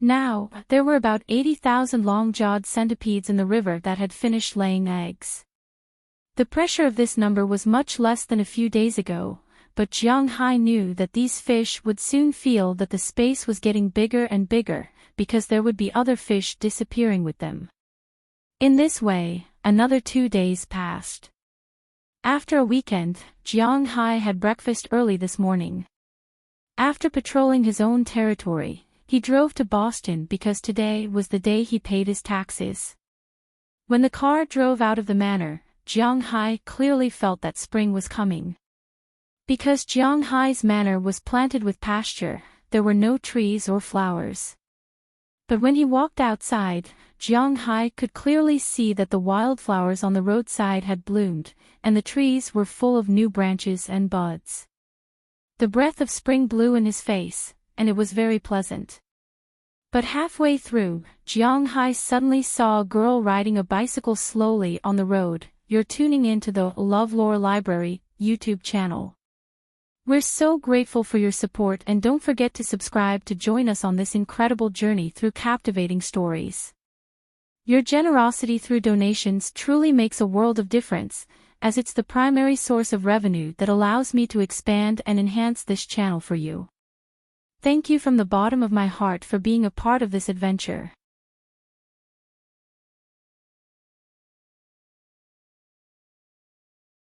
Now, there were about 80,000 long-jawed centipedes in the river that had finished laying eggs. The pressure of this number was much less than a few days ago, but Jiang Hai knew that these fish would soon feel that the space was getting bigger and bigger, because there would be other fish disappearing with them. In this way, another 2 days passed. After a weekend, Jiang Hai had breakfast early this morning. After patrolling his own territory, he drove to Boston because today was the day he paid his taxes. When the car drove out of the manor, Jiang Hai clearly felt that spring was coming. Because Jiang Hai's manor was planted with pasture, there were no trees or flowers. But when he walked outside, Jiang Hai could clearly see that the wildflowers on the roadside had bloomed, and the trees were full of new branches and buds. The breath of spring blew in his face, and it was very pleasant. But halfway through, Jiang Hai suddenly saw a girl riding a bicycle slowly on the road. You're tuning into the LoveLore Library YouTube channel. We're so grateful for your support, and don't forget to subscribe to join us on this incredible journey through captivating stories. Your generosity through donations truly makes a world of difference, as it's the primary source of revenue that allows me to expand and enhance this channel for you. Thank you from the bottom of my heart for being a part of this adventure.